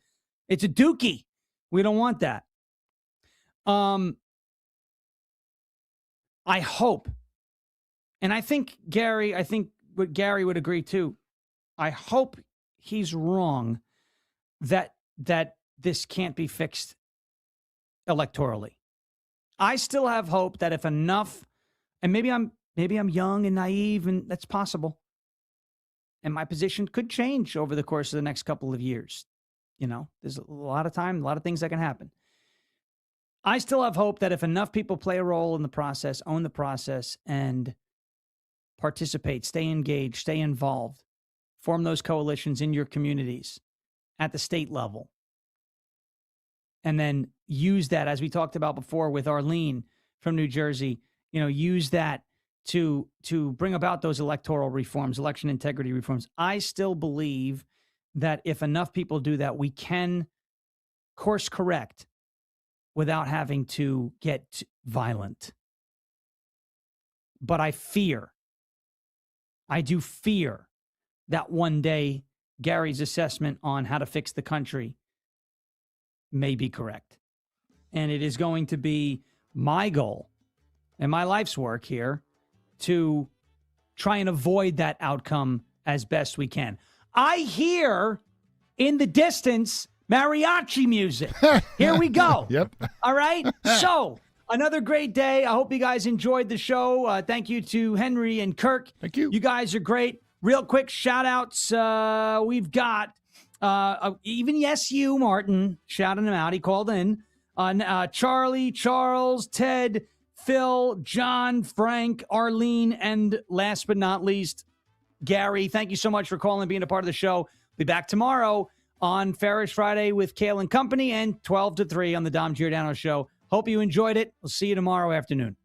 dookie. We don't want that. I hope, and I think what Gary would agree too, I hope he's wrong that this can't be fixed electorally. I still have hope that if enough, and maybe I'm young and naive, and that's possible, and my position could change over the course of the next couple of years. There's a lot of time, a lot of things that can happen. I still have hope that if enough people play a role in the process, own the process, and participate, stay engaged, stay involved, form those coalitions in your communities at the state level, and then use that, as we talked about before with Arlene from New Jersey, use that to bring about those electoral reforms, election integrity reforms. I still believe that if enough people do that, we can course correct without having to get violent. But I do fear that one day Gary's assessment on how to fix the country may be correct. And it is going to be my goal and my life's work here to try and avoid that outcome as best we can. I hear in the distance mariachi music. Here we go. Yep. All right. So another great day. I hope you guys enjoyed the show. Thank you to Henry and Kirk. Thank you. You guys are great. Real quick shout outs. We've got even yes, you, Martin, shouting him out. He called in. Charlie, Charles, Ted, Phil, John, Frank, Arlene, and last but not least, Gary. Thank you so much for calling and being a part of the show. Be back tomorrow on Farash Friday with Kale and Company and 12 to 3 on the Dom Giordano Show. Hope you enjoyed it. We'll see you tomorrow afternoon.